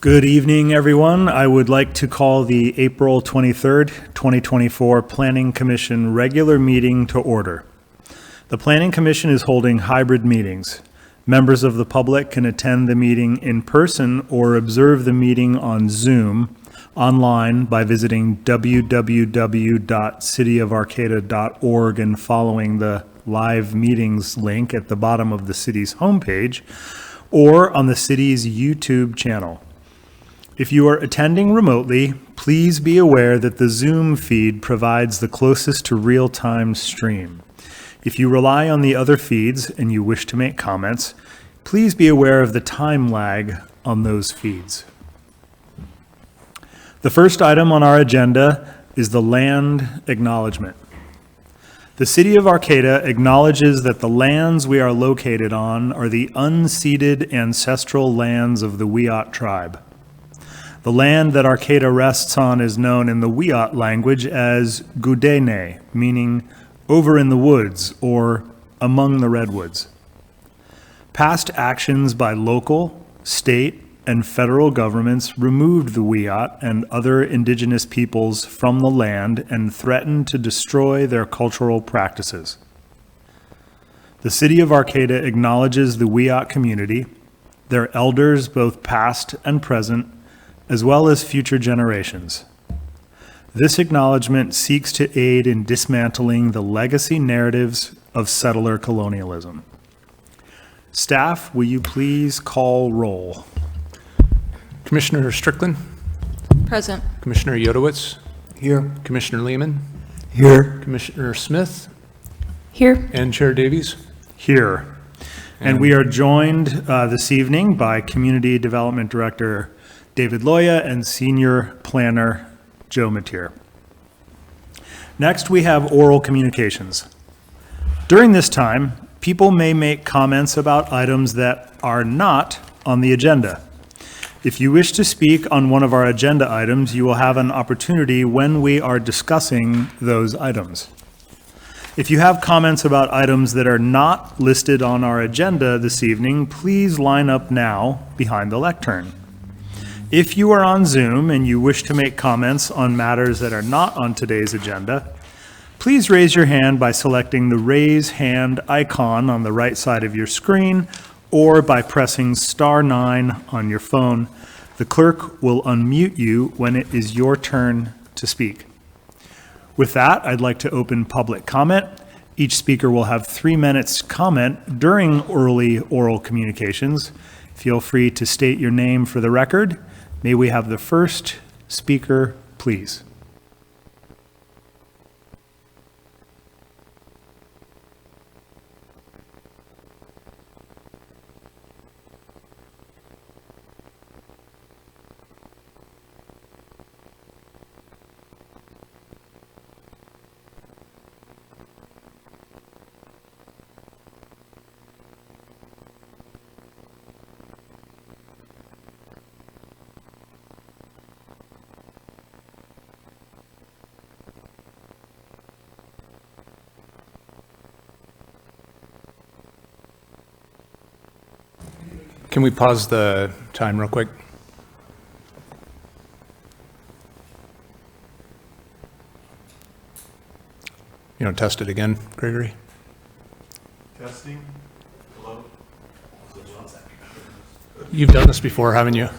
Good evening, everyone. I would like to call the April 23rd, 2024 Planning Commission regular meeting to order. The Planning Commission is holding hybrid meetings. Members of the public can attend the meeting in person or observe the meeting on Zoom online by visiting www.cityofarcata.org and following the live meetings link at the bottom of the city's homepage or on the city's YouTube channel. If you are attending remotely, please be aware that the Zoom feed provides the closest to real-time stream. If you rely on the other feeds and you wish to make comments, please be aware of the time lag on those feeds. The first item on our agenda is the land acknowledgement. The City of Arcata acknowledges that the lands we are located on are the unceded ancestral lands of the Wiyot tribe. The land that Arcata rests on is known in the Wiyot language as Gudene, meaning over in the woods or among the redwoods. Past actions by local, state, and federal governments removed the Wiyot and other indigenous peoples from the land and threatened to destroy their cultural practices. The City of Arcata acknowledges the Wiyot community, their elders both past and present, as well as future generations. This acknowledgement seeks to aid in dismantling the legacy narratives of settler colonialism. Staff, will you please call roll? Commissioner Strickland? Present. Commissioner Yodowitz? Here. Commissioner Lehman? Here. Commissioner Smith? Here. And Chair Davies? Here. And we are joined this evening by Community Development Director David Loya and Senior Planner Joe Mateer. Next, we have oral communications. During this time, people may make comments about items that are not on the agenda. If you wish to speak on one of our agenda items, you will have an opportunity when we are discussing those items. If you have comments about items that are not listed on our agenda this evening, please line up now behind the lectern. If you are on Zoom and you wish to make comments on matters that are not on today's agenda, please raise your hand by selecting the raise hand icon on the right side of your screen or by pressing *9 on your phone. The clerk will unmute you when it is your turn to speak. With that, I'd like to open public comment. Each speaker will have 3 minutes to comment during early oral communications. Feel free to state your name for the record. May we have the first speaker, please? Can we pause the time real quick? You know, test it again, Gregory. Testing. Hello. You've done this before, haven't you?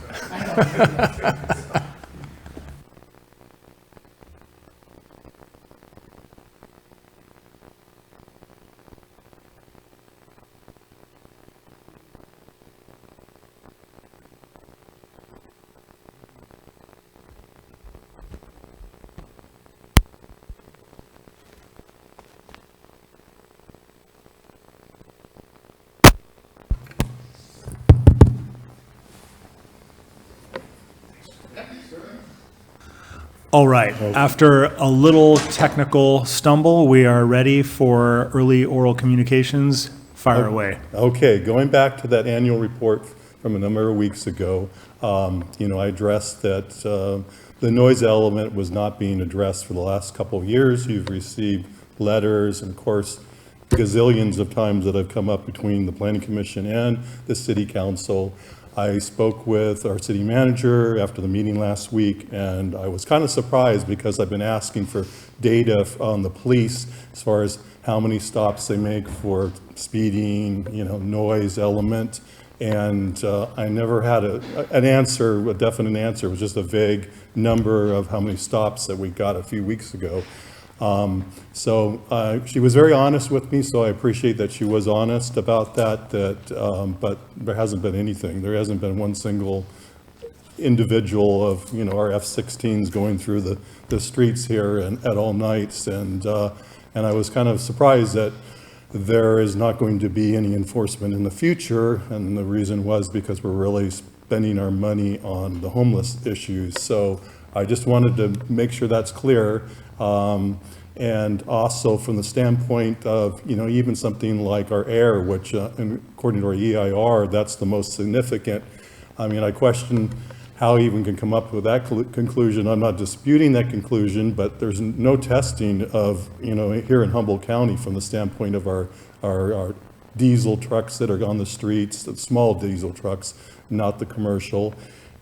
All right, after a little technical stumble, we are ready for early oral communications. Fire away. Okay, going back to that annual report from a number of weeks ago, I addressed that the noise element was not being addressed for the last couple of years. You've received letters and, of course, gazillions of times that have come up between the Planning Commission and the City Council I spoke with our city manager after the meeting last week, and I was kind of surprised because I've been asking for data on the police as far as how many stops they make for speeding, noise element, and I never had an answer, a definite answer. It was just a vague number of how many stops that we got a few weeks ago. So she was very honest with me, so I appreciate that she was honest about that, but there hasn't been anything. There hasn't been one single individual of, our F-16s going through the streets here and at all nights. And I was kind of surprised that there is not going to be any enforcement in the future. And the reason was because we're really spending our money on the homeless issues. So I just wanted to make sure that's clear. And also from the standpoint of, even something like our air, which according to our EIR, that's the most significant. I mean, I question how he even can come up with that conclusion. I'm not disputing that conclusion, but there's no testing of, here in Humboldt County from the standpoint of our diesel trucks that are on the streets, the small diesel trucks, not the commercial.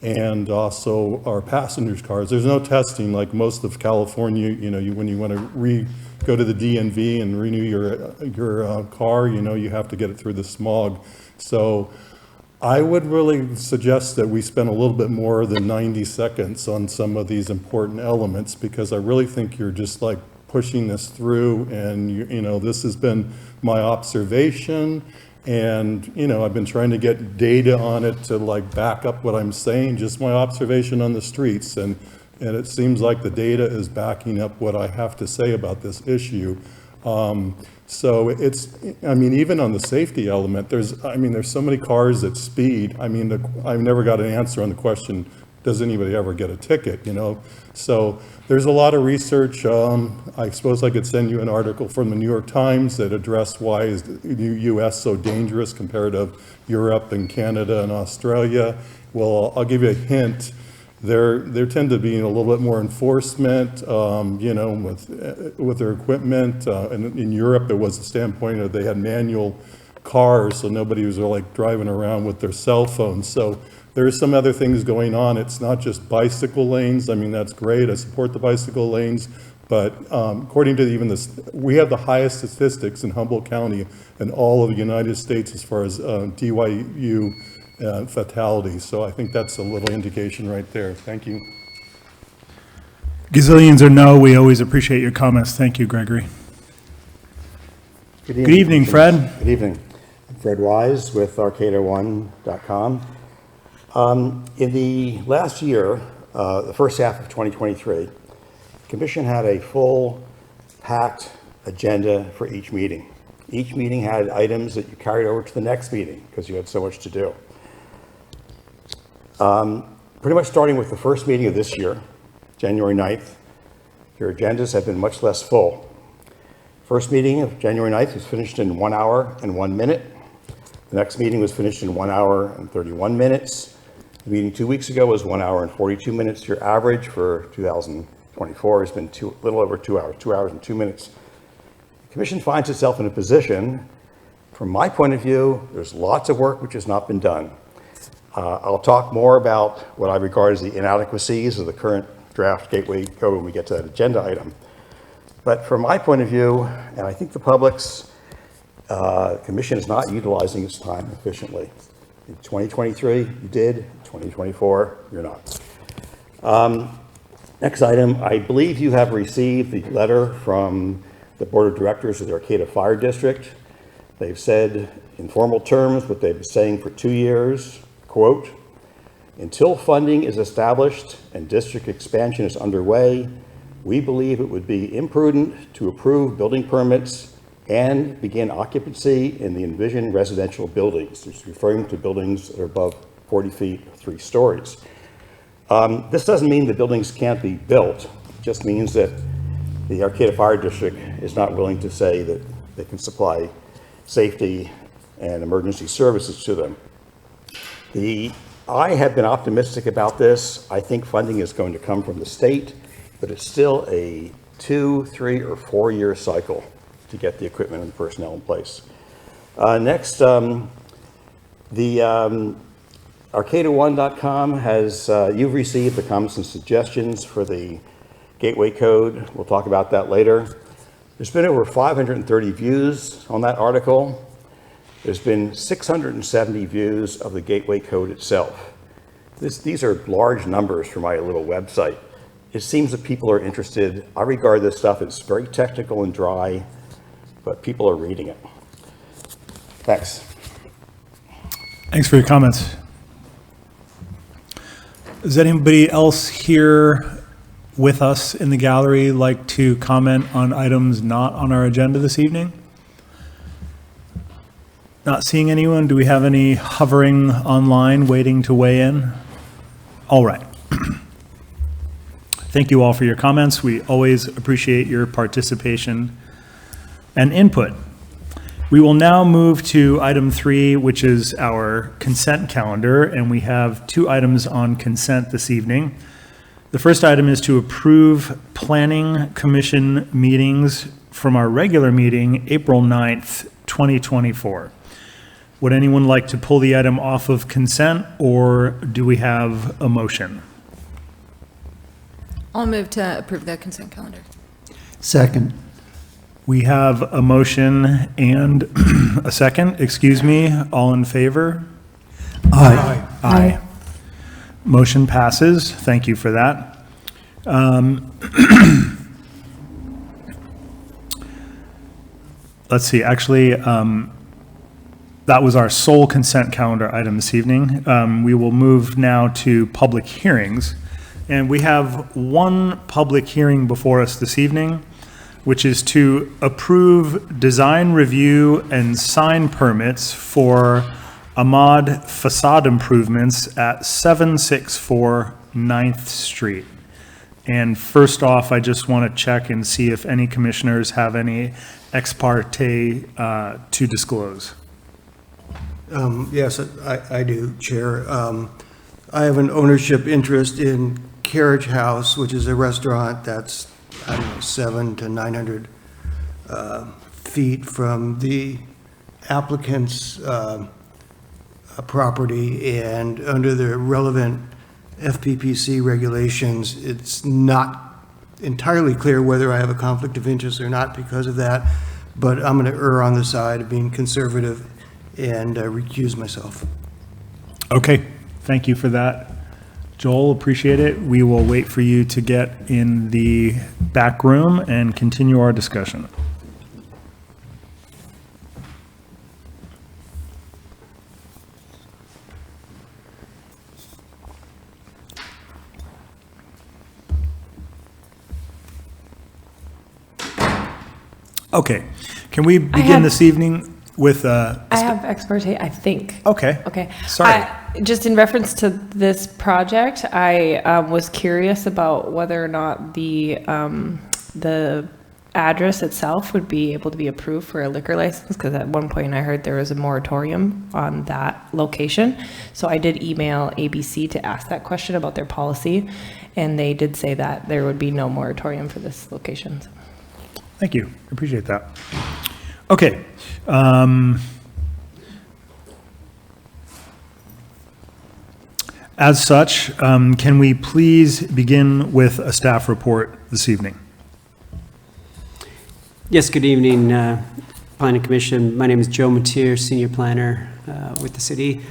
And also our passengers' cars. There's no testing like most of California. When you want to go to the DMV and renew your car, you have to get it through the smog. So I would really suggest that we spend a little bit more than 90 seconds on some of these important elements, because I really think you're just like pushing this through, and this has been my observation. And, I've been trying to get data on it to like back up what I'm saying, just my observation on the streets. And it seems like the data is backing up what I have to say about this issue. So even on the safety element, there's so many cars that speed. I've never got an answer on the question, does anybody ever get a ticket, So there's a lot of research. I suppose I could send you an article from the New York Times that addressed why is the U.S. so dangerous compared to Europe and Canada and Australia. Well, I'll give you a hint. There tend to be a little bit more enforcement, with their equipment. And in Europe, there was a standpoint of they had manual cars, so nobody was like driving around with their cell phones. So there are some other things going on. It's not just bicycle lanes. That's great. I support the bicycle lanes. But according to we have the highest statistics in Humboldt County and all of the United States as far as DYU fatalities. So I think that's a little indication right there. Thank you. Gazillions or no, we always appreciate your comments. Thank you, Gregory. Good evening, Fred. Good evening. I'm Fred Wise with Arcata1.com. In the last year, the first half of 2023, the Commission had a full packed agenda for each meeting. Each meeting had items that you carried over to the next meeting because you had so much to do. Pretty much starting with the first meeting of this year, January 9th, your agendas have been much less full. First meeting of January 9th was finished in 1 hour and 1 minute. The next meeting was finished in 1 hour and 31 minutes. The meeting 2 weeks ago was 1 hour and 42 minutes. Your average for 2024 has been a little over 2 hours, 2 hours and 2 minutes. The Commission finds itself in a position, from my point of view, there's lots of work which has not been done. I'll talk more about what I regard as the inadequacies of the current draft Gateway Code when we get to that agenda item. But from my point of view, and I think the public's, the Commission is not utilizing its time efficiently. In 2023, you did. In 2024, you're not. Next item, I believe you have received the letter from the Board of Directors of the Arcata Fire District. They've said in formal terms what they've been saying for 2 years, quote, "Until funding is established and district expansion is underway, we believe it would be imprudent to approve building permits and begin occupancy in the envisioned residential buildings." It's referring to buildings that are above 40 feet, 3 stories. This doesn't mean the buildings can't be built. It just means that the Arcata Fire District is not willing to say that they can supply safety and emergency services to them. I have been optimistic about this. I think funding is going to come from the state, but it's still a 2, 3, or 4 year cycle to get the equipment and personnel in place. Next, the Arcata1.com has, you've received the comments and suggestions for the gateway code. We'll talk about that later. There's been over 530 views on that article. There's been 670 views of the gateway code itself. These are large numbers for my little website. It seems that people are interested. I regard this stuff as very technical and dry, but people are reading it. Thanks. Thanks for your comments. Does anybody else here with us in the gallery like to comment on items not on our agenda this evening? Not seeing anyone. Do we have any hovering online waiting to weigh in? All right. Thank you all for your comments. We always appreciate your participation and input. We will now move to item 3, which is our consent calendar, and we have 2 items on consent this evening. The first item is to approve Planning Commission meetings from our regular meeting, April 9th, 2024. Would anyone like to pull the item off of consent, or do we have a motion? I'll move to approve the consent calendar. Second. We have a motion and a second. Excuse me. All in favor? Aye. Aye. Motion passes. Thank you for that. Let's see. Actually, that was our sole consent calendar item this evening. We will move now to public hearings. And we have one public hearing before us this evening, which is to approve design review and sign permits for Ahmad facade improvements at 764 9th Street. And first off, I just want to check and see if any commissioners have any ex parte to disclose. Yes, I do, Chair. I have an ownership interest in Carriage House, which is a restaurant that's, I don't know, 700 to 900 feet from the applicant's property, and under the relevant FPPC regulations, it's not entirely clear whether I have a conflict of interest or not because of that, but I'm going to err on the side of being conservative and recuse myself. Okay, thank you for that. Joel, appreciate it. We will wait for you to get in the back room and continue our discussion. Okay, can we begin have- this evening with I have ex parte, I think. Okay. Okay. Sorry. Just in reference to this project, I was curious about whether or not the address itself would be able to be approved for a liquor license, because at one point I heard there was a moratorium on that location. So I did email ABC to ask that question about their policy, and they did say that there would be no moratorium for this location. Thank you. Appreciate that. Okay. As such, can we please begin with a staff report this evening? Yes, good evening, Planning Commission. My name is Joe Matier, Senior Planner with the city.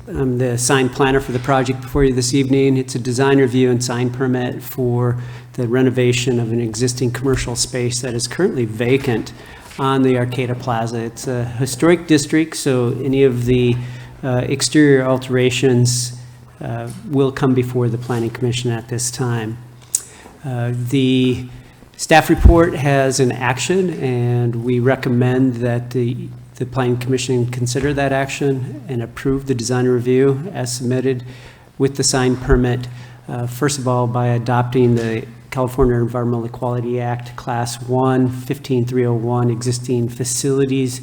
I'm the sign planner for the project before you this evening. It's a design review and sign permit for the renovation of an existing commercial space that is currently vacant on the Arcata Plaza. It's a historic district, so any of the exterior alterations will come before the Planning Commission at this time. The staff report has an action, and we recommend that the Planning Commission consider that action and approve the design review as submitted with the sign permit. First of all, by adopting the California Environmental Equality Act, Class 1, 15301, existing facilities,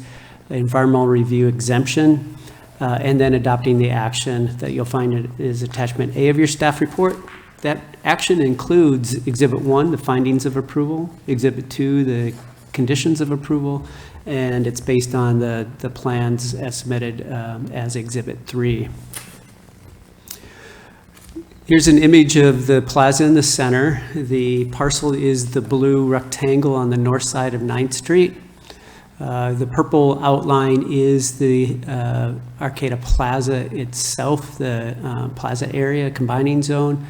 environmental review exemption, and then adopting the action that you'll find is attachment A of your staff report. That action includes Exhibit 1, the findings of approval, Exhibit 2, the conditions of approval, and it's based on the plans as submitted as Exhibit 3. Here's an image of the plaza in the center. The parcel is the blue rectangle on the north side of 9th Street. The purple outline is the Arcata Plaza itself, the plaza area combining zone.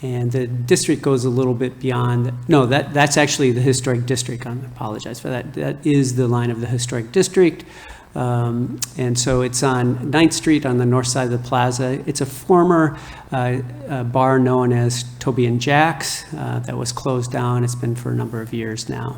And the district goes a little bit beyond. No, that's actually the historic district. I apologize for that. That is the line of the historic district. And so it's on 9th Street on the north side of the plaza. It's a former bar known as Toby and Jack's that was closed down. It's been for a number of years now.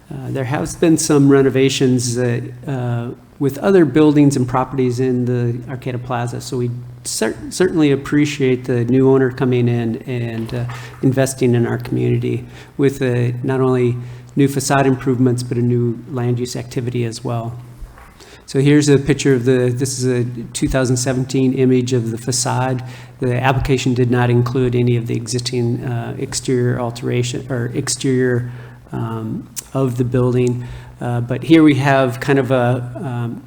There has been some renovations with other buildings and properties in the Arcata Plaza, so we certainly appreciate the new owner coming in and investing in our community with not only new facade improvements, but a new land use activity as well. So here's a picture of this is a 2017 image of the facade. The application did not include any of the existing exterior alteration or exterior of the building. But here we have kind of a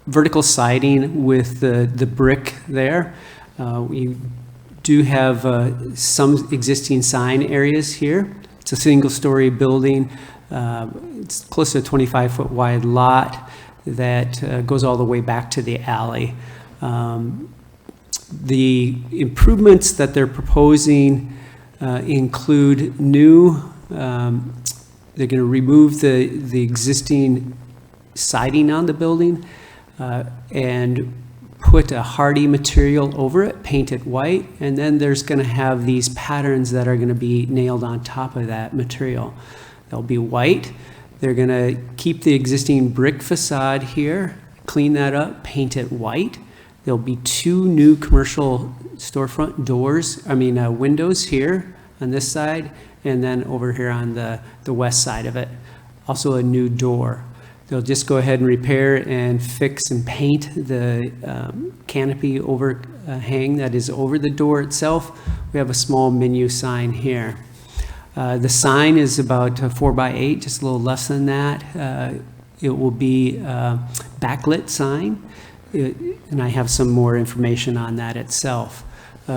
vertical siding with the brick there. We do have some existing sign areas here. It's a single-story building. It's close to a 25-foot wide lot that goes all the way back to the alley. The improvements that they're proposing include new, they're going to remove the existing siding on the building and put a hardy material over it, paint it white, and then there's going to have these patterns that are going to be nailed on top of that material. They'll be white. They're going to keep the existing brick facade here, clean that up, paint it white. There'll be 2 new commercial storefront windows here on this side, and then over here on the west side of it, also a new door. They'll just go ahead and repair and fix and paint the canopy overhang that is over the door itself. We have a small menu sign here. The sign is about 4 by 8, just a little less than that. It will be a backlit sign, and I have some more information on that itself.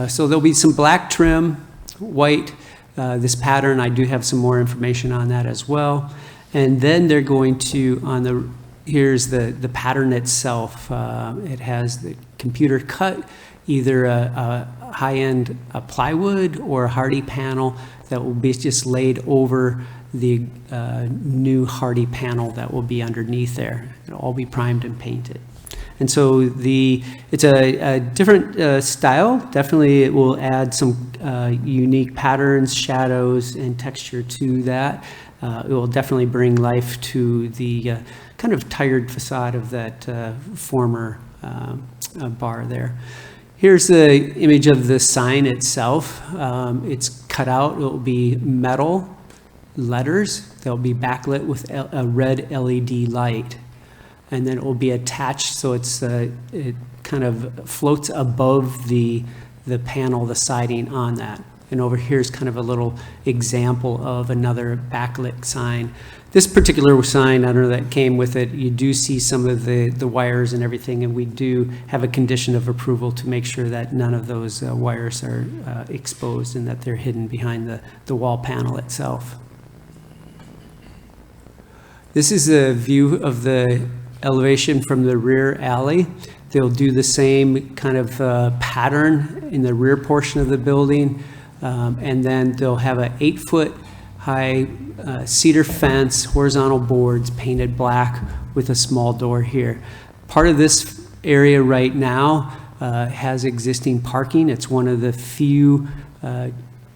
So there'll be some black trim, white. This pattern, I do have some more information on that as well. And then they're going to, here's the pattern itself. It has the computer cut, either a high-end plywood or a hardy panel that will be just laid over the new hardy panel that will be underneath there. It'll all be primed and painted. And so it's a different style. Definitely it will add some unique patterns, shadows, and texture to that. It will definitely bring life to the kind of tired facade of that former bar there. Here's the image of the sign itself. It's cut out. It will be metal letters. They'll be backlit with a red LED light. And then it will be attached so it kind of floats above the panel, the siding on that. And over here is kind of a little example of another backlit sign. This particular sign, I don't know, that came with it, you do see some of the wires and everything, and we do have a condition of approval to make sure that none of those wires are exposed and that they're hidden behind the wall panel itself. This is a view of the elevation from the rear alley. They'll do the same kind of pattern in the rear portion of the building. And then they'll have an 8-foot high cedar fence, horizontal boards painted black with a small door here. Part of this area right now has existing parking. It's one of the few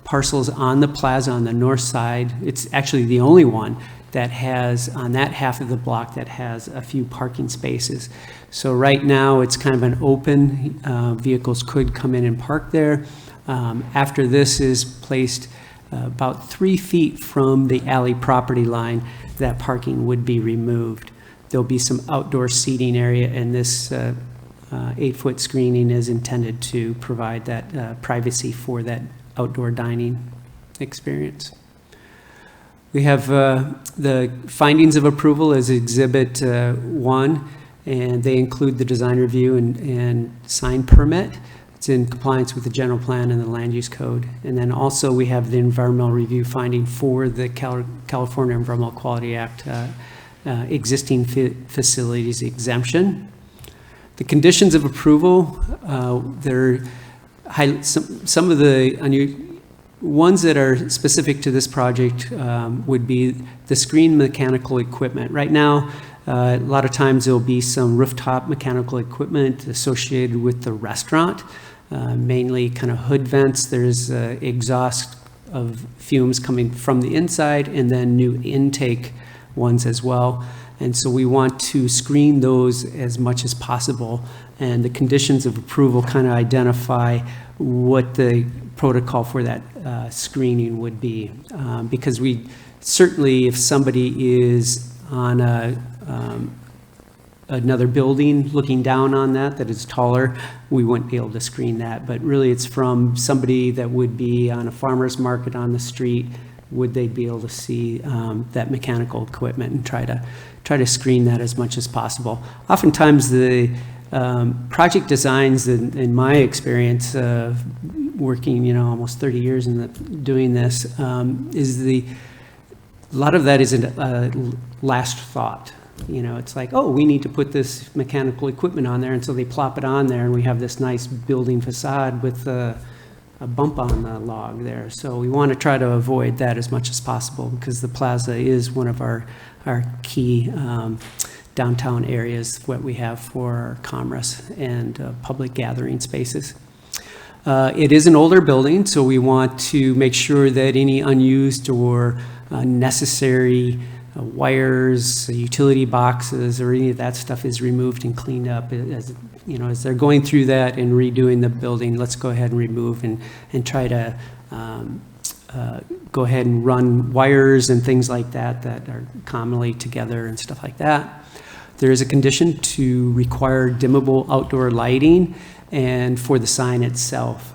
parcels on the plaza on the north side. It's actually the only one that has, on that half of the block, that has a few parking spaces. So right now it's kind of an open, vehicles could come in and park there. After this is placed about 3 feet from the alley property line, that parking would be removed. There'll be some outdoor seating area, and this 8-foot screening is intended to provide that privacy for that outdoor dining experience. We have the findings of approval as Exhibit 1, and they include the design review and sign permit. It's in compliance with the general plan and the land use code. And then also we have the environmental review finding for the California Environmental Quality Act existing facilities exemption. The conditions of approval, some of the ones that are specific to this project would be the screen mechanical equipment. Right now, a lot of times there'll be some rooftop mechanical equipment associated with the restaurant, mainly kind of hood vents. There's exhaust of fumes coming from the inside and then new intake ones as well. And so we want to screen those as much as possible. And the conditions of approval kind of identify what the protocol for that screening would be. Because we certainly, if somebody is on another building looking down on that is taller, we wouldn't be able to screen that. But really it's from somebody that would be on a farmer's market on the street, would they be able to see that mechanical equipment and try to screen that as much as possible. Oftentimes the project designs, in my experience of working, almost 30 years in doing this, a lot of that is a last thought. It's like, oh, we need to put this mechanical equipment on there, and so they plop it on there, and we have this nice building facade with a bump on the log there. So we want to try to avoid that as much as possible, because the plaza is one of our key downtown areas, what we have for commerce and public gathering spaces. It is an older building, so we want to make sure that any unused or necessary wires, utility boxes, or any of that stuff is removed and cleaned up. As they're going through that and redoing the building, let's go ahead and remove and try to go ahead and run wires and things like that are commonly together and stuff like that. There is a condition to require dimmable outdoor lighting and for the sign itself.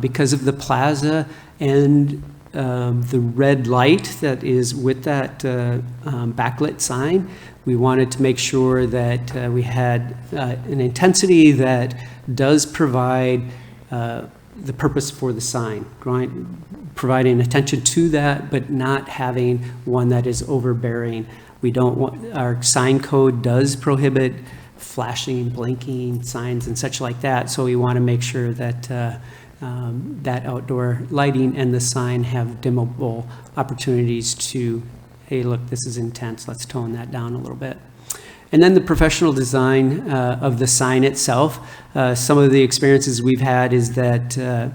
Because of the plaza and the red light that is with that backlit sign, we wanted to make sure that we had an intensity that does provide the purpose for the sign, providing attention to that, but not having one that is overbearing. We don't want, our sign code does prohibit flashing, blinking signs and such like that, so we want to make sure that that outdoor lighting and the sign have dimmable opportunities to, hey, look, this is intense, let's tone that down a little bit. And then the professional design of the sign itself. Some of the experiences we've had is that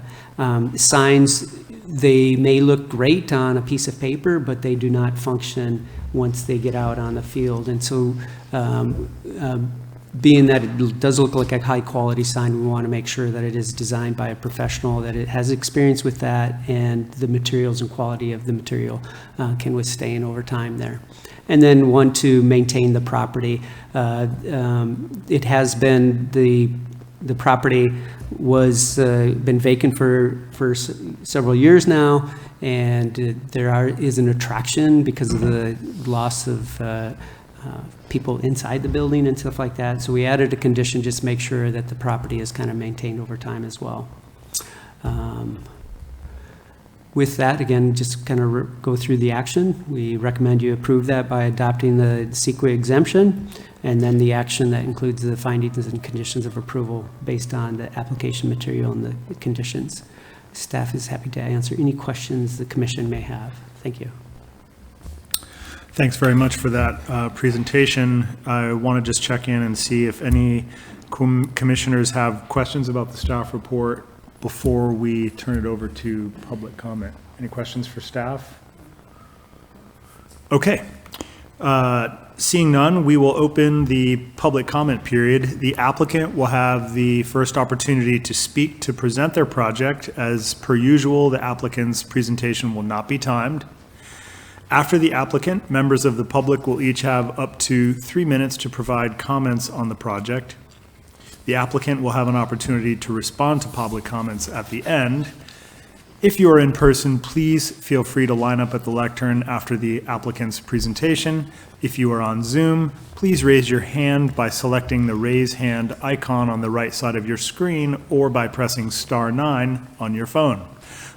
signs, they may look great on a piece of paper, but they do not function once they get out on the field. And so being that it does look like a high quality sign, we want to make sure that it is designed by a professional, that it has experience with that, and the materials and quality of the material can withstand over time there. And then one, to maintain the property. It has been, the property was been vacant for several years now, and there is an attraction because of the loss of people inside the building and stuff like that. So we added a condition just to make sure that the property is kind of maintained over time as well. With that, again, just kind of go through the action. We recommend you approve that by adopting the CEQA exemption, and then the action that includes the findings and conditions of approval based on the application material and the conditions. Staff is happy to answer any questions the commission may have. Thank you. Thanks very much for that presentation. I want to just check in and see if any commissioners have questions about the staff report before we turn it over to public comment. Any questions for staff? Okay. Seeing none, we will open the public comment period. The applicant will have the first opportunity to speak to present their project. As per usual, the applicant's presentation will not be timed. After the applicant, members of the public will each have up to 3 minutes to provide comments on the project. The applicant will have an opportunity to respond to public comments at the end. If you are in person, please feel free to line up at the lectern after the applicant's presentation. If you are on Zoom, please raise your hand by selecting the raise hand icon on the right side of your screen or by pressing *9 on your phone.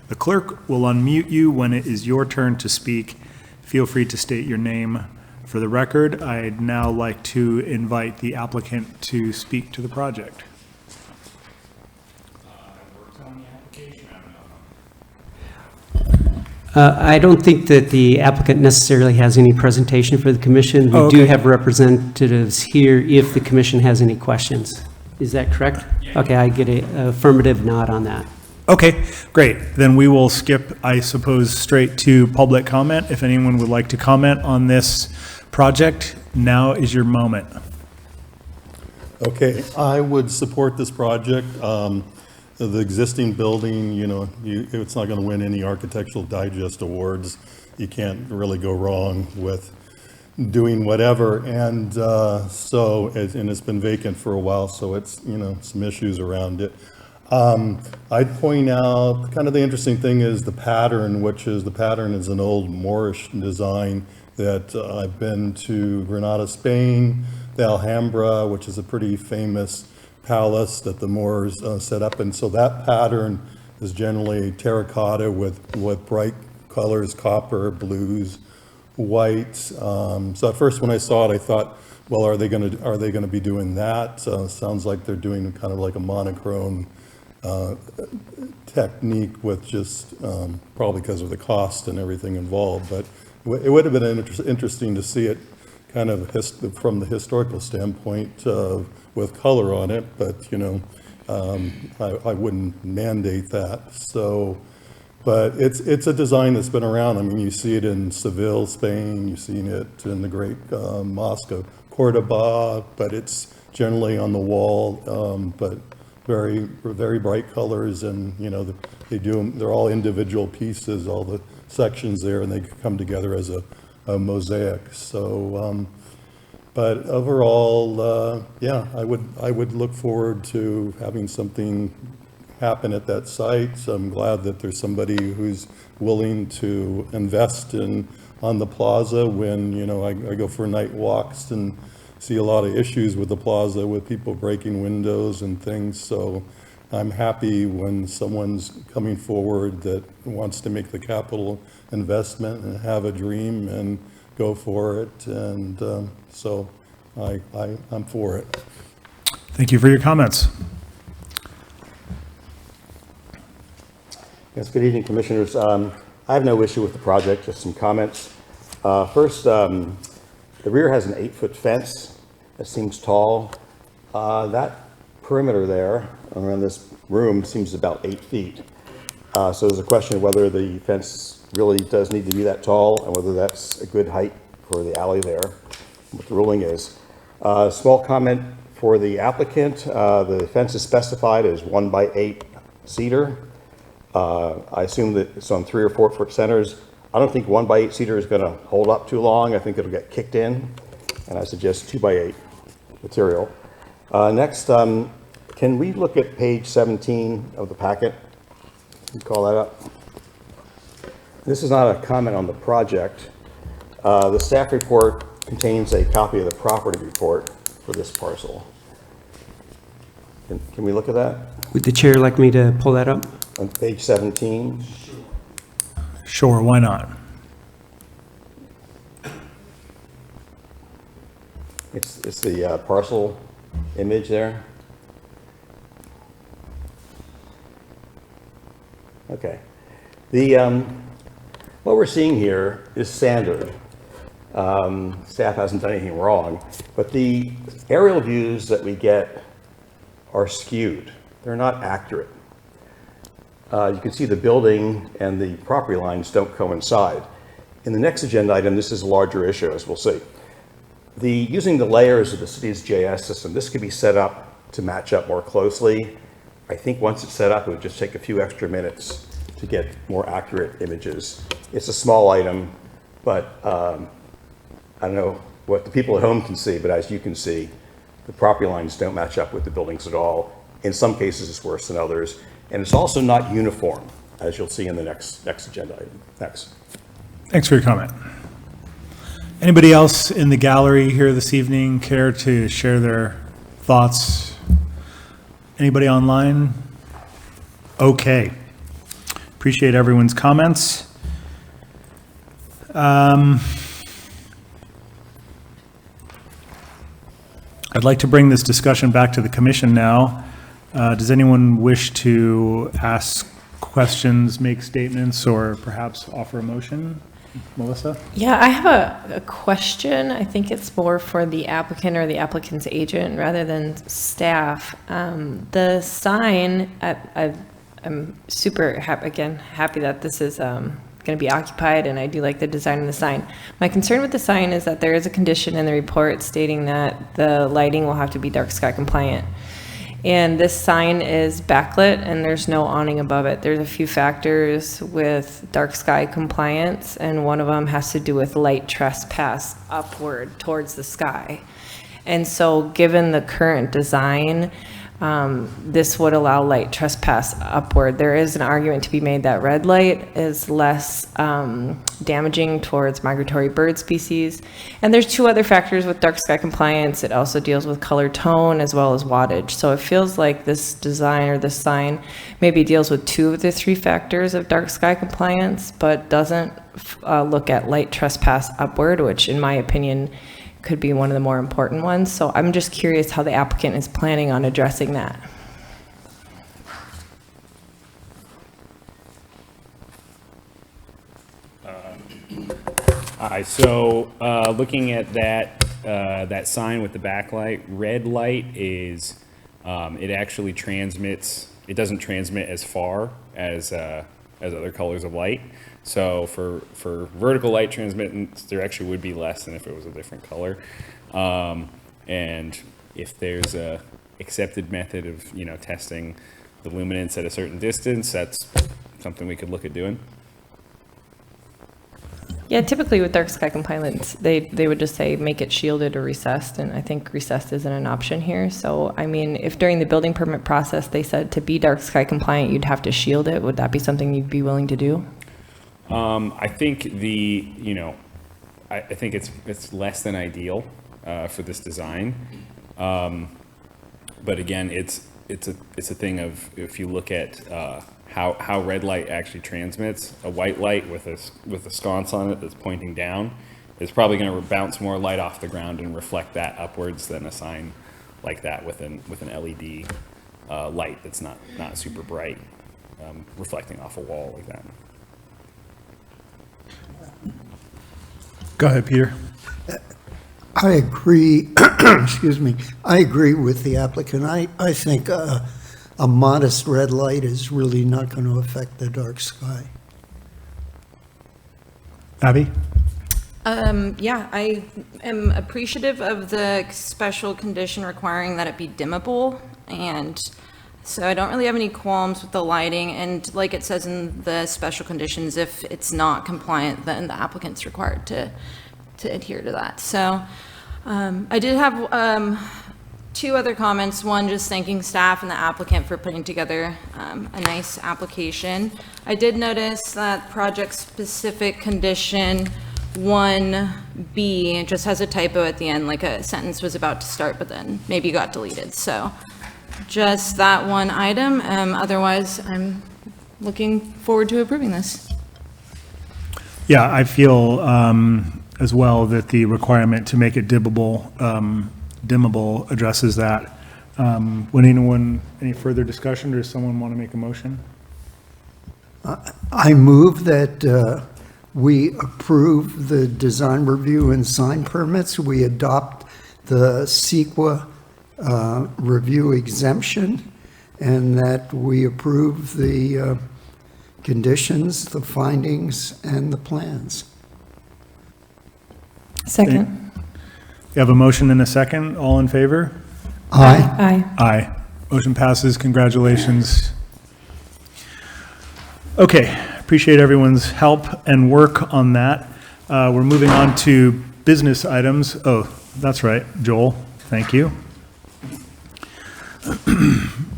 The clerk will unmute you when it is your turn to speak. Feel free to state your name for the record. I'd now like to invite the applicant to speak to the project. I don't think that the applicant necessarily has any presentation for the commission. We Oh, do okay. have representatives here if the commission has any questions. Is that correct? Okay, I get an affirmative nod on that. Okay, great. Then we will skip, I suppose, straight to public comment. If anyone would like to comment on this project, now is your moment. Okay, I would support this project. The existing building, it's not going to win any Architectural Digest awards. You can't really go wrong with doing whatever. And and it's been vacant for a while, so it's, some issues around it. I'd point out, kind of the interesting thing is the pattern, the pattern is an old Moorish design that I've been to Granada, Spain, the Alhambra, which is a pretty famous palace that the Moors set up. And so that pattern is generally terracotta with bright colors, copper, blues, whites. So at first when I saw it, I thought, well, are they going to be doing that? Sounds like they're doing kind of like a monochrome technique with just probably because of the cost and everything involved. But it would have been interesting to see it kind of from the historical standpoint with color on it, but I wouldn't mandate that. So, but it's a design that's been around. I mean, you see it in Seville, Spain. You've seen it in the great Mosque of Cordoba, but it's generally on the wall. But very, very bright colors, and they're all individual pieces, all the sections there, and they come together as a mosaic. So, but overall, yeah, I would look forward to having something happen at that site. So I'm glad that there's somebody who's willing to invest on the plaza when, I go for night walks and see a lot of issues with the plaza with people breaking windows and things. So I'm happy when someone's coming forward that wants to make the capital investment and have a dream and go for it. And so I'm for it. Thank you for your comments. Yes, good evening, Commissioners. I have no issue with the project, just some comments. First, the rear has an 8-foot fence that seems tall. That perimeter there around this room seems about 8 feet. So there's a question of whether the fence really does need to be that tall and whether that's a good height for the alley there, what the ruling is. Small comment for the applicant. The fence is specified as 1x8 cedar. I assume that it's on 3 or 4 foot centers. I don't think 1x8 cedar is going to hold up too long. I think it'll get kicked in, and I suggest 2x8 material. Next, can we look at page 17 of the packet? Can you call that up? This is not a comment on the project. The staff report contains a copy of the property report for this parcel. Can we look at that? Would the chair like me to pull that up? On page 17. Sure, why not? It's the parcel image there. Okay. What we're seeing here is standard. Staff hasn't done anything wrong, but the aerial views that we get are skewed. They're not accurate. You can see the building and the property lines don't coincide. In the next agenda item, this is a larger issue, as we'll see. Using the layers of the city's GIS system, this could be set up to match up more closely. I think once it's set up, it would just take a few extra minutes to get more accurate images. It's a small item, but I don't know what the people at home can see, but as you can see, the property lines don't match up with the buildings at all. In some cases, it's worse than others. And it's also not uniform. as you'll see in the next agenda item. Thanks. Thanks for your comment. Anybody else in the gallery here this evening care to share their thoughts? Anybody online? Okay. Appreciate everyone's comments. I'd like to bring this discussion back to the commission now. Does anyone wish to ask questions, make statements, or perhaps offer a motion? Melissa? Yeah, I have a question. I think it's more for the applicant or the applicant's agent rather than staff. The sign, I'm super happy that this is going to be occupied, and I do like the design of the sign. My concern with the sign is that there is a condition in the report stating that the lighting will have to be dark sky compliant. And this sign is backlit and there's no awning above it. There's a few factors with dark sky compliance, and one of them has to do with light trespass upward towards the sky. And so given the current design, this would allow light trespass upward. There is an argument to be made that red light is less damaging towards migratory bird species. And there's two other factors with dark sky compliance. It also deals with color tone as well as wattage. So it feels like this design or this sign maybe deals with two of the three factors of dark sky compliance, but doesn't look at light trespass upward, which in my opinion could be one of the more important ones. So I'm just curious how the applicant is planning on addressing that. So looking at that sign with the backlight, red light is, it actually transmits, it doesn't transmit as far as other colors of light. So for vertical light transmittance, there actually would be less than if it was a different color. And if there's a accepted method of, testing the luminance at a certain distance, that's something we could look at doing. Yeah, typically with dark sky compliance, they would just say make it shielded or recessed, and I think recessed isn't an option here. So, I mean, if during the building permit process they said to be dark sky compliant, you'd have to shield it, would that be something you'd be willing to do? I think I think it's less than ideal for this design, but again, it's a thing of, if you look at how red light actually transmits, a white light with a sconce on it that's pointing down is probably going to bounce more light off the ground and reflect that upwards than a sign like that with an LED light that's not super bright, reflecting off a wall like that. Go ahead, Peter. I agree, excuse me, I agree with the applicant. I think a modest red light is really not going to affect the dark sky. Abby? Yeah, I am appreciative of the special condition requiring that it be dimmable, and so I don't really have any qualms with the lighting, and like it says in the special conditions, if it's not compliant, then the applicant's required to adhere to that. So I did have two other comments. One, just thanking staff and the applicant for putting together a nice application. I did notice that project-specific condition 1B just has a typo at the end, like a sentence was about to start, but then maybe got deleted. So just that one item. Otherwise, I'm looking forward to approving this. Yeah, I feel as well that the requirement to make it dimmable addresses that. Any further discussion, or does someone want to make a motion? I move that we approve the design review and sign permits. We adopt the CEQA review exemption, and that we approve the conditions, the findings, and the plans. Second. You have a motion and a second. All in favor? Aye. Aye. Aye. Motion passes. Congratulations. Okay, appreciate everyone's help and work on that. We're moving on to business items. Oh, that's right, Joel. Thank you.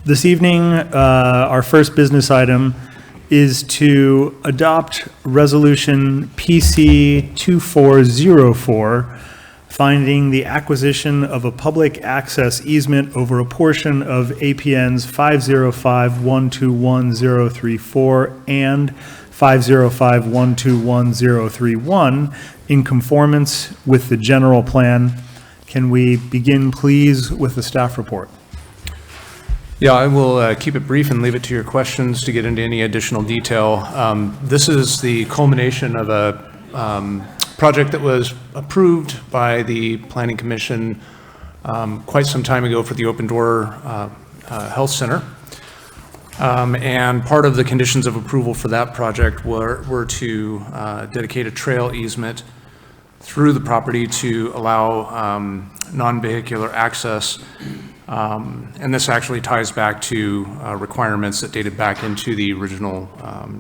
This evening, our first business item is to adopt Resolution PC 2404, finding the acquisition of a public access easement over a portion of APNs 505-121-034 and 505-121-031 in conformance with the general plan. Can we begin, please, with the staff report? Yeah, I will keep it brief and leave it to your questions to get into any additional detail. This is the culmination of a project that was approved by the Planning Commission quite some time ago for the Open Door Health Center. And part of the conditions of approval for that project were to dedicate a trail easement through the property to allow non-vehicular access. And this actually ties back to requirements that dated back into the original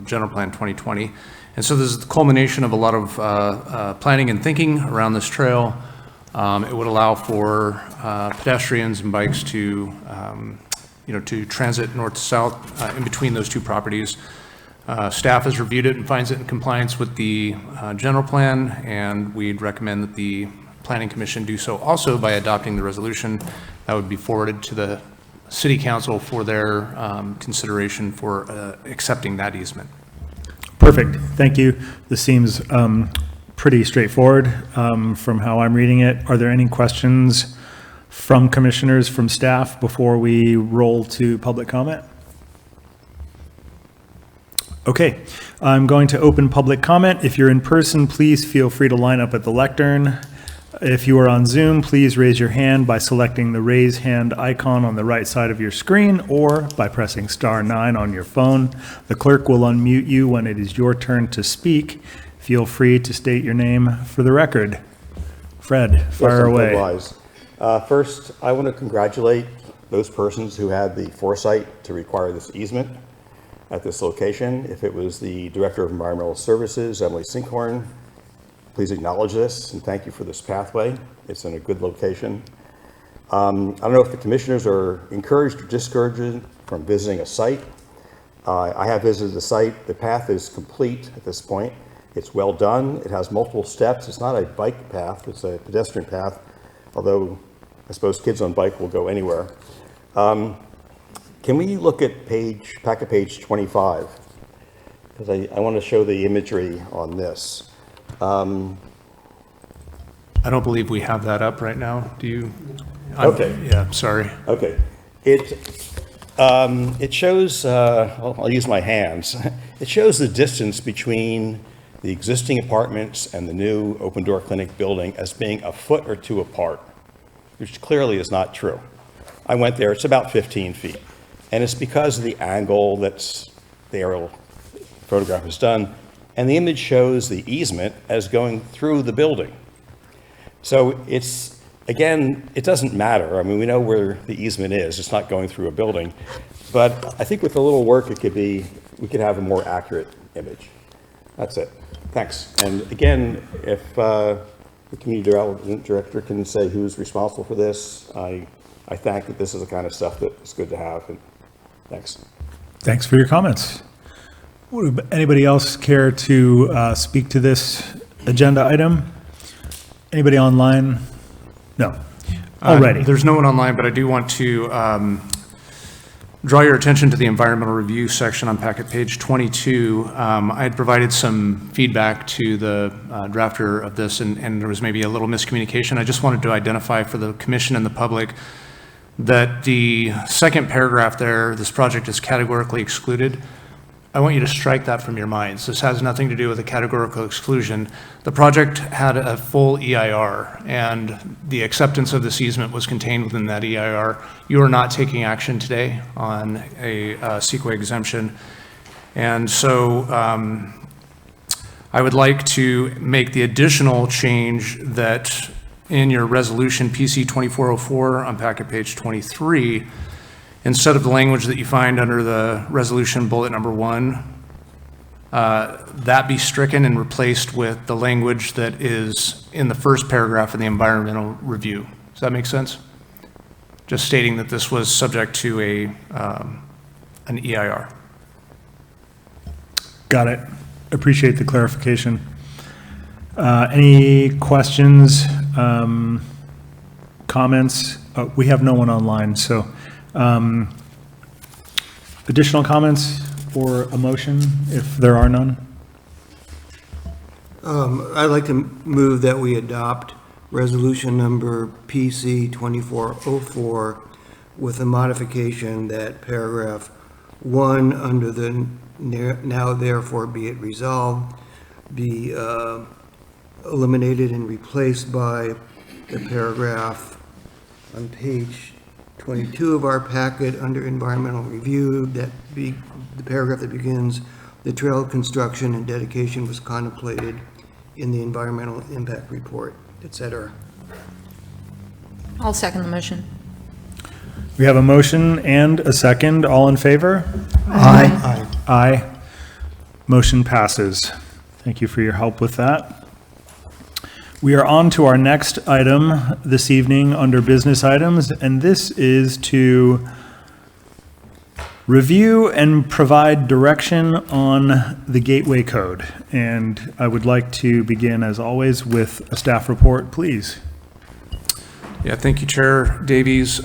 General Plan 2020. And so this is the culmination of a lot of planning and thinking around this trail. It would allow for pedestrians and bikes to, to transit north to south in between those two properties. Staff has reviewed it and finds it in compliance with the general plan, and we'd recommend that the Planning Commission do so also by adopting the resolution that would be forwarded to the City Council for their consideration for accepting that easement. Perfect, thank you. This seems pretty straightforward from how I'm reading it. Are there any questions from commissioners, from staff, before we roll to public comment? Okay, I'm going to open public comment. If you're in person, please feel free to line up at the lectern. If you are on Zoom, please raise your hand by selecting the raise hand icon on the right side of your screen or by pressing *9 on your phone. The clerk will unmute you when it is your turn to speak. Feel free to state your name for the record. Fred, fire away. First, I want to congratulate those persons who had the foresight to require this easement at this location. If it was the Director of Environmental Services, Emily Sinkhorn, please acknowledge this and thank you for this pathway. It's in a good location. I don't know if the commissioners are encouraged or discouraged from visiting a site. I have visited the site. The path is complete at this point. It's well done. It has multiple steps. It's not a bike path, it's a pedestrian path, although I suppose kids on bike will go anywhere. Can we look at packet page 25? Because I want to show the imagery on this. I don't believe we have that up right now. Do you? Okay. Yeah, sorry. Okay. It shows, I'll use my hands. It shows the distance between the existing apartments and the new Open Door Clinic building as being a foot or two apart, which clearly is not true. I went there, it's about 15 feet. And it's because of the angle that's the aerial photograph is done. And the image shows the easement as going through the building. So it's, again, it doesn't matter. I mean, we know where the easement is. It's not going through a building. But I think with a little work, we could have a more accurate image. That's it. Thanks. And again, if the community development director can say who's responsible for this, I think that this is the kind of stuff that is good to have. And thanks. Thanks for your comments. Would anybody else care to speak to this agenda item? Anybody online? No. Alrighty. There's no one online, but I do want to draw your attention to the environmental review section on packet page 22. I had provided some feedback to the drafter of this, and there was maybe a little miscommunication. I just wanted to identify for the commission and the public that the second paragraph there, this project is categorically excluded. I want you to strike that from your minds. This has nothing to do with a categorical exclusion. The project had a full EIR, and the acceptance of this easement was contained within that EIR. You are not taking action today on a CEQA exemption. And so I would like to make the additional change that in your resolution PC 2404 on packet page 23, instead of the language that you find under the resolution bullet number 1, that be stricken and replaced with the language that is in the first paragraph of the environmental review. Does that make sense? Just stating that this was subject to an EIR. Got it. Appreciate the clarification. Any questions, comments? We have no one online, so additional comments or a motion if there are none? I'd like to move that we adopt resolution number PC 2404 with a modification that paragraph 1 under the now therefore be it resolved be eliminated and replaced by the paragraph on page 22 of our packet under environmental review, the paragraph that begins, the trail construction and dedication was contemplated in the environmental impact report, etc. I'll second the motion. We have a motion and a second. All in favor? Aye. Aye. Motion passes. Thank you for your help with that. We are on to our next item this evening under business items, and this is to review and provide direction on the Gateway Code. And I would like to begin, as always, with a staff report, please. Yeah, thank you, Chair Davies.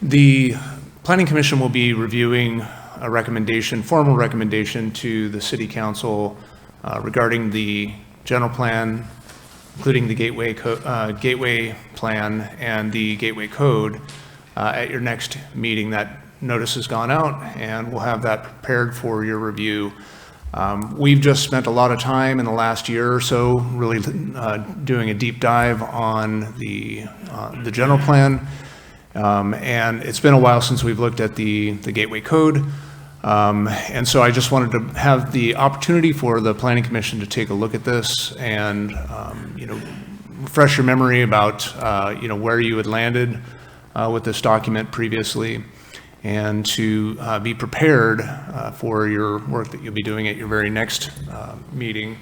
The Planning Commission will be reviewing a recommendation, formal recommendation to the City Council regarding the general plan, including the Gateway Plan and the Gateway Code at your next meeting. That notice has gone out, and we'll have that prepared for your review. We've just spent a lot of time in the last year or so really doing a deep dive on the general plan, and it's been a while since we've looked at the Gateway Code. And so I just wanted to have the opportunity for the Planning Commission to take a look at this and, refresh your memory about, where you had landed with this document previously, and to be prepared for your work that you'll be doing at your very next meeting.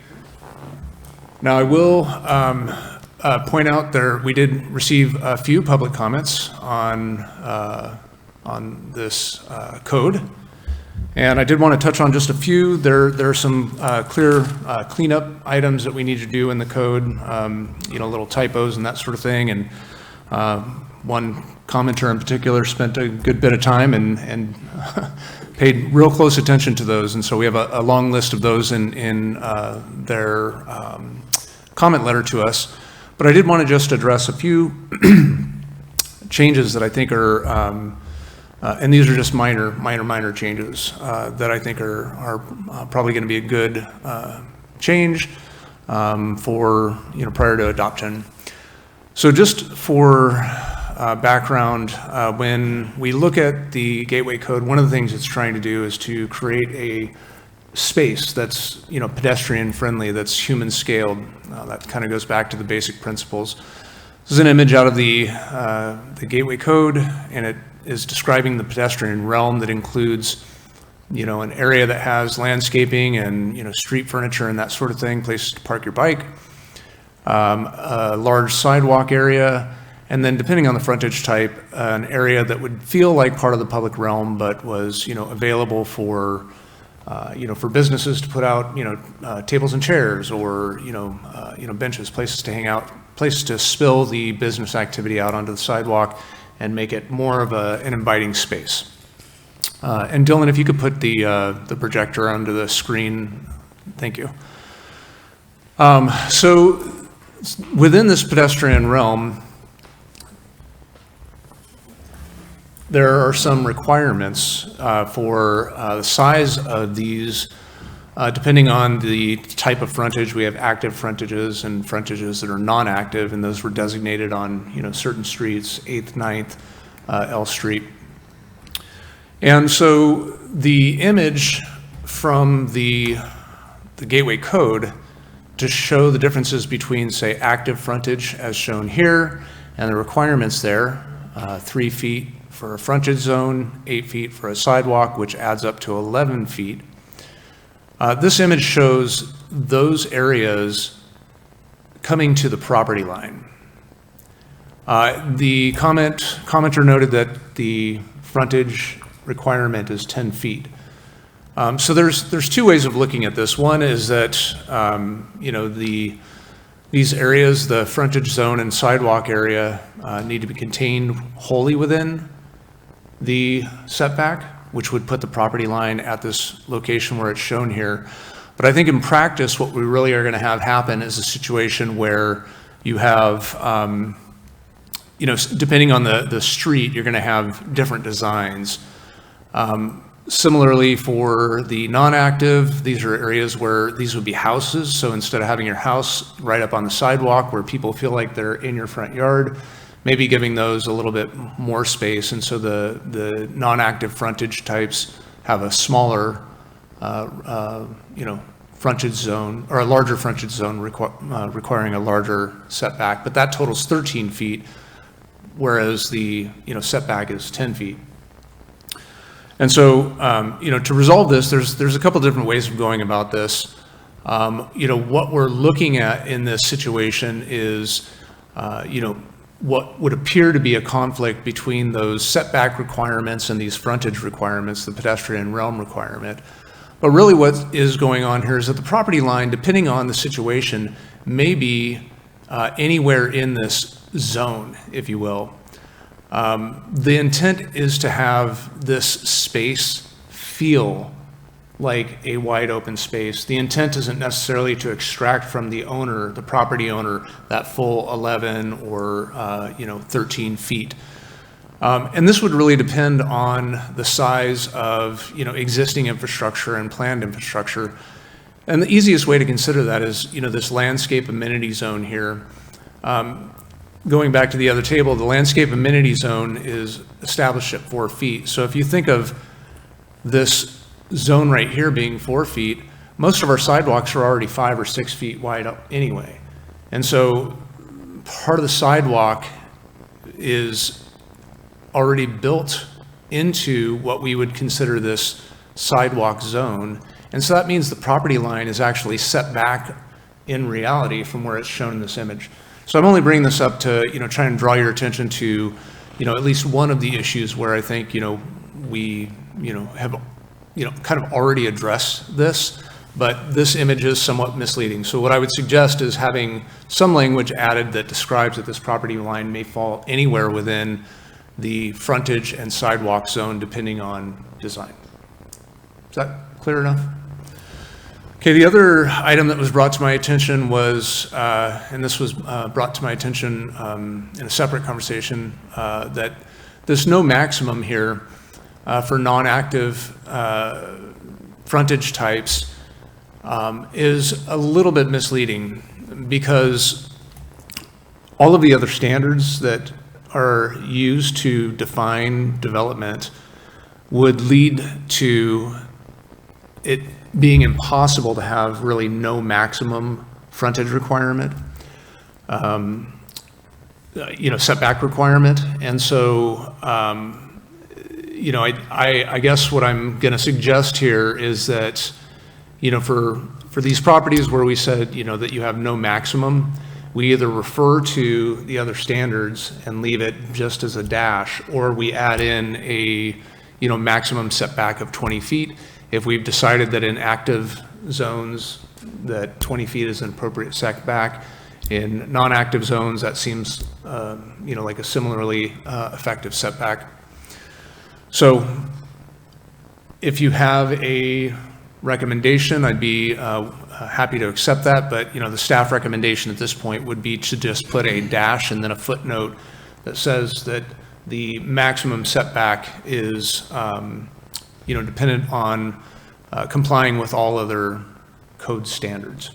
Now, I will point out we did receive a few public comments on this code. And I did want to touch on just a few. There are some clear cleanup items that we need to do in the code, little typos and that sort of thing. And one commenter in particular spent a good bit of time and paid real close attention to those. And so we have a long list of those in their comment letter to us. But I did want to just address a few changes that I think are and these are just minor changes that I think are probably going to be a good change for prior to adoption. So just for background, when we look at the Gateway Code, one of the things it's trying to do is to create a space that's pedestrian friendly, that's human scaled. That kind of goes back to the basic principles. This is an image out of the Gateway Code, and it is describing the pedestrian realm that includes, an area that has landscaping and, street furniture and that sort of thing, places to park your bike, a large sidewalk area, and then depending on the frontage type, an area that would feel like part of the public realm, but was, available for, for businesses to put out, tables and chairs or, benches, places to hang out, places to spill the business activity out onto the sidewalk and make it more of an inviting space. And Dylan, if you could put the projector onto the screen, thank you. So within this pedestrian realm, there are some requirements for the size of these, depending on the type of frontage. We have active frontages and frontages that are non-active, and those were designated on certain streets, 8th, 9th, L Street. And so the image from the Gateway Code to show the differences between, say, active frontage as shown here and the requirements there, 3 feet for a frontage zone, 8 feet for a sidewalk, which adds up to 11 feet. This image shows those areas coming to the property line. The commenter noted that the frontage requirement is 10 feet. So there's two ways of looking at this. One is that, these areas, the frontage zone and sidewalk area, need to be contained wholly within the setback, which would put the property line at this location where it's shown here. But I think in practice, what we really are going to have happen is a situation where you have, depending on the street, you're going to have different designs. Similarly, for the non-active, these are areas where these would be houses. So instead of having your house right up on the sidewalk where people feel like they're in your front yard, maybe giving those a little bit more space. And so the non-active frontage types have a smaller, frontage zone, or a larger frontage zone requiring a larger setback. But that totals 13 feet, whereas the, setback is 10 feet. And so, to resolve this, there's a couple different ways of going about this. What we're looking at in this situation is, what would appear to be a conflict between those setback requirements and these frontage requirements, the pedestrian realm requirement. But really what is going on here is that the property line, depending on the situation, may be anywhere in this zone, if you will. The intent is to have this space feel like a wide open space. The intent isn't necessarily to extract from the owner, the property owner, that full 11 or 13 feet. And this would really depend on the size of existing infrastructure and planned infrastructure. And the easiest way to consider that is this landscape amenity zone here. Going back to the other table, the landscape amenity zone is established at 4 feet. So if you think of this zone right here being 4 feet, most of our sidewalks are already 5 or 6 feet wide up anyway. And so part of the sidewalk is already built into what we would consider this sidewalk zone. And so that means the property line is actually set back in reality from where it's shown in this image. So I'm only bringing this up to, try and draw your attention to, at least one of the issues where I think, we, have, kind of already addressed this, but this image is somewhat misleading. So what I would suggest is having some language added that describes that this property line may fall anywhere within the frontage and sidewalk zone, depending on design. Is that clear enough? Okay, the other item that was brought to my attention was, and this was brought to my attention in a separate conversation, that there's no maximum here for non-active frontage types is a little bit misleading, because all of the other standards that are used to define development would lead to it being impossible to have really no maximum frontage requirement, setback requirement. And so, I guess what I'm going to suggest here is that, for these properties where we said, that you have no maximum, we either refer to the other standards and leave it just as a dash, or we add in a, maximum setback of 20 feet. If we've decided that in active zones that 20 feet is an appropriate setback, in non-active zones that seems like a similarly effective setback. So if you have a recommendation, I'd be happy to accept that, but the staff recommendation at this point would be to just put a dash and then a footnote that says that the maximum setback is dependent on complying with all other code standards.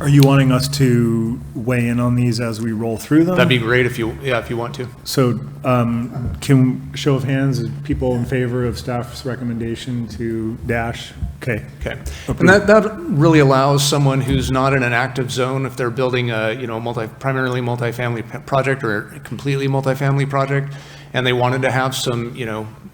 Are you wanting us to weigh in on these as we roll through them? That'd be great if you want to. So show of hands, is people in favor of staff's recommendation to dash? Okay. And that really allows someone who's not in an active zone, if they're building a, primarily multifamily project or a completely multifamily project, and they wanted to have some,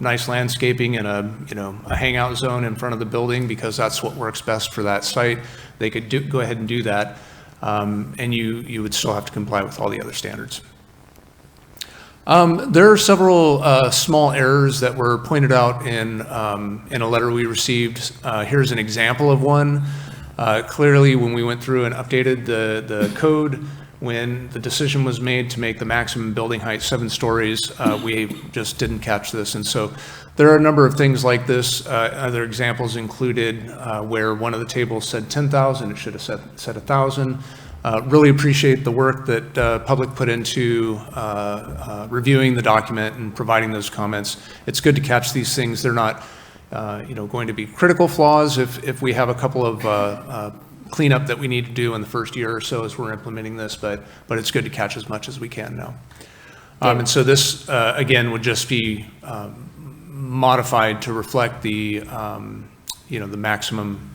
nice landscaping and a hangout zone in front of the building because that's what works best for that site, they could go ahead and do that, and you would still have to comply with all the other standards. There are several small errors that were pointed out in a letter we received. Here's an example of one. Clearly, when we went through and updated the code, when the decision was made to make the maximum building height 7 stories, we just didn't catch this. And so there are a number of things like this. Other examples included where one of the tables said 10,000, it should have said 1,000. Really appreciate the work that public put into reviewing the document and providing those comments. It's good to catch these things. They're not going to be critical flaws if we have a couple of cleanup that we need to do in the first year or so as we're implementing this, but it's good to catch as much as we can now. And so this, again, would just be modified to reflect the, the maximum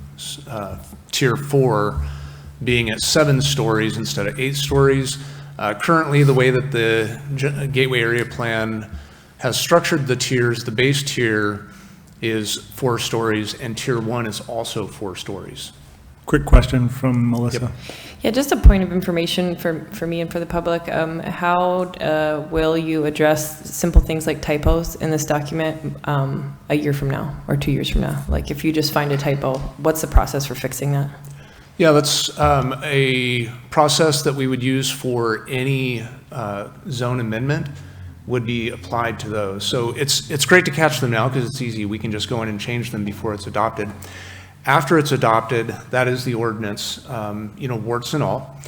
tier 4 being at 7 stories instead of 8 stories. Currently, the way that the Gateway Area Plan has structured the tiers, the base tier is 4 stories, and tier 1 is also 4 stories. Quick question from Melissa. Yep. Yeah, just a point of information for me and for the public. How will you address simple things like typos in this document a year from now or 2 years from now? Like if you just find a typo, what's the process for fixing that? Yeah, that's a process that we would use for any zone amendment would be applied to those. So it's great to catch them now because it's easy. We can just go in and change them before it's adopted. After it's adopted, that is the ordinance, warts and all.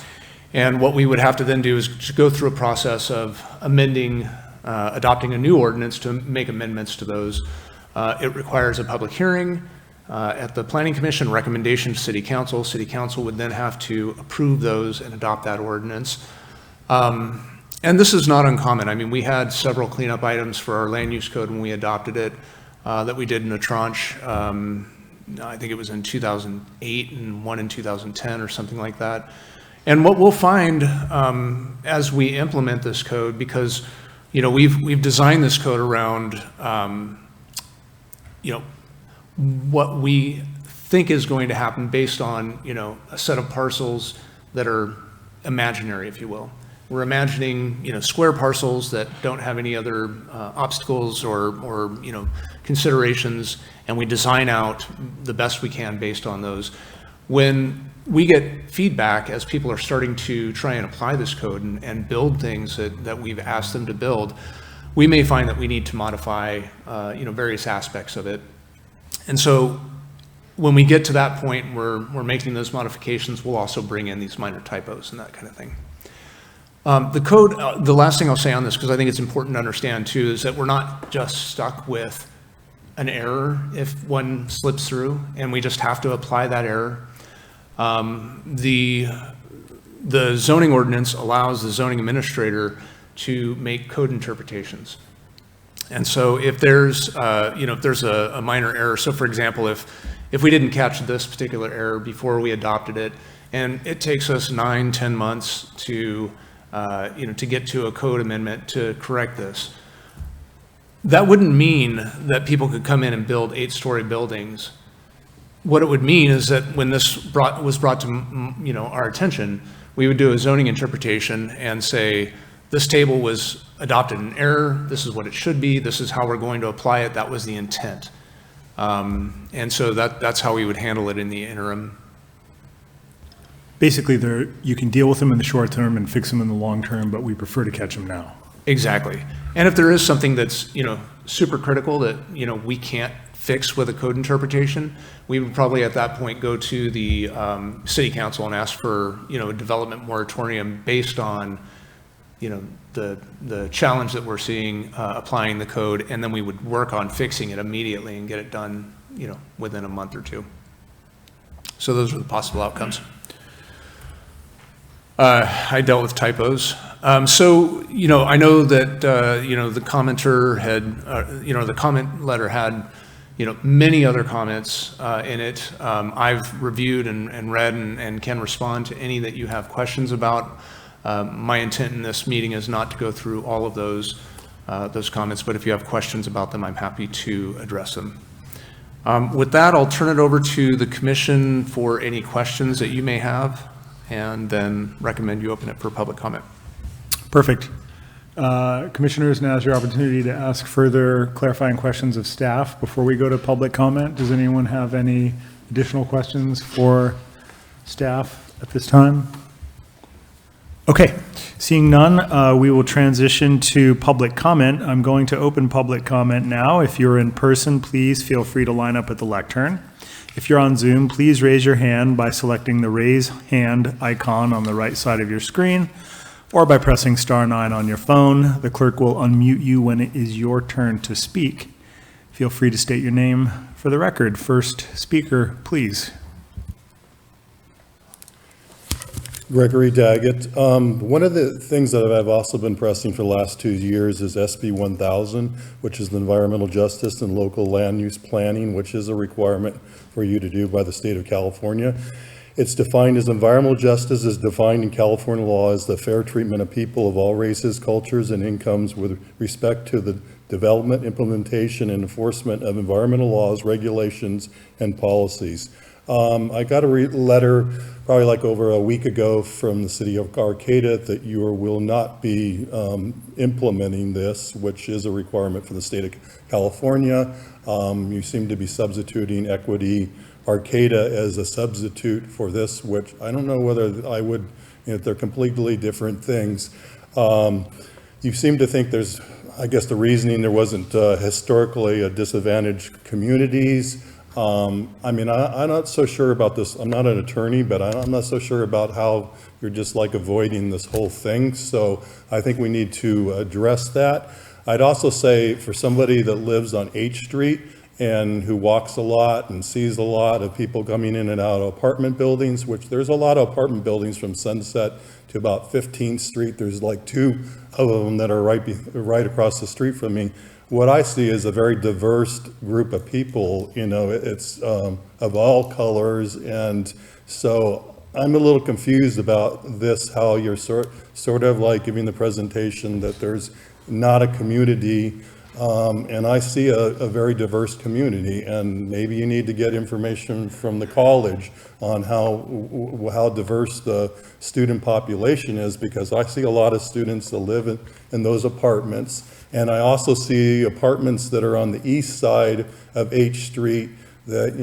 And what we would have to then do is to go through a process of amending, adopting a new ordinance to make amendments to those. It requires a public hearing at the Planning Commission, recommendation to City Council. City Council would then have to approve those and adopt that ordinance. And this is not uncommon. I mean, we had several cleanup items for our land use code when we adopted it that we did in a tranche. I think it was in 2008 and one in 2010 or something like that. And what we'll find as we implement this code, because we've designed this code around what we think is going to happen based on a set of parcels that are imaginary, if you will. We're imagining square parcels that don't have any other obstacles or considerations, and we design out the best we can based on those. When we get feedback as people are starting to try and apply this code and build things that we've asked them to build, we may find that we need to modify various aspects of it. And so when we get to that point where we're making those modifications, we'll also bring in these minor typos and that kind of thing. The code, the last thing I'll say on this, because I think it's important to understand too, is that we're not just stuck with an error if one slips through, and we just have to apply that error. The zoning ordinance allows the zoning administrator to make code interpretations. And so if there's, if there's a minor error, so for example, if we didn't catch this particular error before we adopted it, and it takes us 9-10 months to get to a code amendment to correct this, that wouldn't mean that people could come in and build 8-story buildings. What it would mean is that when this was brought to our attention, we would do a zoning interpretation and say, this table was adopted in error, this is what it should be, this is how we're going to apply it, that was the intent. And so that's how we would handle it in the interim. Basically, you can deal with them in the short term and fix them in the long term, but we prefer to catch them now. Exactly. And if there is something that's, super critical that, we can't fix with a code interpretation, we would probably at that point go to the City Council and ask for, a development moratorium based on, the challenge that we're seeing applying the code, and then we would work on fixing it immediately and get it done, within a month or two. So those are the possible outcomes. I dealt with typos. So, I know that, the commenter had, the comment letter had, many other comments in it. I've reviewed and read and can respond to any that you have questions about. My intent in this meeting is not to go through all of those comments, but if you have questions about them, I'm happy to address them. With that, I'll turn it over to the commission for any questions that you may have, and then recommend you open it for public comment. Perfect. Commissioners, now is your opportunity to ask further clarifying questions of staff before we go to public comment. Does anyone have any additional questions for staff at this time? Okay, seeing none, we will transition to public comment. I'm going to open public comment now. If you're in person, please feel free to line up at the lectern. If you're on Zoom, please raise your hand by selecting the raise hand icon on the right side of your screen, or by pressing *9 on your phone. The clerk will unmute you when it is your turn to speak. Feel free to state your name for the record. First speaker, please. Gregory Daggett. One of the things that I've also been pressing for the last 2 years is SB 1000, which is the environmental justice and local land use planning, which is a requirement for you to do by the state of California. It's defined as environmental justice is defined in California law as the fair treatment of people of all races, cultures, and incomes with respect to the development, implementation, and enforcement of environmental laws, regulations, and policies. I got a letter probably like over a week ago from the city of Arcata that you will not be implementing this, which is a requirement for the state of California. You seem to be substituting equity Arcata as a substitute for this, which I don't know whether I would, they're completely different things. You seem to think there's, I guess the reasoning there wasn't historically a disadvantaged communities. I mean, I'm not so sure about this. I'm not an attorney, but I'm not so sure about how you're just like avoiding this whole thing. So I think we need to address that. I'd also say for somebody that lives on H Street and who walks a lot and sees a lot of people coming in and out of apartment buildings, which there's a lot of apartment buildings from Sunset to about 15th Street. There's like 2 of them that are right across the street from me. What I see is a very diverse group of people, it's of all colors. And so I'm a little confused about this, how you're sort of like giving the presentation that there's not a community. And I see a very diverse community, and maybe you need to get information from the college on how diverse the student population is, because I see a lot of students that live in those apartments. And I also see apartments that are on the east side of H Street that,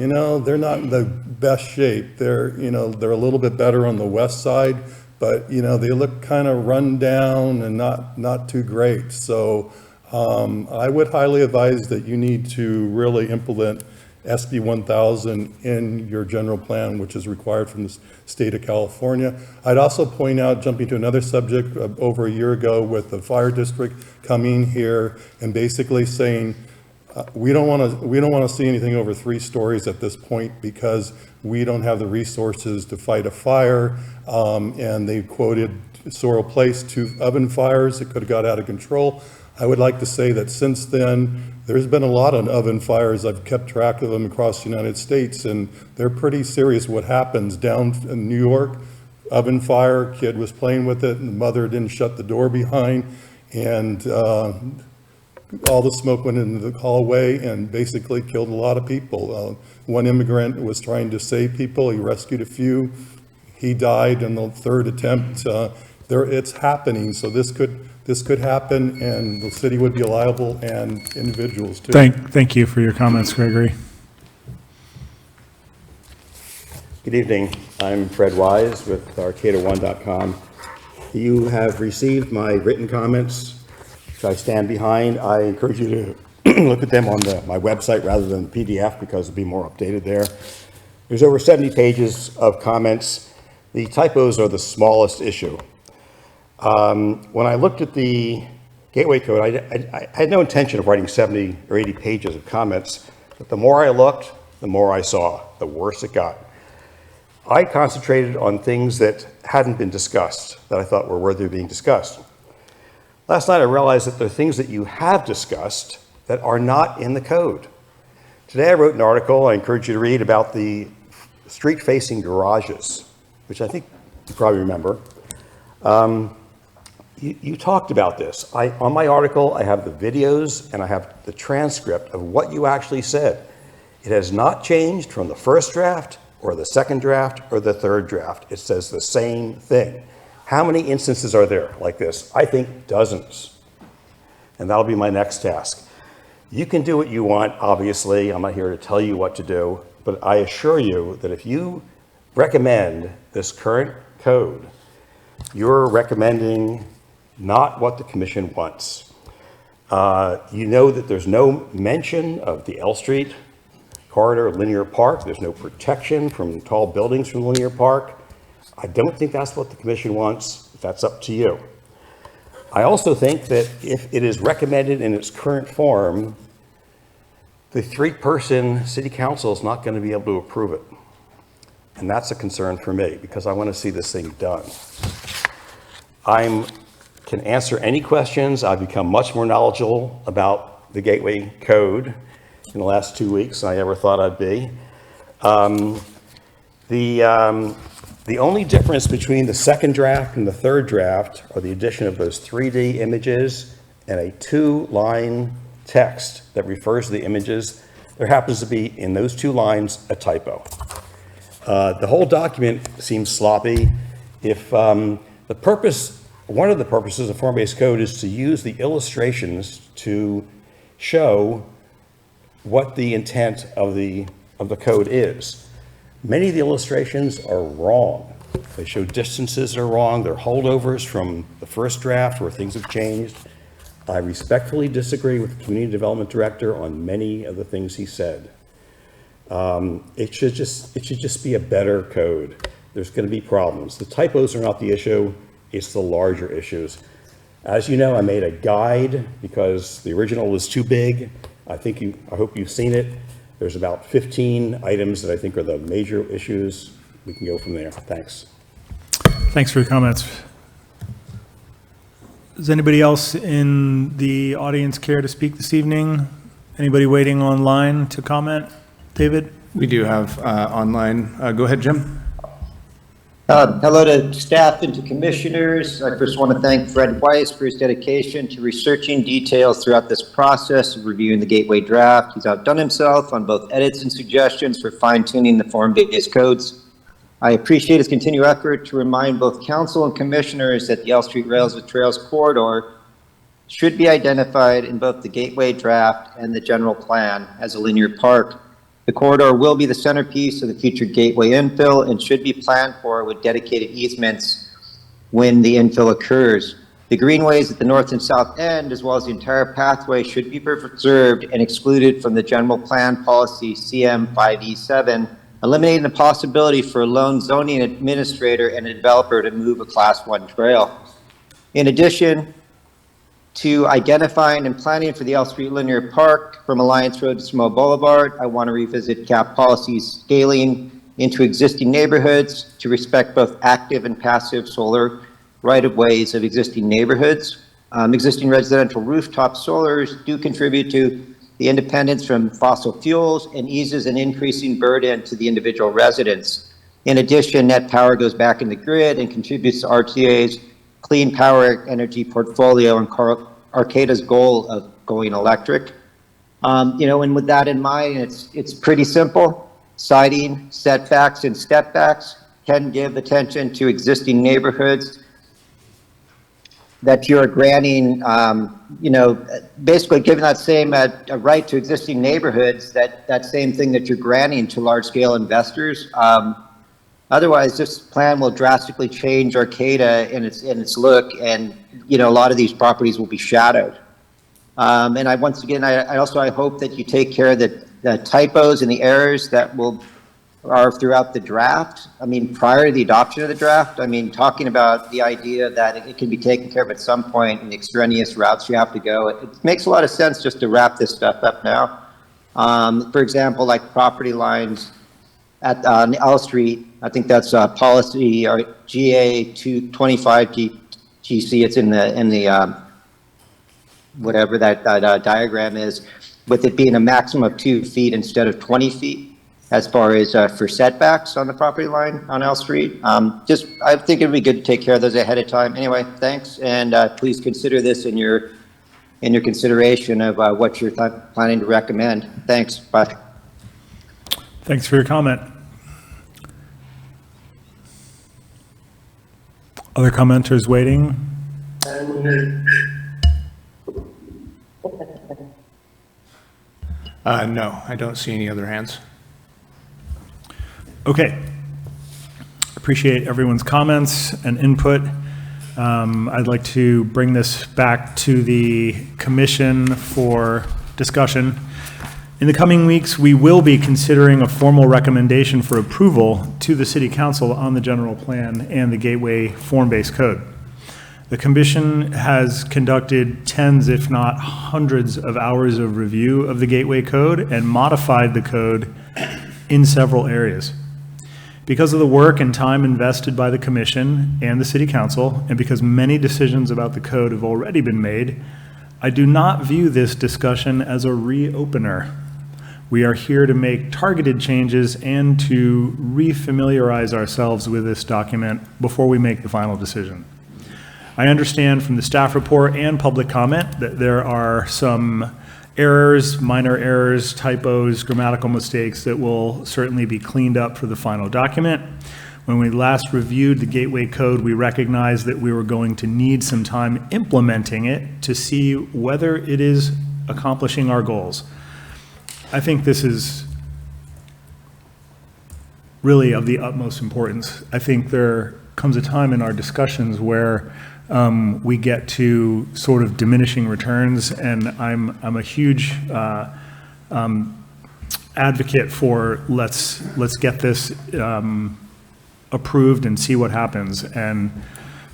they're not in the best shape. They're a little bit better on the west side, but, they look kind of run down and not too great. So I would highly advise that you need to really implement SB 1000 in your general plan, which is required from the state of California. I'd also point out, jumping to another subject, over a year ago with the fire district coming here and basically saying, we don't want to see anything over 3 stories at this point because we don't have the resources to fight a fire. And they quoted Sorrel Place 2 oven fires that could have got out of control. I would like to say that since then, there's been a lot of oven fires. I've kept track of them across the United States, and they're pretty serious. What happens down in New York, oven fire, kid was playing with it, and the mother didn't shut the door behind, and all the smoke went into the hallway and basically killed a lot of people. One immigrant was trying to save people. He rescued a few. He died in the 3rd attempt. It's happening, so this could happen, and the city would be liable, and individuals too. Thank you for your comments, Gregory. Good evening. I'm Fred Wise with Arcata1.com. You have received my written comments, which I stand behind. I encourage you to look at them on my website rather than the PDF, because it'll be more updated there. There's over 70 pages of comments. The typos are the smallest issue. When I looked at the Gateway Code, I had no intention of writing 70 or 80 pages of comments, but the more I looked, the more I saw, the worse it got. I concentrated on things that hadn't been discussed, that I thought were worthy of being discussed. Last night I realized that there are things that you have discussed that are not in the code. Today I wrote an article I encourage you to read about the street-facing garages, which I think you probably remember. You talked about this. On my article, I have the videos and I have the transcript of what you actually said. It has not changed from the first draft or the second draft or the third draft. It says the same thing. How many instances are there like this? I think dozens. and that'll be my next task. You can do what you want, obviously. I'm not here to tell you what to do, but I assure you that if you recommend this current code, you're recommending not what the commission wants. You know that there's no mention of the L Street corridor, linear park. There's no protection from tall buildings from linear park. I don't think that's what the commission wants. That's up to you. I also think that if it is recommended in its current form, the 3-person city council is not going to be able to approve it. And that's a concern for me because I want to see this thing done. I can answer any questions. I've become much more knowledgeable about the Gateway Code in the last 2 weeks than I ever thought I'd be. The only difference between the second draft and the third draft are the addition of those 3D images and a 2-line text that refers to the images. There happens to be, in those 2 lines, a typo. The whole document seems sloppy. If one of the purposes of form-based code is to use the illustrations to show what the intent of the code is. Many of the illustrations are wrong. They show distances that are wrong. They're holdovers from the first draft where things have changed. I respectfully disagree with the community development director on many of the things he said. It should just be a better code. There's going to be problems. The typos are not the issue. It's the larger issues. As you know, I made a guide because the original was too big. I hope you've seen it. There's about 15 items that I think are the major issues. We can go from there. Thanks. Thanks for your comments. Does anybody else in the audience care to speak this evening? Anybody waiting online to comment? David? We do have online. Go ahead, Jim. Hello to staff and to commissioners. I first want to thank Fred Weiss for his dedication to researching details throughout this process of reviewing the Gateway draft. He's outdone himself on both edits and suggestions for fine-tuning the form-based codes. I appreciate his continued effort to remind both council and commissioners that the L Street Rails with Trails corridor should be identified in both the Gateway draft and the general plan as a linear park. The corridor will be the centerpiece of the future Gateway infill and should be planned for with dedicated easements when the infill occurs. The greenways at the north and south end, as well as the entire pathway, should be preserved and excluded from the general plan policy CM 5E7, eliminating the possibility for a lone zoning administrator and a developer to move a Class 1 trail. In addition to identifying and planning for the L Street Linear Park from Alliance Road to Samoa Boulevard, I want to revisit CAP policies scaling into existing neighborhoods to respect both active and passive solar right-of-ways of existing neighborhoods. Existing residential rooftop solars do contribute to the independence from fossil fuels and eases an increasing burden to the individual residents. In addition, net power goes back in the grid and contributes to RTA's clean power energy portfolio and Arcata's goal of going electric. And with that in mind, it's pretty simple. Siting, setbacks, and stepbacks can give attention to existing neighborhoods that you're granting, basically giving that same right to existing neighborhoods, that same thing that you're granting to large-scale investors. Otherwise, this plan will drastically change Arcata in its look, and a lot of these properties will be shadowed. And I hope that you take care of the typos and the errors that are throughout the draft. I mean, prior to the adoption of the draft, talking about the idea that it can be taken care of at some point in the extraneous routes you have to go. It makes a lot of sense just to wrap this stuff up now. For example, like property lines on L Street, I think that's policy or GA 225 GC. It's in the whatever that diagram is, with it being a maximum of 2 feet instead of 20 feet as far as for setbacks on the property line on L Street. I think it'd be good to take care of those ahead of time. Anyway, thanks, and please consider this in your consideration of what you're planning to recommend. Thanks. Bye. Thanks for your comment. Other commenters waiting? No, I don't see any other hands. Okay. Appreciate everyone's comments and input. I'd like to bring this back to the commission for discussion. In the coming weeks, we will be considering a formal recommendation for approval to the City Council on the general plan and the Gateway form-based code. The commission has conducted tens, if not hundreds, of hours of review of the Gateway code and modified the code in several areas. Because of the work and time invested by the commission and the City Council, and because many decisions about the code have already been made, I do not view this discussion as a reopener. We are here to make targeted changes and to refamiliarize ourselves with this document before we make the final decision. I understand from the staff report and public comment that there are some errors, minor errors, typos, grammatical mistakes that will certainly be cleaned up for the final document. When we last reviewed the Gateway Code, we recognized that we were going to need some time implementing it to see whether it is accomplishing our goals. I think this is really of the utmost importance. I think there comes a time in our discussions where we get to sort of diminishing returns, and I'm a huge advocate for let's get this approved and see what happens. And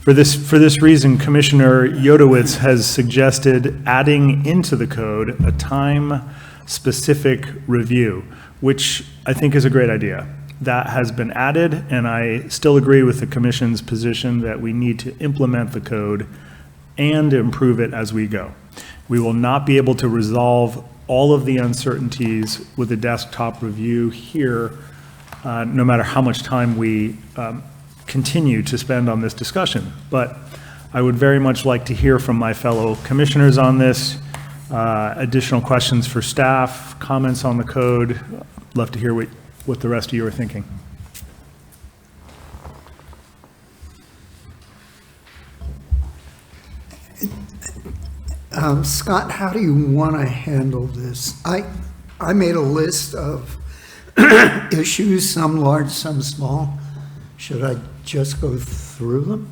for this reason, Commissioner Yodowitz has suggested adding into the code a time-specific review, which I think is a great idea. That has been added, and I still agree with the Commission's position that we need to implement the code and improve it as we go. We will not be able to resolve all of the uncertainties with a desktop review here, no matter how much time we continue to spend on this discussion. But I would very much like to hear from my fellow commissioners on this, additional questions for staff, comments on the code. Love to hear what the rest of you are thinking. Scott, how do you want to handle this? I made a list of issues, some large, some small. Should I just go through them?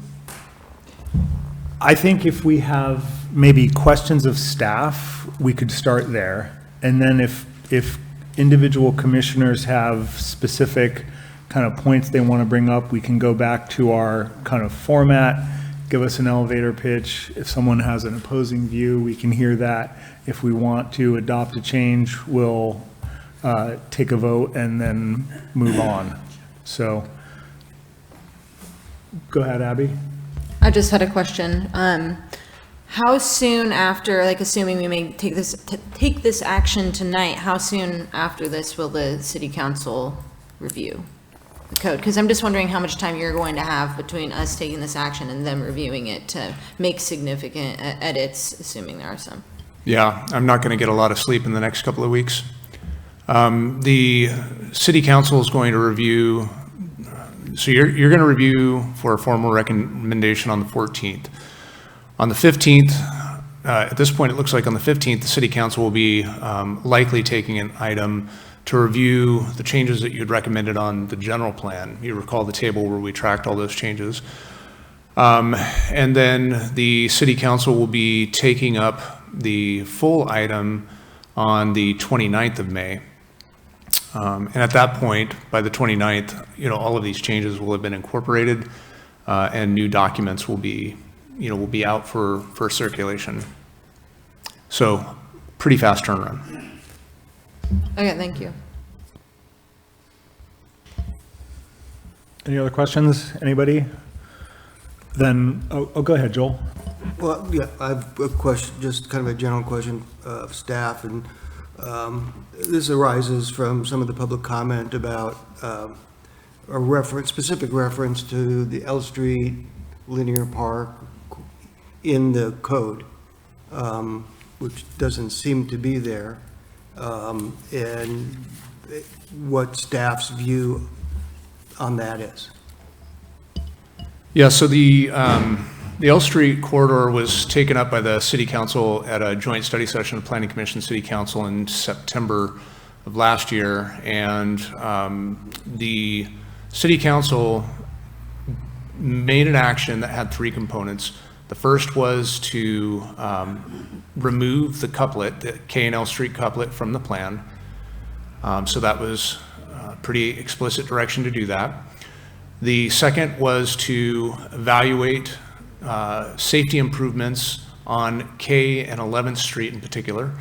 I think if we have maybe questions of staff, we could start there. And then if individual commissioners have specific kind of points they want to bring up, we can go back to our kind of format, give us an elevator pitch. If someone has an opposing view, we can hear that. If we want to adopt a change, we'll take a vote and then move on. So go ahead, Abby. I just had a question. How soon after, like assuming we may take this action tonight, how soon after this will the city council review the code? Because I'm just wondering how much time you're going to have between us taking this action and them reviewing it to make significant edits, assuming there are some. Yeah, I'm not going to get a lot of sleep in the next couple of weeks. The city council is going to review, so you're going to review for a formal recommendation on the 14th. On the 15th, at this point, it looks like on the 15th, the city council will be likely taking an item to review the changes that you had recommended on the general plan. You recall the table where we tracked all those changes. And then the city council will be taking up the full item on the 29th of May. And at that point, by the 29th, all of these changes will have been incorporated and new documents will be out for circulation. So pretty fast turnaround. Okay, thank you. Any other questions? Anybody? Then, go ahead, Joel. Well, yeah, I have a question, just kind of a general question of staff, and this arises from some of the public comment about specific reference to the L Street linear park in the code, which doesn't seem to be there, and what staff's view on that is. Yeah, so the The L Street corridor was taken up by the City Council at a joint study session of Planning Commission, City Council in September of last year, and the City Council made an action that had three components. The first was to remove the couplet, the K and L Street couplet, from the plan. So that was pretty explicit direction to do that. The second was to evaluate safety improvements on K and 11th Street in particular.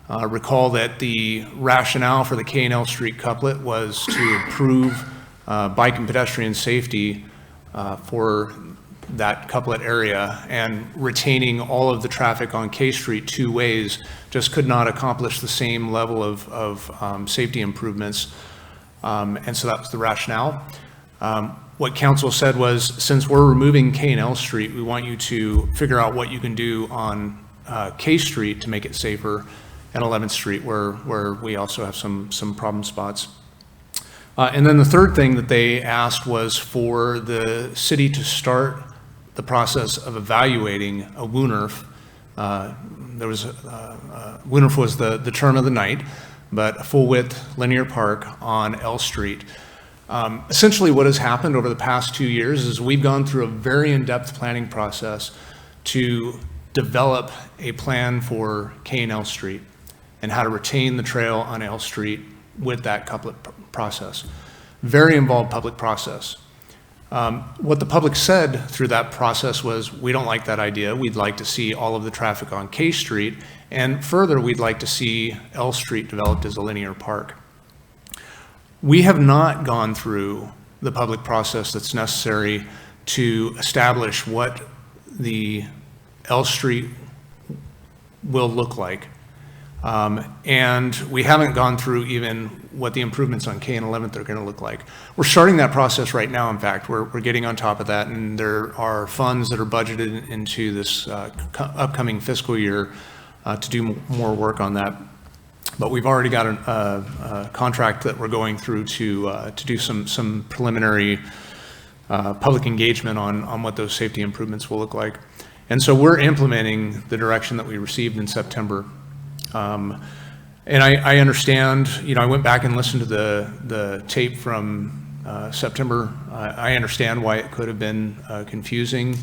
Recall that the rationale for the K and L Street couplet was to improve bike and pedestrian safety for that couplet area, and retaining all of the traffic on K Street two ways just could not accomplish the same level of safety improvements. And so that was the rationale. What council said was, since we're removing K and L Street, we want you to figure out what you can do on K Street to make it safer, and 11th Street where we also have some problem spots. And then the third thing that they asked was for the city to start the process of evaluating a WUNRF. WUNRF was the term of the night, but a full-width linear park on L Street. Essentially what has happened over the past 2 years is we've gone through a very in-depth planning process to develop a plan for K and L Street and how to retain the trail on L Street with that couplet process. Very involved public process. What the public said through that process was, we don't like that idea. We'd like to see all of the traffic on K Street, and further, we'd like to see L Street developed as a linear park. We have not gone through the public process that's necessary to establish what the L Street will look like. And we haven't gone through even what the improvements on K and 11th are going to look like. We're starting that process right now. In fact, we're getting on top of that, and there are funds that are budgeted into this upcoming fiscal year to do more work on that. But we've already got a contract that we're going through to do some preliminary public engagement on what those safety improvements will look like. And so we're implementing the direction that we received in September. And I understand, I went back and listened to the tape from September. I understand why it could have been confusing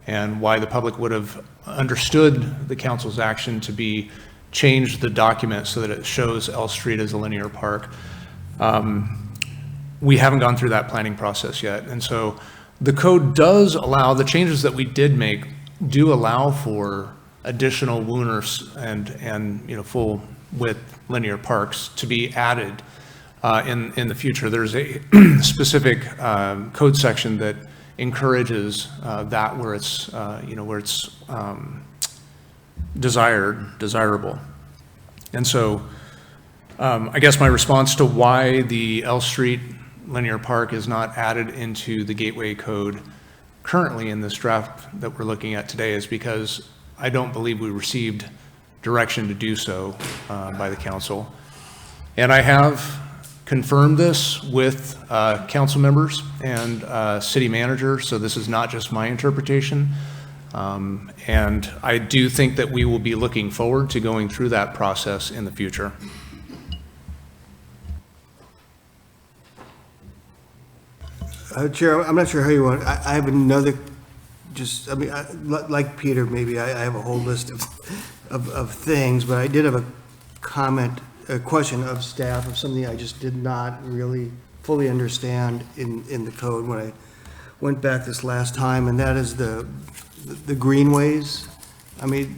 and why the public would have understood the council's action to be change the document so that it shows L Street as a linear park. We haven't gone through that planning process yet. And so the code does allow, the changes that we did make do allow for additional WUNRFs and full width linear parks to be added in the future. There's a specific code section that encourages that where it's desirable. And so I guess my response to why the L Street linear park is not added into the Gateway Code currently in this draft that we're looking at today is because I don't believe we received direction to do so by the council. And I have confirmed this with council members and city manager, so this is not just my interpretation. And I do think that we will be looking forward to going through that process in the future. Chair, I'm not sure how you want, I have another, like Peter, maybe I have a whole list of things, but I did have a question of staff of something I just did not really fully understand in the code when I went back this last time, and that is the greenways. I mean,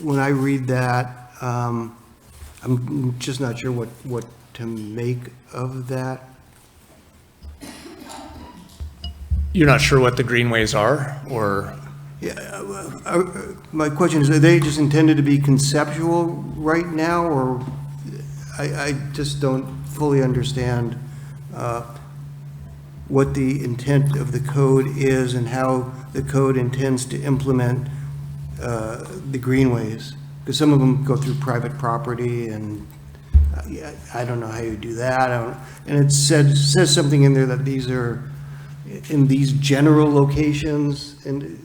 when I read that, I'm just not sure what to make of that. You're not sure what the greenways are, or? Yeah, my question is, are they just intended to be conceptual right now, or I just don't fully understand what the intent of the code is and how the code intends to implement the greenways, because some of them go through private property, and I don't know how you do that. And it says something in there that these are in these general locations, and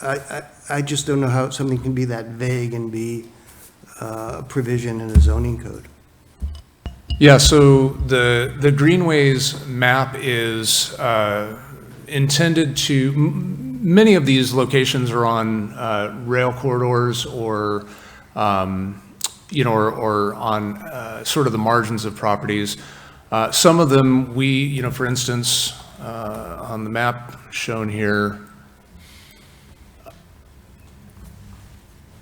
I just don't know how something can be that vague and be a provision in a zoning code. Yeah, so the Greenways map is intended to, many of these locations are on rail corridors or, or on sort of the margins of properties. Some of them, for instance, on the map shown here,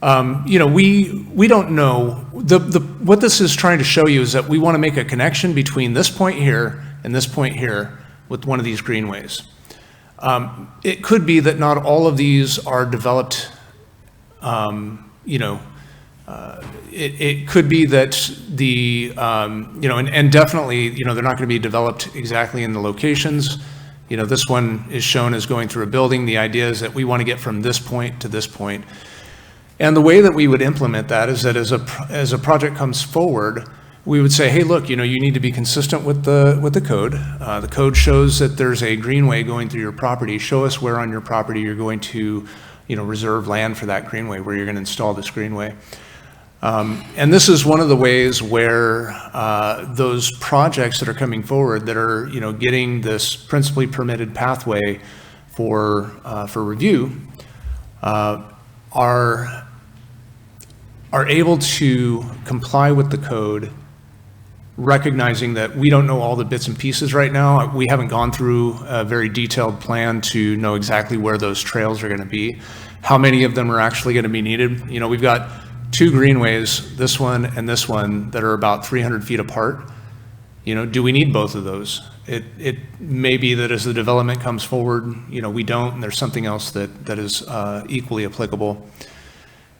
we don't know. What this is trying to show you is that we want to make a connection between this point here and this point here with one of these greenways. It could be that not all of these are developed, it could be that and definitely, they're not going to be developed exactly in the locations. This one is shown as going through a building. The idea is that we want to get from this point to this point. And the way that we would implement that is that as a project comes forward, we would say, hey, look, you need to be consistent with the code. The code shows that there's a greenway going through your property. Show us where on your property you're going to, reserve land for that greenway, where you're going to install this greenway. And this is one of the ways where those projects that are coming forward that are, getting this principally permitted pathway for review are able to comply with the code, recognizing that we don't know all the bits and pieces right now. We haven't gone through a very detailed plan to know exactly where those trails are going to be, how many of them are actually going to be needed. We've got two greenways, this one and this one, that are about 300 feet apart. Do we need both of those? It may be that as the development comes forward, we don't, and there's something else that is equally applicable.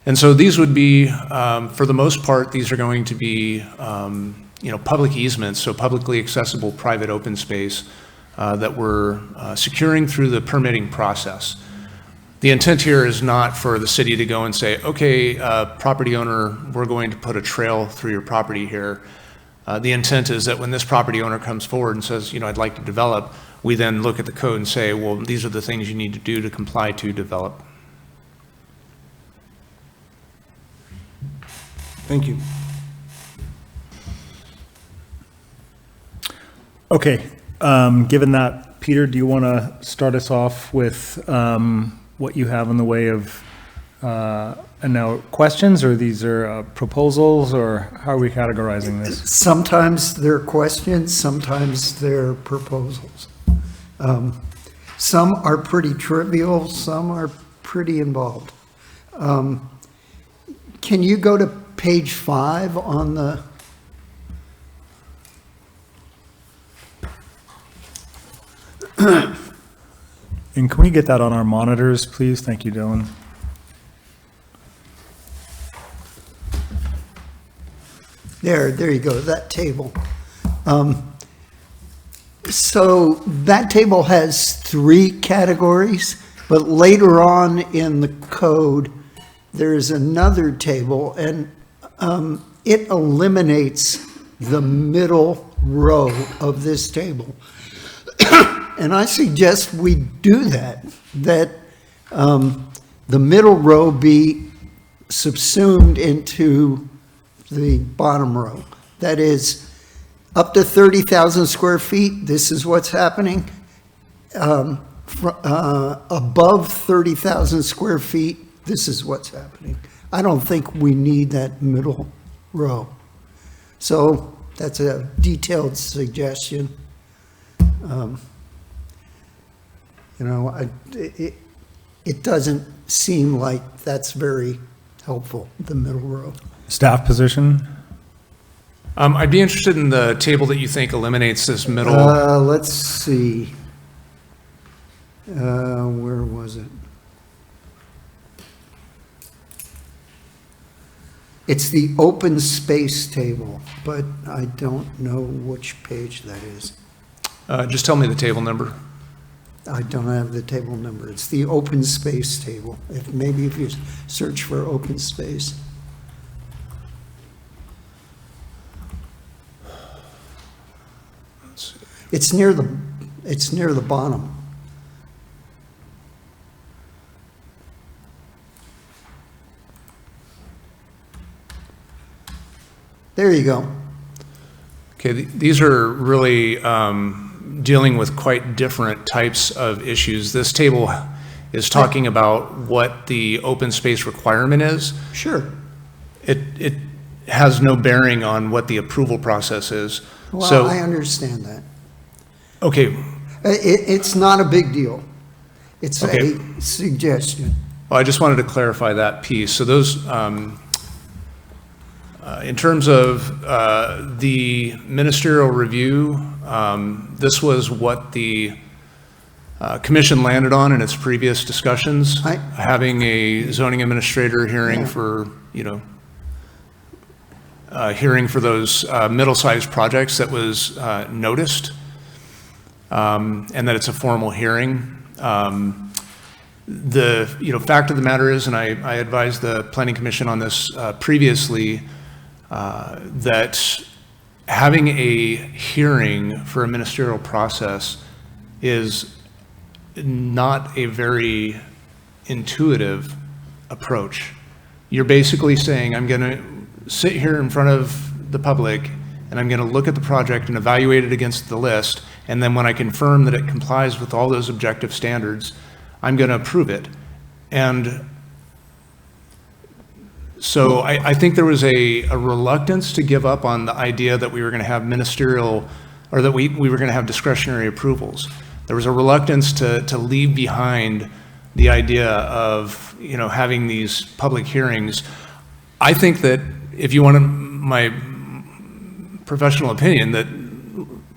And so these would be, for the most part, these are going to be, public easements, so publicly accessible private open space that we're securing through the permitting process. The intent here is not for the city to go and say, okay, property owner, we're going to put a trail through your property here. The intent is that when this property owner comes forward and says, I'd like to develop, we then look at the code and say, well, these are the things you need to do to comply to develop. Thank you. Okay, given that, Peter, do you want to start us off with what you have in the way of, and now questions, or these are proposals, or how are we categorizing this? Sometimes they're questions, sometimes they're proposals. Some are pretty trivial, some are pretty involved. Can you go to page 5 on the... And can we get that on our monitors, please? Thank you, Dylan. There you go, that table. So that table has 3 categories, but later on in the code, there's another table, and it eliminates the middle row of this table. And I suggest we do that the middle row be subsumed into the bottom row. That is, up to 30,000 square feet, this is what's happening. Above 30,000 square feet, this is what's happening. I don't think we need that middle row. So that's a detailed suggestion. It doesn't seem like that's very helpful, the middle row. Staff position? I'd be interested in the table that you think eliminates this middle. Let's see. Where was it? It's the open space table, but I don't know which page that is. Just tell me the table number. I don't have the table number. It's the open space table. Maybe if you search for open space. It's near the bottom. There you go. Okay, these are really dealing with quite different types of issues. This table is talking about what the open space requirement is. Sure. It has no bearing on what the approval process is. Well, So, I understand that. okay, It's not a big deal. It's Okay. a suggestion. well, I just wanted to clarify that piece. So those, in terms of the ministerial review, this was what the commission landed on in its previous discussions, having a zoning administrator hearing for, hearing for those middle-sized projects that was noticed, and that it's a formal hearing. The fact of the matter is, and I advised the Planning Commission on this previously, that having a hearing for a ministerial process is not a very intuitive approach. You're basically saying, I'm going to sit here in front of the public and I'm going to look at the project and evaluate it against the list, and then when I confirm that it complies with all those objective standards, I'm going to approve it. And so I think there was a reluctance to give up on the idea that we were going to have ministerial, or that we were going to have discretionary approvals. There was a reluctance to leave behind the idea of, having these public hearings. I think that if you want my professional opinion, that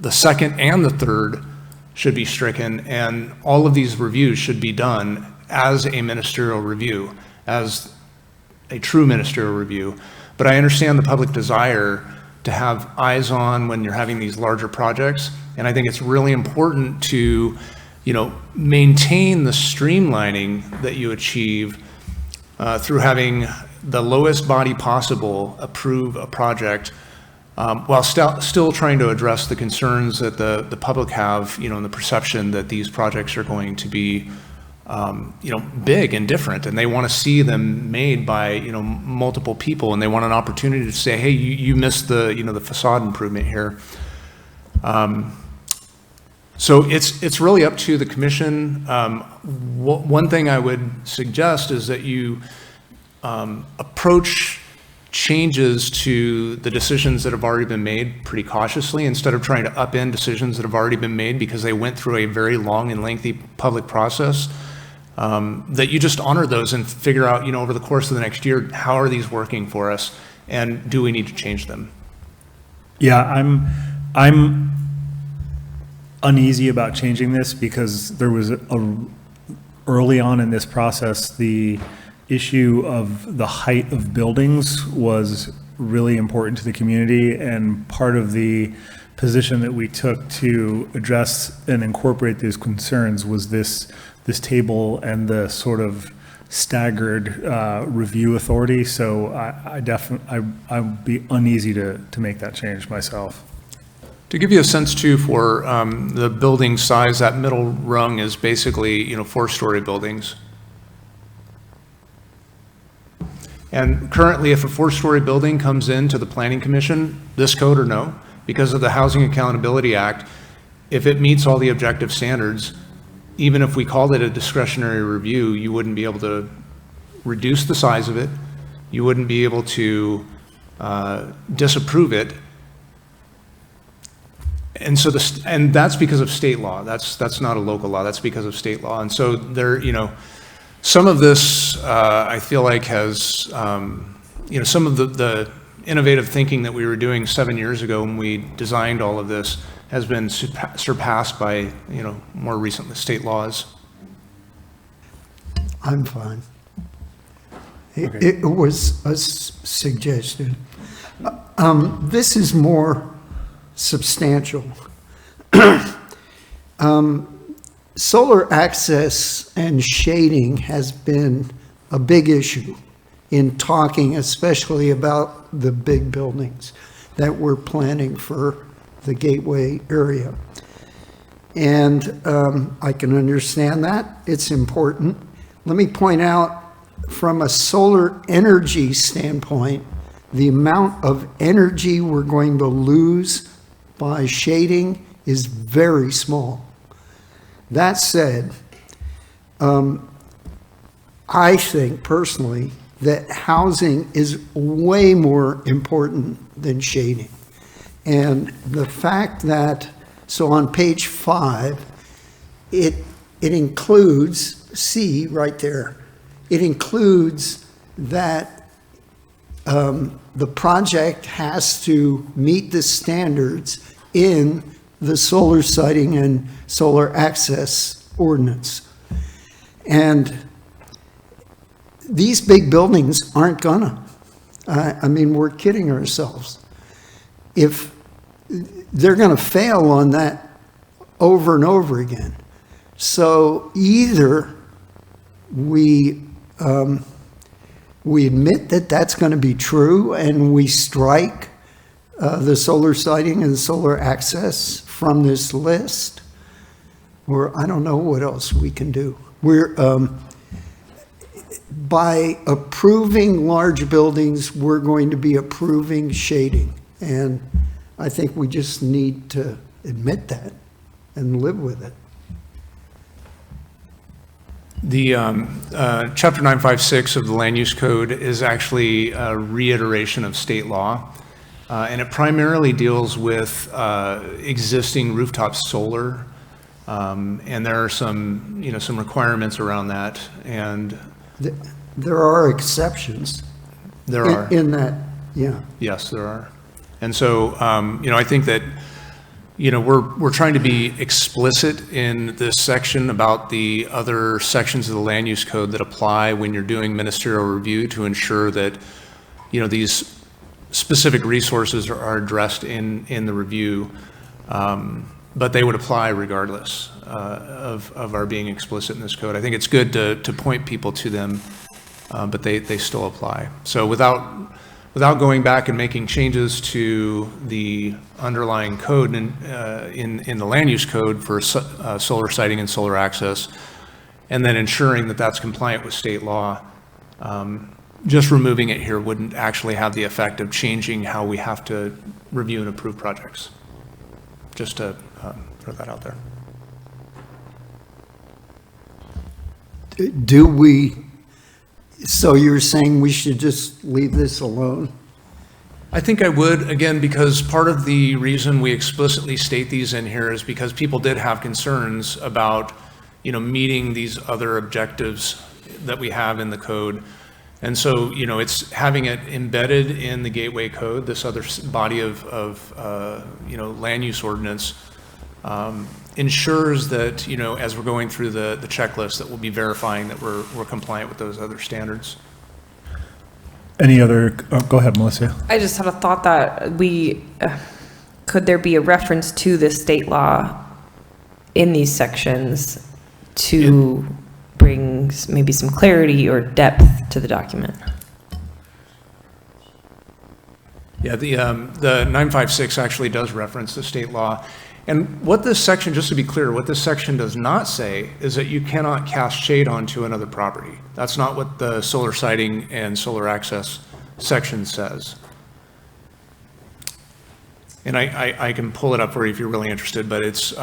the second and the third should be stricken, and all of these reviews should be done as a ministerial review, as a true ministerial review. But I understand the public desire to have eyes on when you're having these larger projects, and I think it's really important to, maintain the streamlining that you achieve through having the lowest body possible approve a project, while still trying to address the concerns that the public have, and the perception that these projects are going to be, big and different, and they want to see them made by, multiple people, and they want an opportunity to say, hey, you missed the, the facade improvement here. So it's really up to the commission. One thing I would suggest is that you approach changes to the decisions that have already been made pretty cautiously, instead of trying to upend decisions that have already been made because they went through a very long and lengthy public process. That you just honor those and figure out, over the course of the next year, how are these working for us, and do we need to change them? Yeah, I'm uneasy about changing this because there was early on in this process, the issue of the height of buildings was really important to the community, and part of the position that we took to address and incorporate these concerns was this table and the sort of staggered review authority. So I'd be uneasy to make that change myself. To give you a sense too for the building size, that middle rung is basically, 4-story buildings. And currently, if a 4-story building comes into the Planning Commission, this code or no, because of the Housing Accountability Act, if it meets all the objective standards, even if we called it a discretionary review, you wouldn't be able to reduce the size of it. You wouldn't be able to disapprove it. And so and that's because of state law. That's not a local law. That's because of state law. And so there, some of this I feel like has, some of the innovative thinking that we were doing 7 years ago when we designed all of this has been surpassed by, more recent state laws. I'm fine. It was a suggestion. This is more substantial. Solar access and shading has been a big issue in talking, especially about the big buildings that we're planning for the Gateway area. And I can understand that. It's important. Let me point out, from a solar energy standpoint, the amount of energy we're going to lose by shading is very small. That said, I think personally that housing is way more important than shading. And the fact that, so on page 5, it includes, C right there, it includes that the project has to meet the standards in the solar siting and solar access ordinance. And these big buildings aren't gonna. I mean, we're kidding ourselves. If they're gonna fail on that over and over again. So either we admit that that's going to be true and we strike the solar siting and solar access from this list, or I don't know what else we can do. We're by approving large buildings, we're going to be approving shading, and I think we just need to admit that and live with it. The Chapter 956 of the Land Use Code is actually a reiteration of state law, and it primarily deals with existing rooftop solar, and there are some, some requirements around that, and there are exceptions. There are. In that, yeah. Yes, there are. And so, I think that, we're trying to be explicit in this section about the other sections of the land use code that apply when you're doing ministerial review to ensure that, these specific resources are addressed in the review, but they would apply regardless of our being explicit in this code. I think it's good to point people to them, but they still apply. So without going back and making changes to the underlying code in the land use code for solar siting and solar access, and then ensuring that that's compliant with state law, just removing it here wouldn't actually have the effect of changing how we have to review and approve projects. Just to throw that out there. Do we, so you're saying we should just leave this alone? I think I would, again, because part of the reason we explicitly state these in here is because people did have concerns about, meeting these other objectives that we have in the code. And so, it's having it embedded in the Gateway Code, this other body of land use ordinance, ensures that, as we're going through the checklist, that we'll be verifying that we're compliant with those other standards. Any other, go ahead, Melissa. I just had a thought that could there be a reference to the state law in these sections to bring maybe some clarity or depth to the document? Yeah, the 956 actually does reference the state law. And what this section, just to be clear, what this section does not say is that you cannot cast shade onto another property. That's not what the solar siting and solar access section says. And I can pull it up for you if you're really interested, but it's,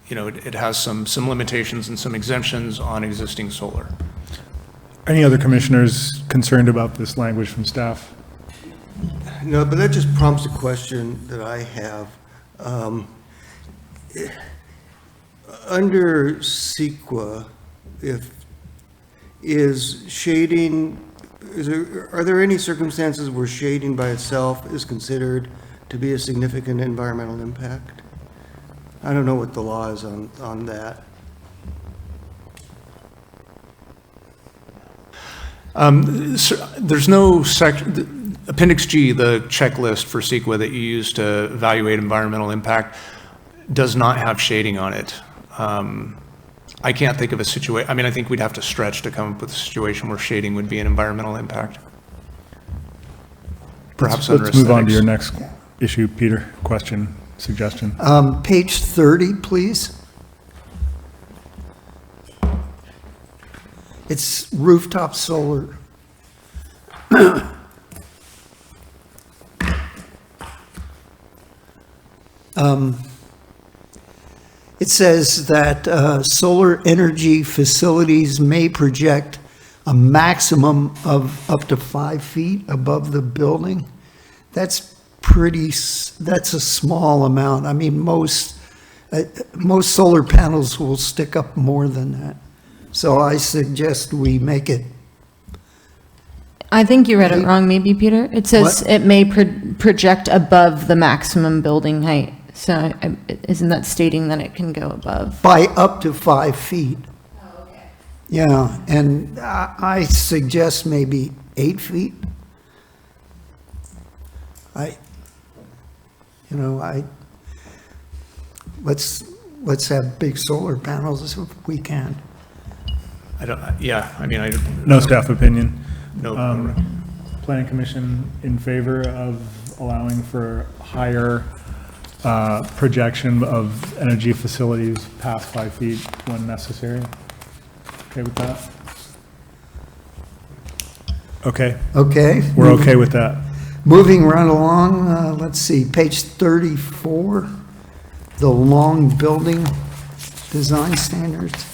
it has some limitations and some exemptions on existing solar. Any other commissioners concerned about this language from staff? No, but that just prompts a question that I have. Under CEQA, are there any circumstances where shading by itself is considered to be a significant environmental impact? I don't know what the law is on that. There's no Appendix G, the checklist for CEQA that you use to evaluate environmental impact, does not have shading on it. I can't think of a situation, I think we'd have to stretch to come up with a situation where shading would be an environmental impact. Perhaps under Let's move on to aesthetics. your next issue, Peter. Question, suggestion. Page 30, please. It's rooftop solar. It says that solar energy facilities may project a maximum of up to 5 feet above the building. That's that's a small amount. I mean, most solar panels will stick up more than that. So I suggest we make it. I think you read it wrong, maybe, Peter. It says What? it may project above the maximum building height. So isn't that stating that it can go above? By up to 5 feet. Oh, okay. Yeah, and I suggest maybe 8 feet. Let's have big solar panels if we can. No staff opinion. No. Planning Commission in favor of allowing for higher projection of energy facilities past 5 feet when necessary? Okay with that? Okay, Okay? we're okay with that. Moving right along, let's see, page 34, the long building design standards.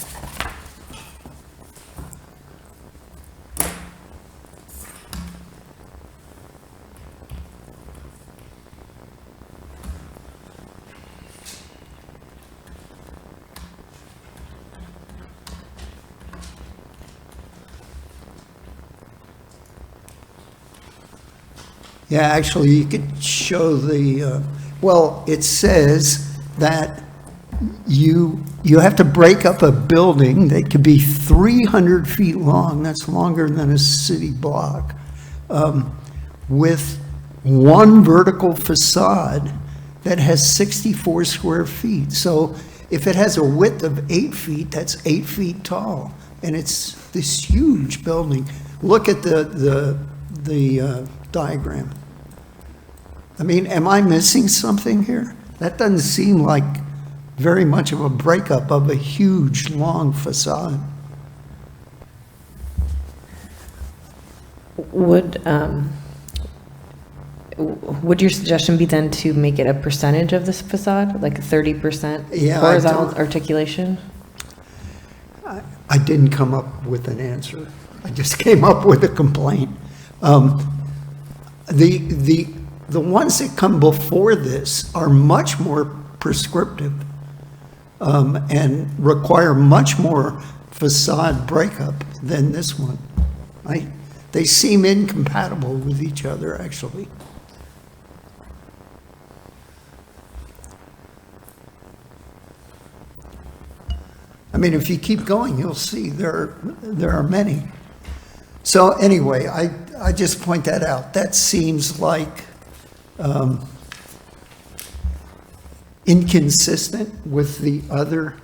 Yeah, actually, you could show the, well, it says that you have to break up a building that could be 300 feet long, that's longer than a city block, with one vertical facade that has 64 square feet. So if it has a width of 8 feet, that's 8 feet tall, and it's this huge building. Look at the diagram. I mean, am I missing something here? That doesn't seem like very much of a breakup of a huge, long facade. Would your suggestion be then to make it a percentage of this facade, like a 30% Yeah, horizontal articulation? I didn't come up with an answer. I just came up with a complaint. The ones that come before this are much more prescriptive and require much more facade breakup than this one. They seem incompatible with each other, actually. I mean, if you keep going, you'll see there are many. So anyway, I just point that out. That seems like inconsistent with the other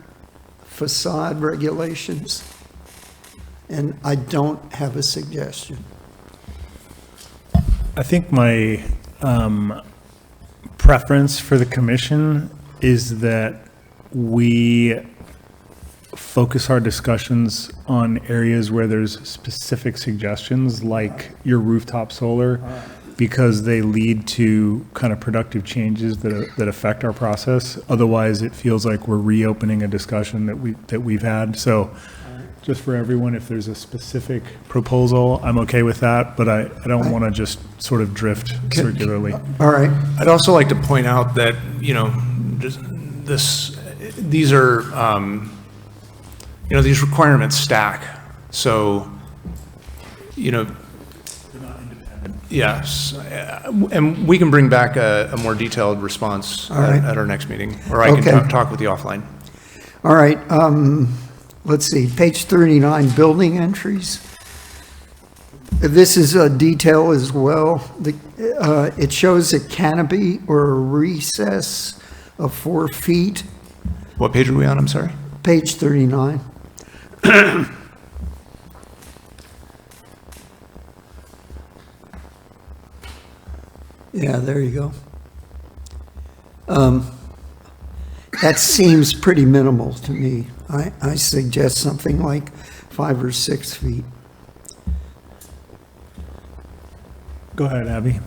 facade regulations, and I don't have a suggestion. I think my preference for the commission is that we focus our discussions on areas where there's specific suggestions, like your rooftop solar, because they lead to kind of productive changes that affect our process. Otherwise, it feels like we're reopening a discussion that we've had. So just for everyone, if there's a specific proposal, I'm okay with that, but I don't want to just sort of drift circularly. All right. I'd also like to point out that, these are, these requirements stack. So, yes, and we can bring back a more detailed response at our next meeting, or I can talk with you offline. All right. Let's see, page 39, building entries. This is a detail as well. It shows a canopy or a recess of 4 feet. What page are we on? I'm sorry. Page 39. Yeah, there you go. That seems pretty minimal to me. I suggest something like 5 or 6 feet. Go ahead, Abby.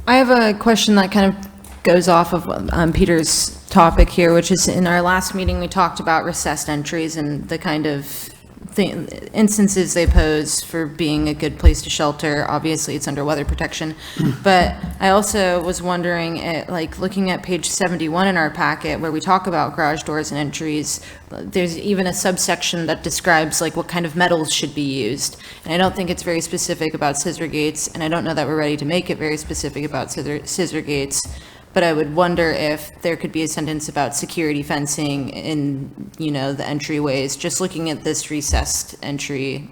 I have a question that kind of goes off of Peter's topic here, which is in our last meeting, we talked about recessed entries and the kind of instances they pose for being a good place to shelter. Obviously, it's under weather protection. But I also was wondering, like, looking at page 71 in our packet, where we talk about garage doors and entries, there's even a subsection that describes, like, what kind of metals should be used. And I don't think it's very specific about scissor gates, and I don't know that we're ready to make it very specific about scissor gates. But I would wonder if there could be a sentence about security fencing in, the entryways. Just looking at this recessed entry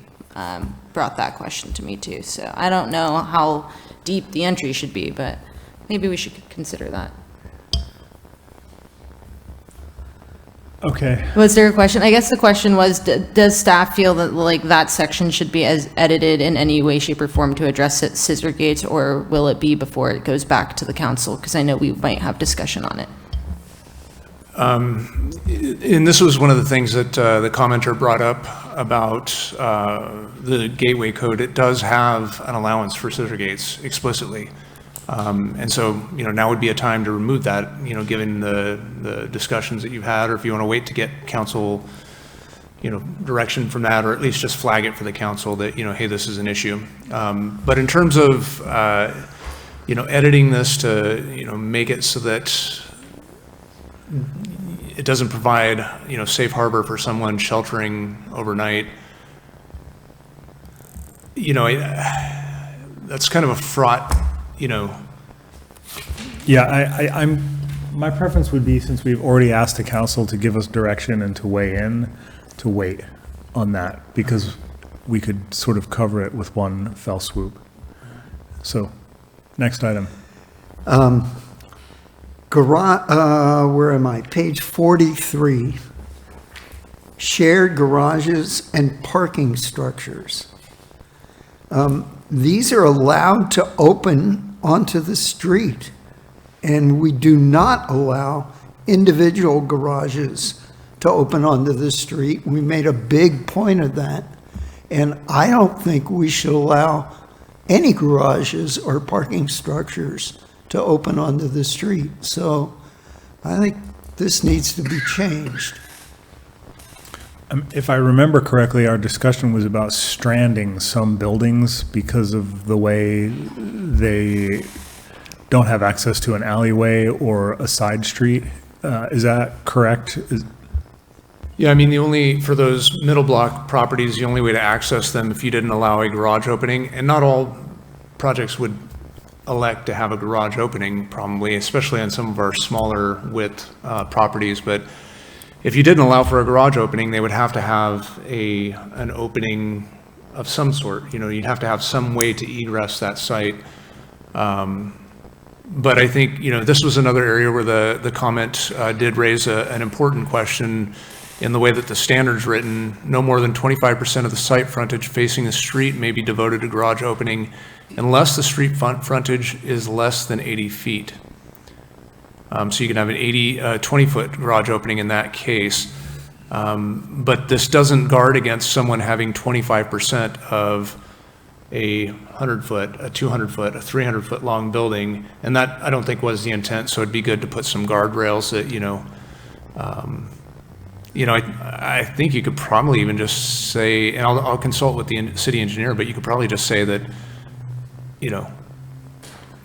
brought that question to me too. So I don't know how deep the entry should be, but maybe we should consider that. Okay. Was there a question? I guess the question was, does staff feel that like that section should be as edited in any way, shape, or form to address scissor gates, or will it be before it goes back to the council? Because I know we might have discussion on it. And this was one of the things that the commenter brought up about the gateway code. It does have an allowance for scissor gates explicitly. And so, now would be a time to remove that, given the discussions that you've had, or if you want to wait to get council, direction from that, or at least just flag it for the council that, hey, this is an issue. But in terms of, editing this to, make it so that it doesn't provide, safe harbor for someone sheltering overnight, that's kind of a fraught, Yeah, my preference would be, since we've already asked the council to give us direction and to weigh in, to wait on that, because we could sort of cover it with one fell swoop. So, next item. Where am I? Page 43. Shared garages and parking structures. These are allowed to open onto the street, and we do not allow individual garages to open onto the street. We made a big point of that, and I don't think we should allow any garages or parking structures to open onto the street. So I think this needs to be changed. If I remember correctly, our discussion was about stranding some buildings because of the way they don't have access to an alleyway or a side street. Is that correct? Yeah, I mean, for those middle block properties, the only way to access them if you didn't allow a garage opening, and not all projects would elect to have a garage opening, probably, especially on some of our smaller width properties, but if you didn't allow for a garage opening, they would have to have an opening of some sort. You'd have to have some way to egress that site. But I think, this was another area where the comment did raise an important question in the way that the standard's written. No more than 25% of the site frontage facing the street may be devoted to garage opening unless the street frontage is less than 80 feet. So you can have an 20-foot garage opening in that case. But this doesn't guard against someone having 25% of a 100-foot, a 200-foot, a 300-foot long building. And that, I don't think, was the intent. So it'd be good to put some guardrails that, I think you could probably even just say, and I'll consult with the city engineer, but you could probably just say that,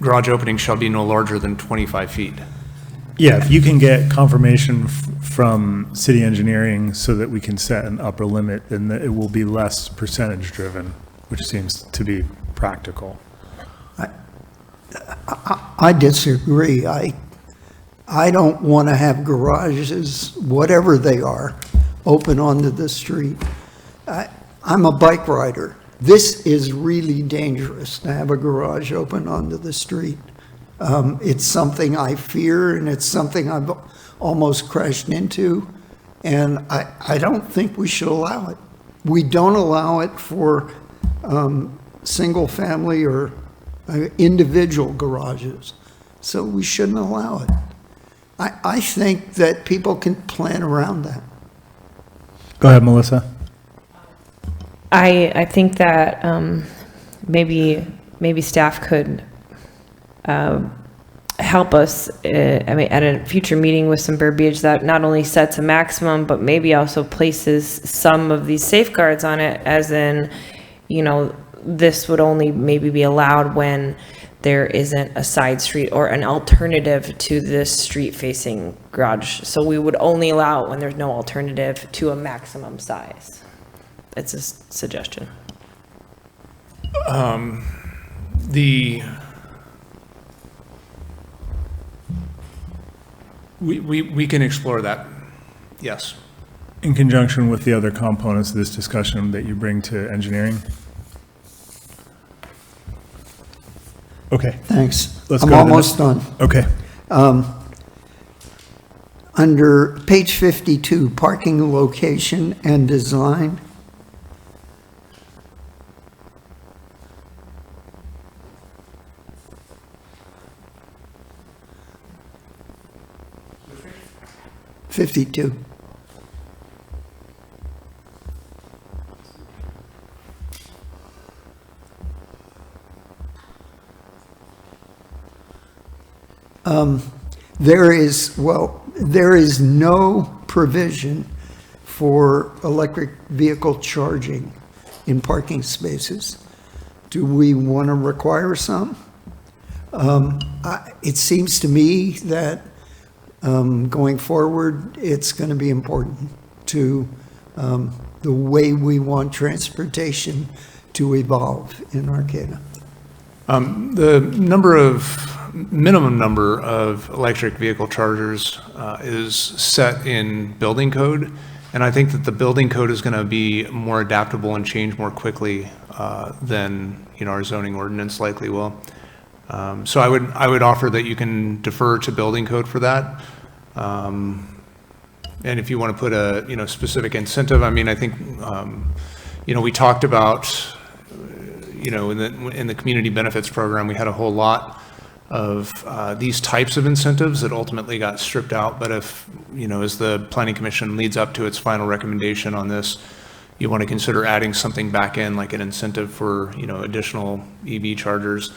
garage openings shall be no larger than 25 feet. Yeah, if you can get confirmation from city engineering so that we can set an upper limit, then it will be less percentage driven, which seems to be practical. I disagree. I don't want to have garages, whatever they are, open onto the street. I'm a bike rider. This is really dangerous to have a garage open onto the street. It's something I fear, and it's something I've almost crashed into, and I don't think we should allow it. We don't allow it for single family or individual garages, so we shouldn't allow it. I think that people can plan around that. Go ahead, Melissa. I think that maybe staff could help us, I mean, at a future meeting with some verbiage that not only sets a maximum, but maybe also places some of these safeguards on it, as in, you know, this would only maybe be allowed when there isn't a side street or an alternative to this street-facing garage. So we would only allow it when there's no alternative to a maximum size. It's a suggestion. We can explore that, yes. In conjunction with the other components of this discussion that you bring to engineering? Okay. Thanks. Let's I'm go to the almost done. Okay. Under page 52, parking location and design. '52. There is no provision for electric vehicle charging in parking spaces. Do we want to require some? It seems to me that going forward, it's going to be important to the way we want transportation to evolve in Arcata. The minimum number of electric vehicle chargers is set in building code, and I think that the building code is going to be more adaptable and change more quickly than, you know, our zoning ordinance likely will. So I would offer that you can defer to building code for that. And if you want to put a, you know, specific incentive, I mean, I think, you know, we talked about, you know, in the community benefits program, we had a whole lot of these types of incentives that ultimately got stripped out. But if, you know, as the Planning Commission leads up to its final recommendation on this, you want to consider adding something back in, like an incentive for, you know, additional EV chargers.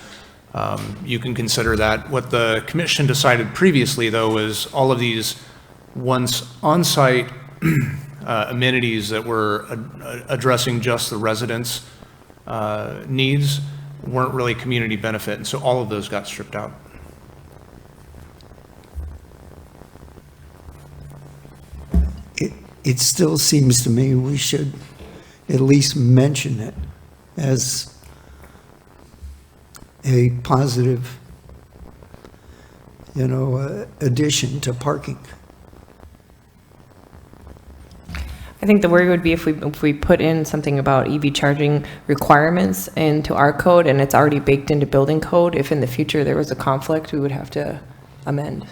You can consider that. What the commission decided previously, though, was all of these once on-site amenities that were addressing just the residents' needs weren't really community benefit, and so all of those got stripped out. It still seems to me we should at least mention it as a positive, you know, addition to parking. I think the worry would be if we put in something about EV charging requirements into our code and it's already baked into building code, if in the future there was a conflict, we would have to amend.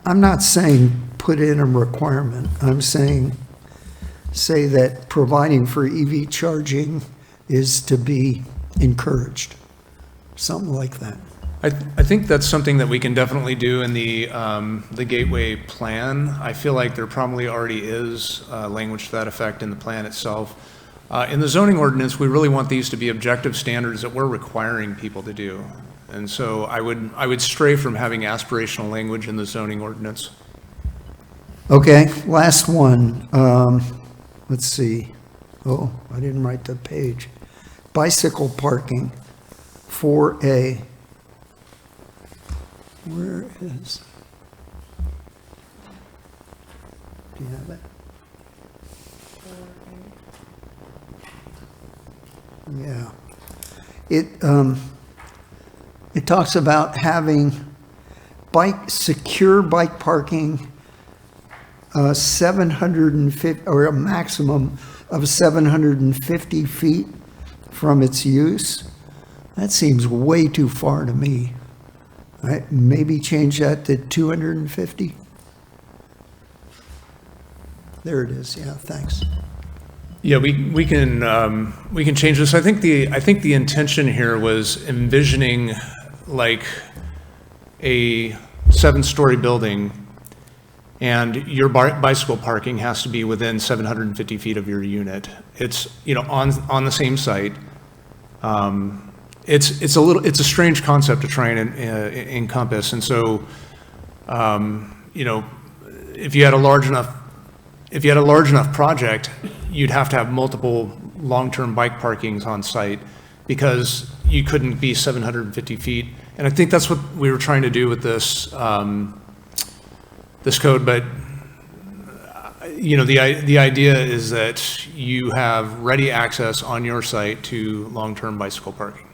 I'm not saying put in a requirement. I'm saying, say that providing for EV charging is to be encouraged, something like that. I think that's something that we can definitely do in the gateway plan. I feel like there probably already is language to that effect in the plan itself. In the zoning ordinance, we really want these to be objective standards that we're requiring people to do. And so I would stray from having aspirational language in the zoning ordinance. Okay, last one. Let's see. Oh, I didn't write the page. Bicycle parking, 4A. Where is? Do you have it? Yeah. It talks about having secure bike parking, 750, or a maximum of 750 feet from its use. That seems way too far to me. Maybe change that to 250. There it is. Yeah, thanks. Yeah, we can change this. I think the intention here was envisioning like a 7-story building, and your bicycle parking has to be within 750 feet of your unit. It's, you know, on the same site. it's a strange concept to try and encompass. And so, you know, if you had a large enough project, you'd have to have multiple long-term bike parkings on site because you couldn't be 750 feet. And I think that's what we were trying to do with this, this code. But, you know, the idea is that you have ready access on your site to long-term bicycle parking.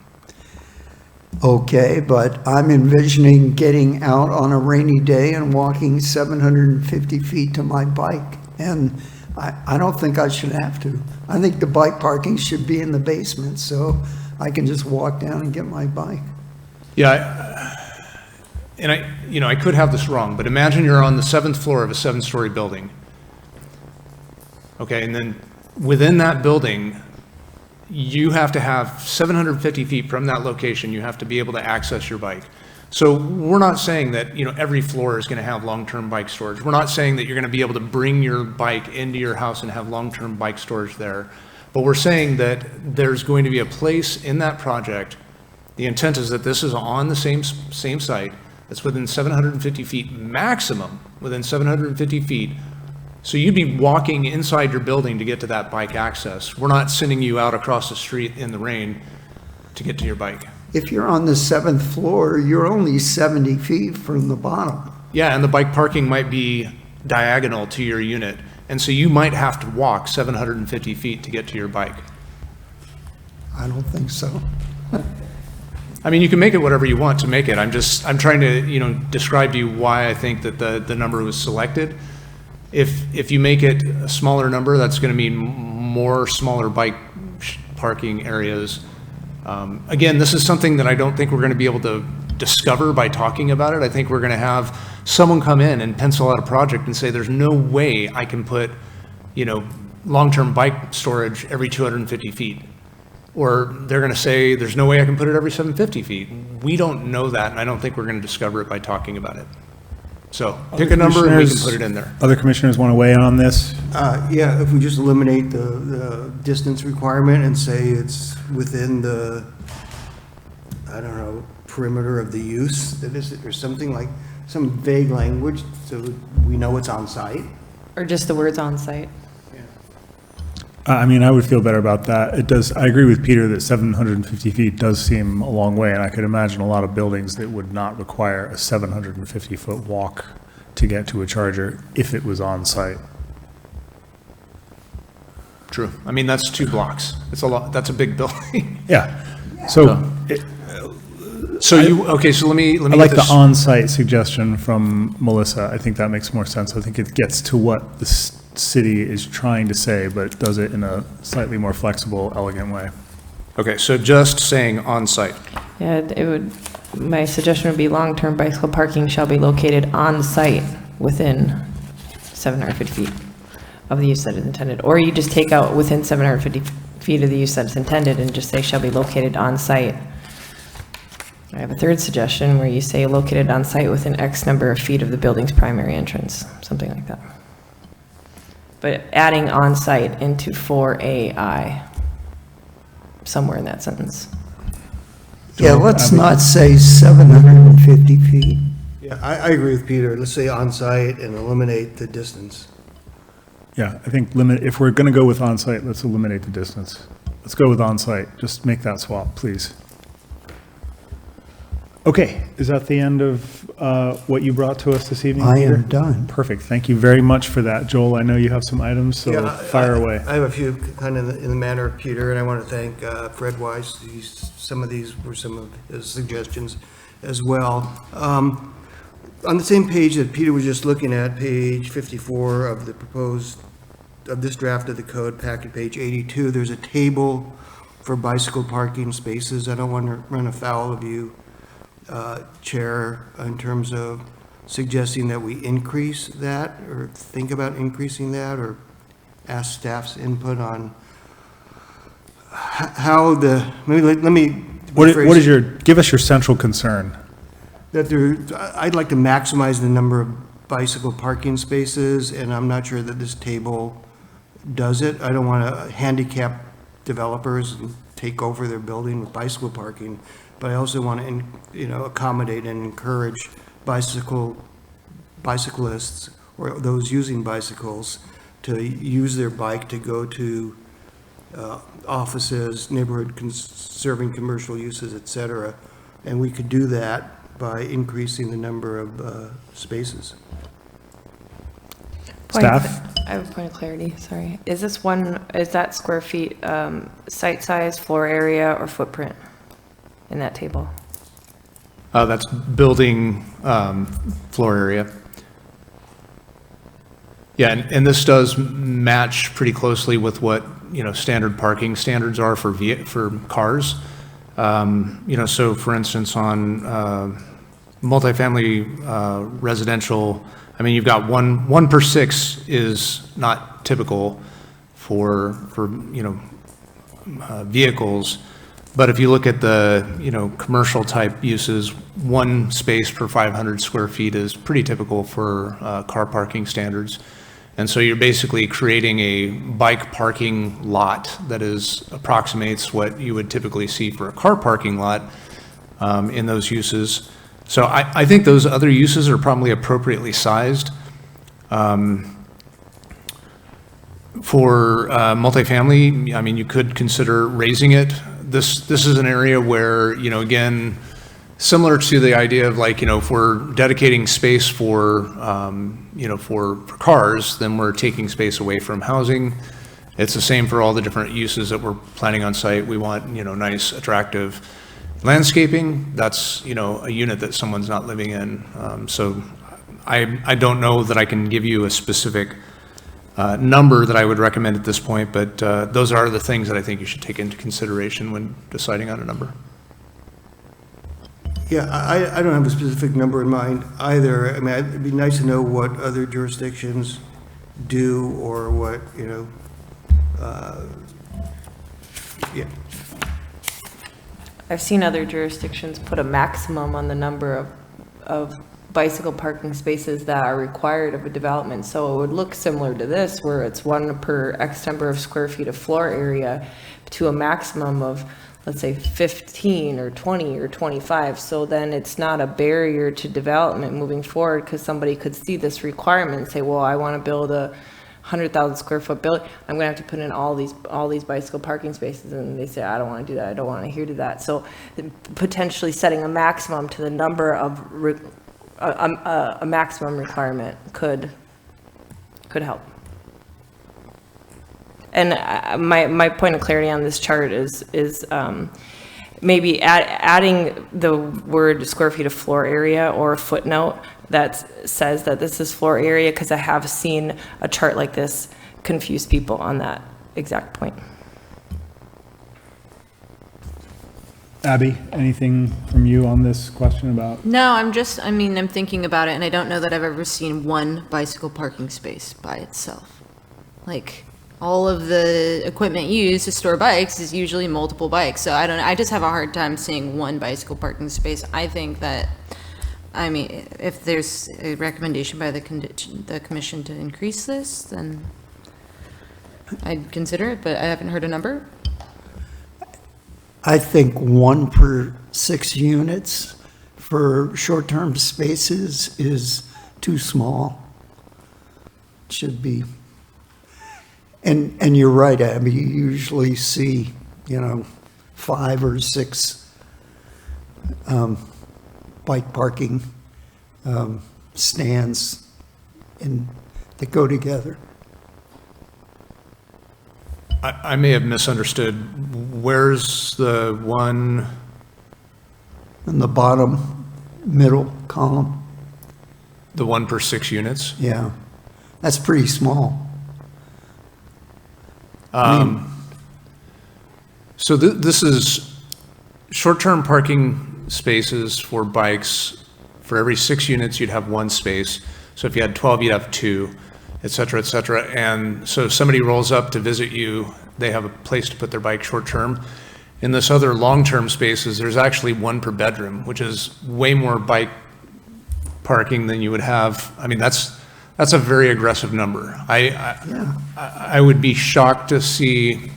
Okay, but I'm envisioning getting out on a rainy day and walking 750 feet to my bike. And I don't think I should have to. I think the bike parking should be in the basement, so I can just walk down and get my bike. Yeah, and I could have this wrong, but imagine you're on the 7th floor of a 7-story building. Okay, and then within that building, you have to have 750 feet from that location, you have to be able to access your bike. So we're not saying that, you know, every floor is going to have long-term bike storage. We're not saying that you're going to be able to bring your bike into your house and have long-term bike storage there. But we're saying that there's going to be a place in that project. The intent is that this is on the same site. It's within 750 feet, maximum within 750 feet. So you'd be walking inside your building to get to that bike access. We're not sending you out across the street in the rain to get to your bike. If you're on the 7th floor, you're only 70 feet from the bottom. Yeah, and the bike parking might be diagonal to your unit. And so you might have to walk 750 feet to get to your bike. I don't think so. I mean, you can make it whatever you want to make it. I'm trying to, you know, describe to you why I think that the number was selected. If you make it a smaller number, that's going to mean more smaller bike parking areas. Again, this is something that I don't think we're going to be able to discover by talking about it. I think we're going to have someone come in and pencil out a project and say, there's no way I can put, you know, long-term bike storage every 250 feet. Or they're going to say, there's no way I can put it every 750 feet. We don't know that, and I don't think we're going to discover it by talking about it. So pick a number and we can put it in there. Other commissioners want to weigh in on this? Yeah, if we just eliminate the distance requirement and say it's within the, I don't know, perimeter of the use, that is, or something like, some vague language so we know it's on site. Or just the words on site. I mean, I would feel better about that. It does, I agree with Peter that 750 feet does seem a long way, and I could imagine a lot of buildings that would not require a 750-foot walk to get to a charger if it was on site. True. I mean, that's 2 blocks. It's a lot. That's a big building. Yeah. So, So let me I like the on-site suggestion from Melissa. I think that makes more sense. I think it gets to what the city is trying to say, but does it in a slightly more flexible, elegant way. Okay, so just saying on-site. Yeah, it would, my suggestion would be long-term bicycle parking shall be located on site within 750 feet of the use that is intended. Or you just take out within 750 feet of the use that's intended and just say shall be located on site. I have a third suggestion where you say located on site within X number of feet of the building's primary entrance, something like that. But adding on site into 4AI, somewhere in that sentence. Yeah, let's not say 750 feet. Yeah, I agree with Peter. Let's say on site and eliminate the distance. Yeah, I think if we're going to go with on-site, let's eliminate the distance. Let's go with on-site. Just make that swap, please. Okay, is that the end of what you brought to us this evening, I Peter? am done. Perfect. Thank you very much for that, Joel. I know you have some items, so Yeah, fire away. I have a few kind of in the manner of Peter, and I want to thank Fred Weiss. Some of these were some of his suggestions as well. On the same page that Peter was just looking at, page 54 of the proposed, of this draft of the code, packet page 82, there's a table for bicycle parking spaces. I don't want to run afoul of you, Chair, in terms of suggesting that we increase that, or think about increasing that, or ask staff's input on how the, maybe let me. What is your, give us your central concern. That there, I'd like to maximize the number of bicycle parking spaces, and I'm not sure that this table does it. I don't want to handicap developers and take over their building with bicycle parking, but I also want to, accommodate and encourage bicyclists or those using bicycles to use their bike to go to offices, neighborhood serving commercial uses, et cetera. And we could do that by increasing the number of spaces. Staff? I have a point of clarity, sorry. Is that square feet, site size, floor area, or footprint in that table? That's building floor area. Yeah, and this does match pretty closely with what, standard parking standards are for cars. So for instance, on multifamily residential, I mean, you've got one per 6 is not typical for vehicles. But if you look at the, commercial type uses, 1 space per 500 square feet is pretty typical for car parking standards. And so you're basically creating a bike parking lot that approximates what you would typically see for a car parking lot in those uses. So I think those other uses are probably appropriately sized. For multifamily, I mean, you could consider raising it. This is an area where, again, similar to the idea of like, if we're dedicating space for, for cars, then we're taking space away from housing. It's the same for all the different uses that we're planning on site. We want, nice, attractive landscaping. That's, a unit that someone's not living in. So I don't know that I can give you a specific number that I would recommend at this point, but those are the things that I think you should take into consideration when deciding on a number. Yeah, I don't have a specific number in mind either. I mean, it'd be nice to know what other jurisdictions do or what, yeah. I've seen other jurisdictions put a maximum on the number of bicycle parking spaces that are required of a development. So it would look similar to this, where it's 1 per X number of square feet of floor area to a maximum of, let's say, 15 or 20 or 25. So then it's not a barrier to development moving forward, because somebody could see this requirement and say, well, I want to build a 100,000 square foot building. I'm going to have to put in all these bicycle parking spaces. And they say, I don't want to do that. I don't want to hear to that. So potentially setting a maximum to the number of a maximum requirement could help. And my point of clarity on this chart is maybe adding the word square feet of floor area or a footnote that says that this is floor area, because I have seen a chart like this confuse people on that exact point. Abby, anything from you on this question about? No, I'm thinking about it, and I don't know that I've ever seen one bicycle parking space by itself. Like, all of the equipment used to store bikes is usually multiple bikes. So I just have a hard time seeing one bicycle parking space. I think that, if there's a recommendation by the commission to increase this, then I'd consider it, but I haven't heard a number. I think 1 per 6 units for short-term spaces is too small. It should be. And you're right, Abby, you usually see, 5 or 6 bike parking stands that go together. I may have misunderstood. Where's the one? In the bottom middle column. The 1 per 6 units? Yeah, that's pretty small. So this is short-term parking spaces for bikes. For every 6 units, you'd have 1 space. So if you had 12, you'd have 2, et cetera, et cetera. And so if somebody rolls up to visit you, they have a place to put their bike short-term. In this other long-term spaces, there's actually 1 per bedroom, which is way more bike parking than you would have. I mean, that's a very aggressive number. I would be shocked to see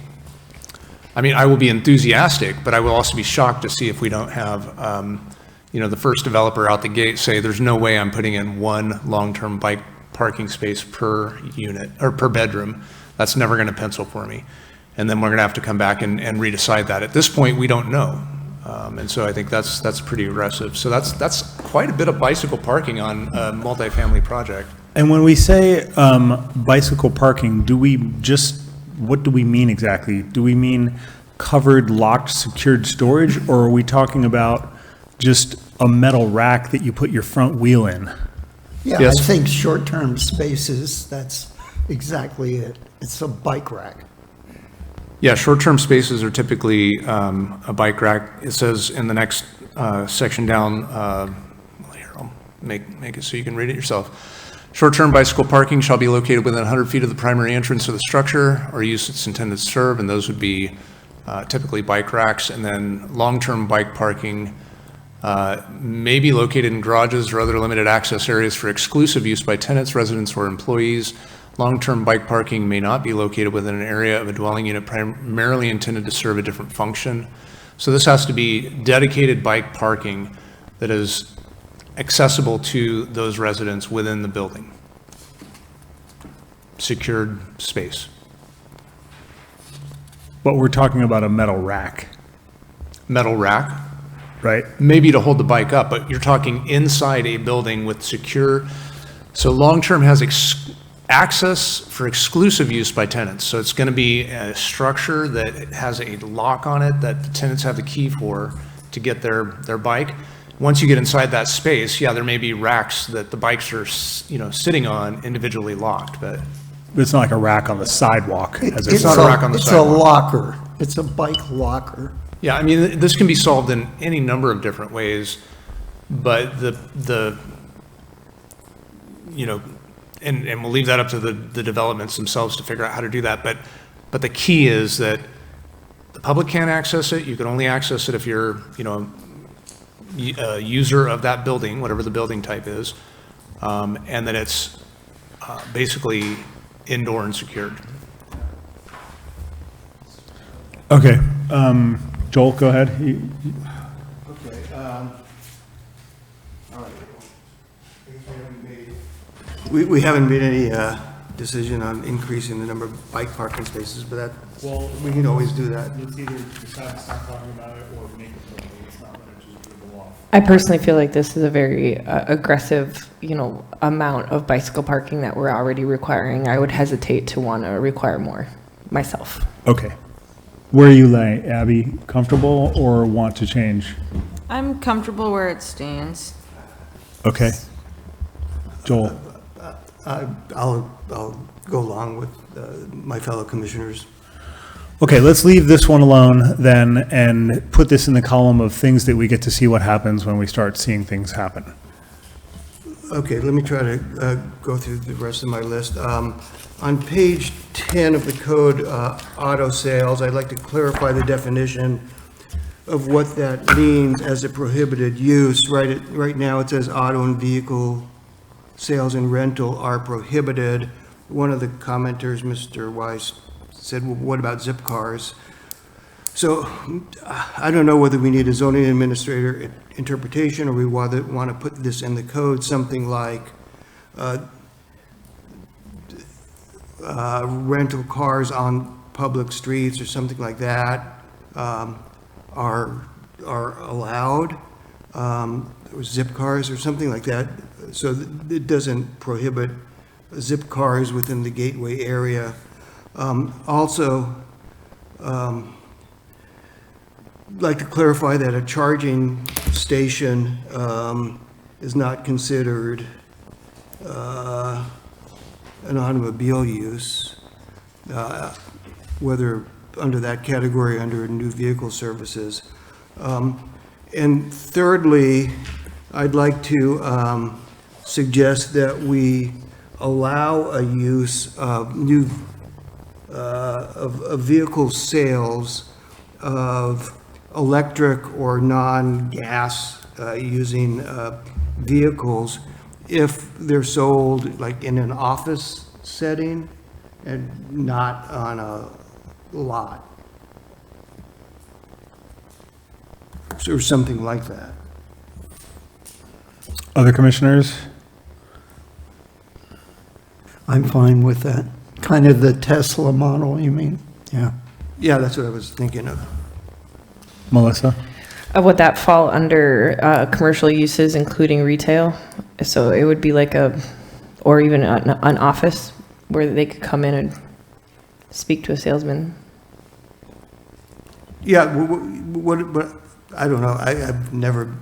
I mean, I will be enthusiastic, but I will also be shocked to see if we don't have, the first developer out the gate say, there's no way I'm putting in one long-term bike parking space per unit, or per bedroom. That's never going to pencil for me. And then we're going to have to come back and redecide that. At this point, we don't know. And so I think that's pretty aggressive. So that's quite a bit of bicycle parking on a multifamily project. And when we say bicycle parking, what do we mean exactly? Do we mean covered, locked, secured storage, or are we talking about just a metal rack that you put your front wheel in? Yeah, Yes. I think short-term spaces, that's exactly it. It's a bike rack. Yeah, short-term spaces are typically a bike rack. It says in the next section down, here, I'll make it so you can read it yourself. Short-term bicycle parking shall be located within 100 feet of the primary entrance of the structure or use it's intended to serve, and those would be typically bike racks. And then long-term bike parking may be located in garages or other limited access areas for exclusive use by tenants, residents, or employees. Long-term bike parking may not be located within an area of a dwelling unit primarily intended to serve a different function. So this has to be dedicated bike parking that is accessible to those residents within the building. Secured space. But we're talking about a metal rack, Metal rack, right? maybe to hold the bike up, but you're talking inside a building with secure. So long-term has access for exclusive use by tenants. So it's going to be a structure that has a lock on it that the tenants have the key for to get their bike. Once you get inside that space, yeah, there may be racks that the bikes are, sitting on individually locked, but It's not like a rack on the sidewalk. It's not a rack on the It's a sidewalk. locker. It's a bike locker. yeah, I mean, this can be solved in any number of different ways, but and we'll leave that up to the developments themselves to figure out how to do that. But the key is that the public can't access it. You can only access it if you're, a user of that building, whatever the building type is, and that it's basically indoor and secured. Okay, Joel, go ahead. Okay, all right. We haven't made any decision on increasing the number of bike parking spaces, but we can always do that. Let's either decide to stop talking about it or make it so it's not going to just dribble off. I personally feel like this is a very aggressive, amount of bicycle parking that we're already requiring. I would hesitate to want to require more myself. Okay. Where are you laying, Abby? Comfortable or want to change? I'm comfortable where it stands. Okay. Joel? I'll go along with my fellow commissioners. Okay, let's leave this one alone then and put this in the column of things that we get to see what happens when we start seeing things happen. Okay, let me try to go through the rest of my list. On page 10 of the code, auto sales, I'd like to clarify the definition of what that means as a prohibited use. Right now, it says auto and vehicle sales and rental are prohibited. One of the commenters, Mr. Weiss, said, well, what about zip cars? So I don't know whether we need a zoning administrator interpretation or we want to put this in the code, something like rental cars on public streets or something like that are allowed, or zip cars or something like that. So it doesn't prohibit zip cars within the gateway area. Also, like to clarify that a charging station is not considered an automobile use, whether under that category, under new vehicle services. And thirdly, I'd like to suggest that we allow a use of of vehicle sales of electric or non-gas using vehicles if they're sold like in an office setting and not on a lot. or something like that. Other commissioners? I'm fine with that. Kind of the Tesla model, you mean? Yeah. Yeah, that's what I was thinking of. Melissa? Would that fall under commercial uses, including retail? So it would be like or even an office where they could come in and speak to a salesman? Yeah, what, I don't know, I've never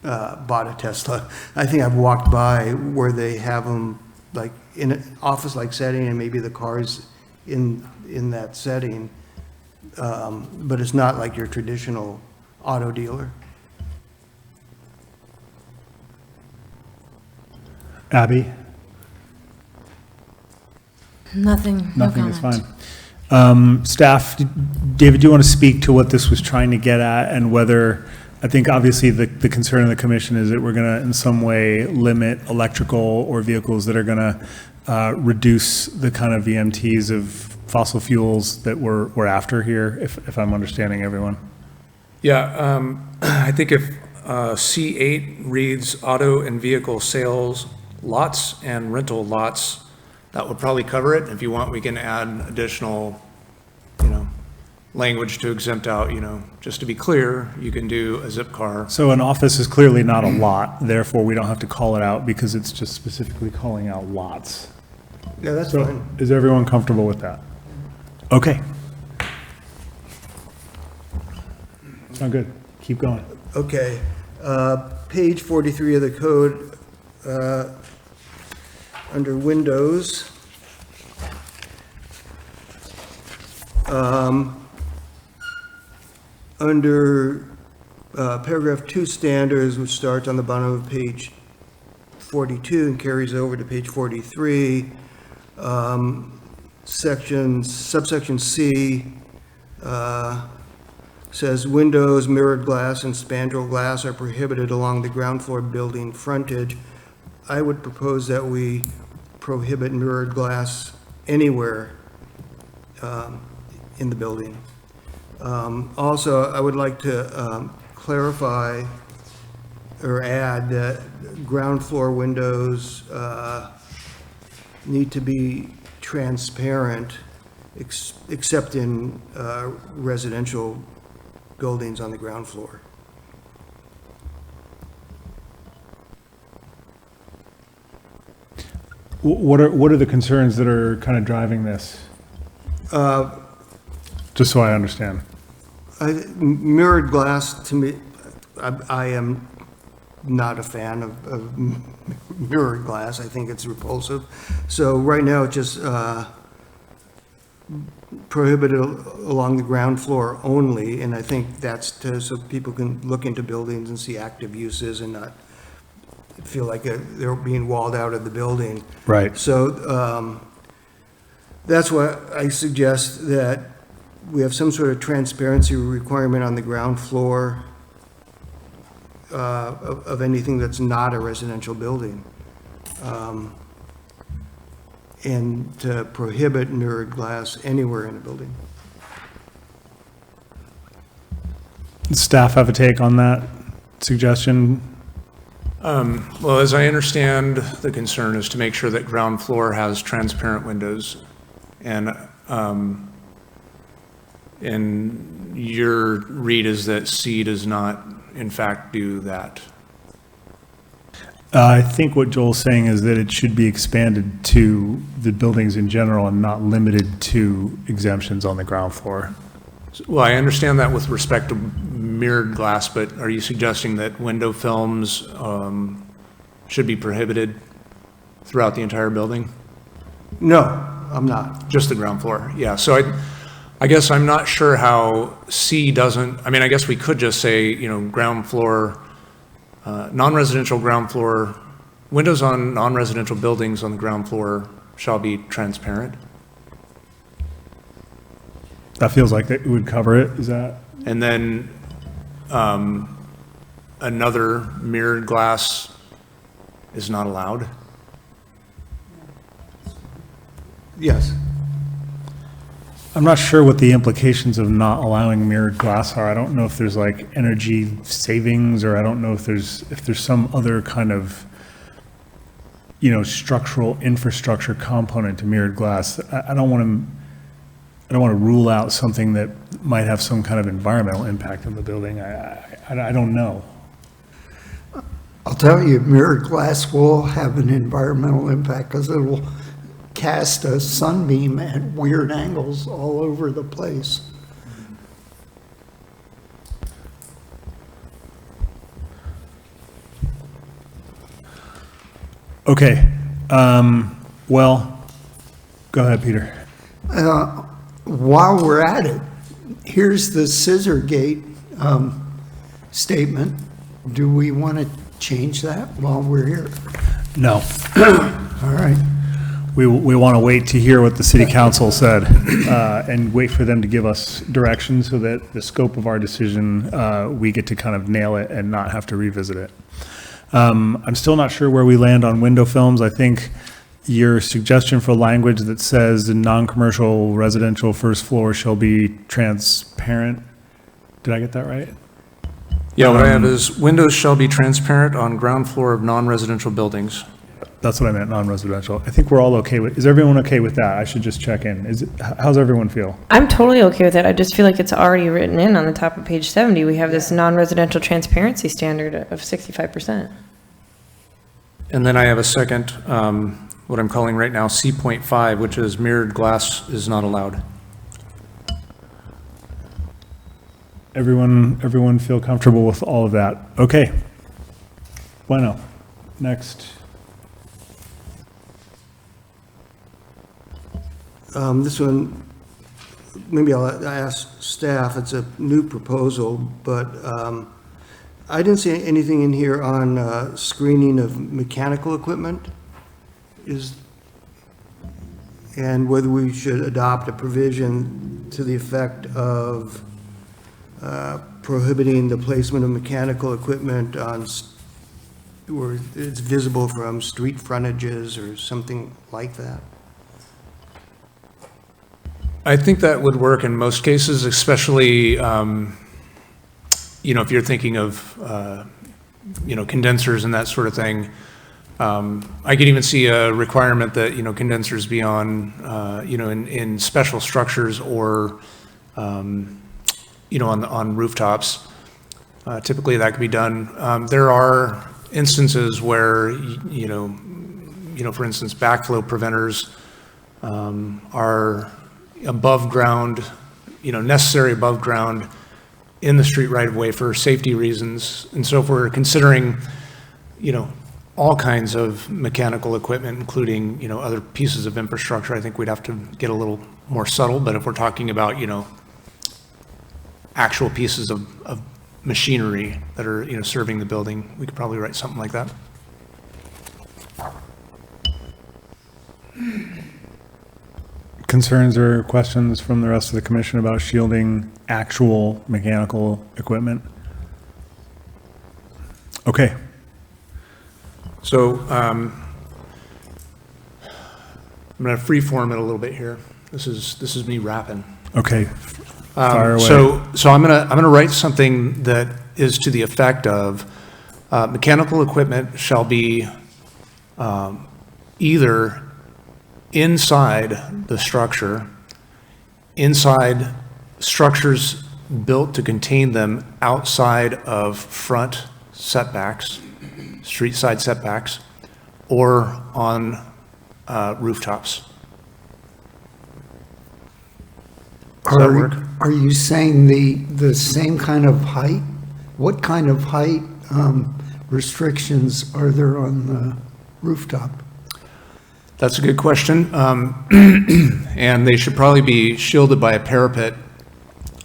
bought a Tesla. I think I've walked by where they have them like in an office-like setting and maybe the car's in that setting. But it's not like your traditional auto dealer. Abby? Nothing, no Nothing is comment. fine. Staff, David, do you want to speak to what this was trying to get at and whether, I think obviously the concern of the commission is that we're going to in some way limit electrical or vehicles that are going to reduce the kind of VMTs of fossil fuels that we're after here, if I'm understanding everyone. Yeah, I think if C8 reads auto and vehicle sales lots and rental lots, that would probably cover it. If you want, we can add additional, language to exempt out, just to be clear, you can do a zip car. So an office is clearly not a lot, therefore we don't have to call it out because it's just specifically calling out lots. Yeah, that's So fine. is everyone comfortable with that? Okay. Sound good. Keep going. Okay, page 43 of the code, under Windows. Under paragraph 2 standards, which starts on the bottom of page 42 and carries over to page 43, subsection C, says windows, mirrored glass, and spandrel glass are prohibited along the ground floor building frontage. I would propose that we prohibit mirrored glass anywhere in the building. Also, I would like to clarify or add that ground floor windows need to be transparent, except in residential buildings on the ground floor. What are the concerns that are kind of driving this? Just so I understand. Mirrored glass, to me, I am not a fan of mirrored glass. I think it's repulsive. So right now, it's just prohibited along the ground floor only, and I think that's so people can look into buildings and see active uses and not feel like they're being walled out of the building. Right. So that's why I suggest that we have some sort of transparency requirement on the ground floor of anything that's not a residential building. And to prohibit mirrored glass anywhere in a building. Staff have a take on that suggestion? Well, as I understand, the concern is to make sure that ground floor has transparent windows. And your read is that C does not, in fact, do that. I think what Joel's saying is that it should be expanded to the buildings in general and not limited to exemptions on the ground floor. Well, I understand that with respect to mirrored glass, but are you suggesting that window films should be prohibited throughout the entire building? No, I'm not. Just the ground floor, yeah. So I guess I'm not sure how C doesn't, I mean, I guess we could just say, ground floor, non-residential ground floor, windows on non-residential buildings on the ground floor shall be transparent. That feels like it would cover it, is that? And then another mirrored glass is not allowed. I'm not sure what the implications of not allowing mirrored glass are. I don't know if there's like energy savings, or I don't know if there's some other kind of, structural infrastructure component to mirrored glass. I don't want to rule out something that might have some kind of environmental impact on the building. I don't know. I'll tell you, mirrored glass will have an environmental impact because it will cast a sunbeam at weird angles all over the place. Okay. Well, go ahead, Peter. While we're at it, here's the scissor gate statement. Do we want to change that while we're here? No. All right. We want to wait to hear what the city council said and wait for them to give us direction so that the scope of our decision, we get to kind of nail it and not have to revisit it. I'm still not sure where we land on window films. I think your suggestion for language that says the non-commercial residential first floor shall be transparent. Did I get that right? Yeah, what I have is windows shall be transparent on ground floor of non-residential buildings. That's what I meant, non-residential. I think we're all okay with, is everyone okay with that? I should just check in. How's everyone feel? I'm totally okay with it. I just feel like it's already written in on the top of page 70. We have this non-residential transparency standard of 65%. And then I have a second, what I'm calling right now C.5, which is mirrored glass is not allowed. Everyone feel comfortable with all of that? Okay. Bueno. Next. This one, maybe I'll ask staff, it's a new proposal, but I didn't see anything in here on screening of mechanical equipment. And whether we should adopt a provision to the effect of prohibiting the placement of mechanical equipment on, where it's visible from street frontages or something like that. I think that would work in most cases, especially, if you're thinking of, condensers and that sort of thing. I could even see a requirement that, condensers be on, in special structures or, on rooftops. Typically that could be done. There are instances where, for instance, backflow preventers are above ground, necessary above ground in the street right of way for safety reasons. And so if we're considering, all kinds of mechanical equipment, including, other pieces of infrastructure, I think we'd have to get a little more subtle. But if we're talking about, actual pieces of machinery that are, serving the building, we could probably write something like that. Concerns or questions from the rest of the commission about shielding actual mechanical equipment? Okay. So I'm going to freeform it a little bit here. This is me rapping. Okay. Fire away. So I'm gonna write something that is to the effect of mechanical equipment shall be either inside the structure, inside structures built to contain them outside of front setbacks, street side setbacks, or on rooftops. Does that work? Are you saying the same kind of height? What kind of height restrictions are there on the rooftop? That's a good question. And they should probably be shielded by a parapet.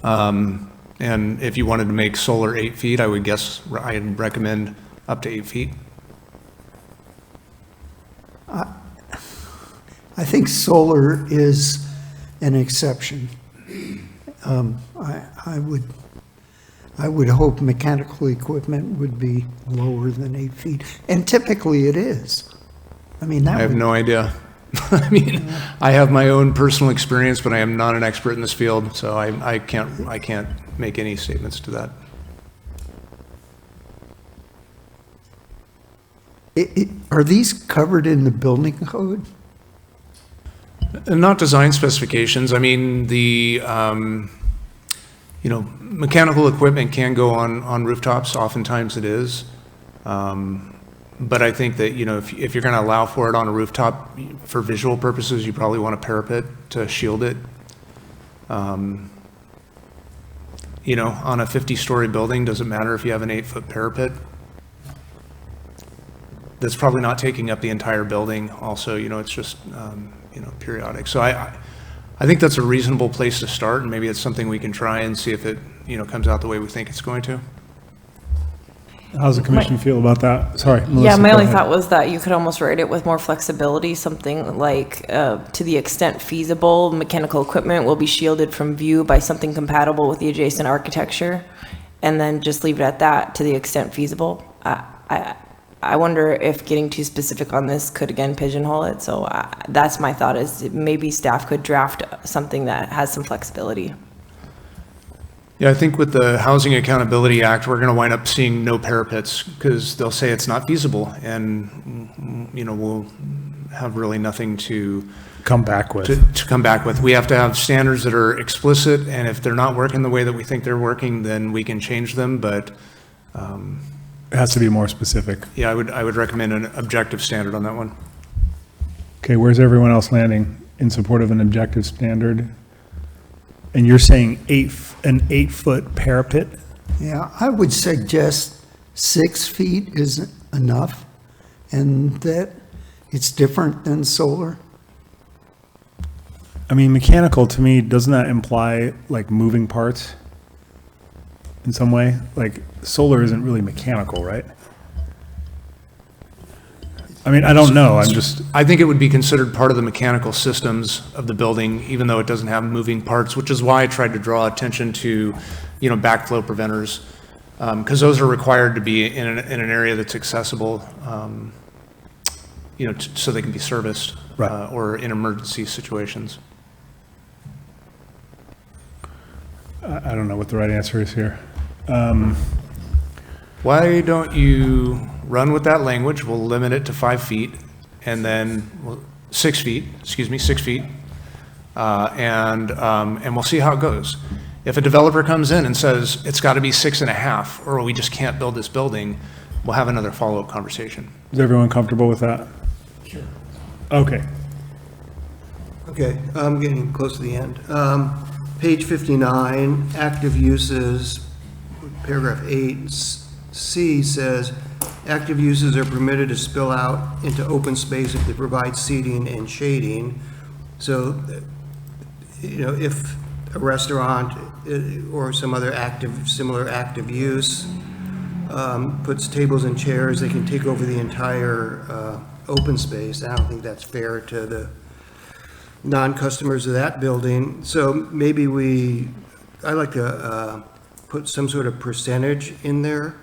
And if you wanted to make solar 8 feet, I'd recommend up to 8 feet. I think solar is an exception. I would hope mechanical equipment would be lower than 8 feet, and typically it is. I mean, I have no idea. I mean, I have my own personal experience, but I am not an expert in this field, so I can't make any statements to that. Are these covered in the building code? And not design specifications. I mean, the, mechanical equipment can go on rooftops. Oftentimes it is. But I think that, if you're going to allow for it on a rooftop for visual purposes, you probably want a parapet to shield it. On a 50-story building, doesn't matter if you have an 8-foot parapet. That's probably not taking up the entire building. Also, it's just, periodic. So I think that's a reasonable place to start, and maybe it's something we can try and see if it, comes out the way we think it's going to. How's the commission feel about that? Sorry, Melissa, Yeah, my go only ahead. thought was that you could almost write it with more flexibility, something like, to the extent feasible, mechanical equipment will be shielded from view by something compatible with the adjacent architecture, and then just leave it at that, to the extent feasible. I wonder if getting too specific on this could again pigeonhole it, so that's my thought, is maybe staff could draft something that has some flexibility. Yeah, I think with the Housing Accountability Act, we're going to wind up seeing no parapets because they'll say it's not feasible, and we'll have really nothing to come back with. To come back with. We have to have standards that are explicit, and if they're not working the way that we think they're working, then we can change them. But It has to be more specific. yeah, I would recommend an objective standard on that one. Okay, where's everyone else landing in support of an objective standard? And you're saying an 8-foot parapet? Yeah, I would suggest 6 feet is enough, and that it's different than solar. I mean, mechanical, to me, doesn't that imply like moving parts in some way? Like, solar isn't really mechanical, right? I mean, I don't know, I think it would be considered part of the mechanical systems of the building, even though it doesn't have moving parts, which is why I tried to draw attention to, backflow preventers, because those are required to be in an area that's accessible, so they can be serviced, Right. or in emergency situations. I don't know what the right answer is here. Why don't you run with that language? We'll limit it to 5 feet, and then 6 feet, and we'll see how it goes. If a developer comes in and says it's got to be 6.5, or we just can't build this building, we'll have another follow-up conversation. Is everyone comfortable with that? Sure. Okay. Okay, I'm getting close to the end. Page 59, active uses, paragraph 8C says, active uses are permitted to spill out into open space if they provide seating and shading. So, if a restaurant or some other similar active use puts tables and chairs, they can take over the entire open space. I don't think that's fair to the non-customers of that building. So maybe I'd like to put some sort of percentage in there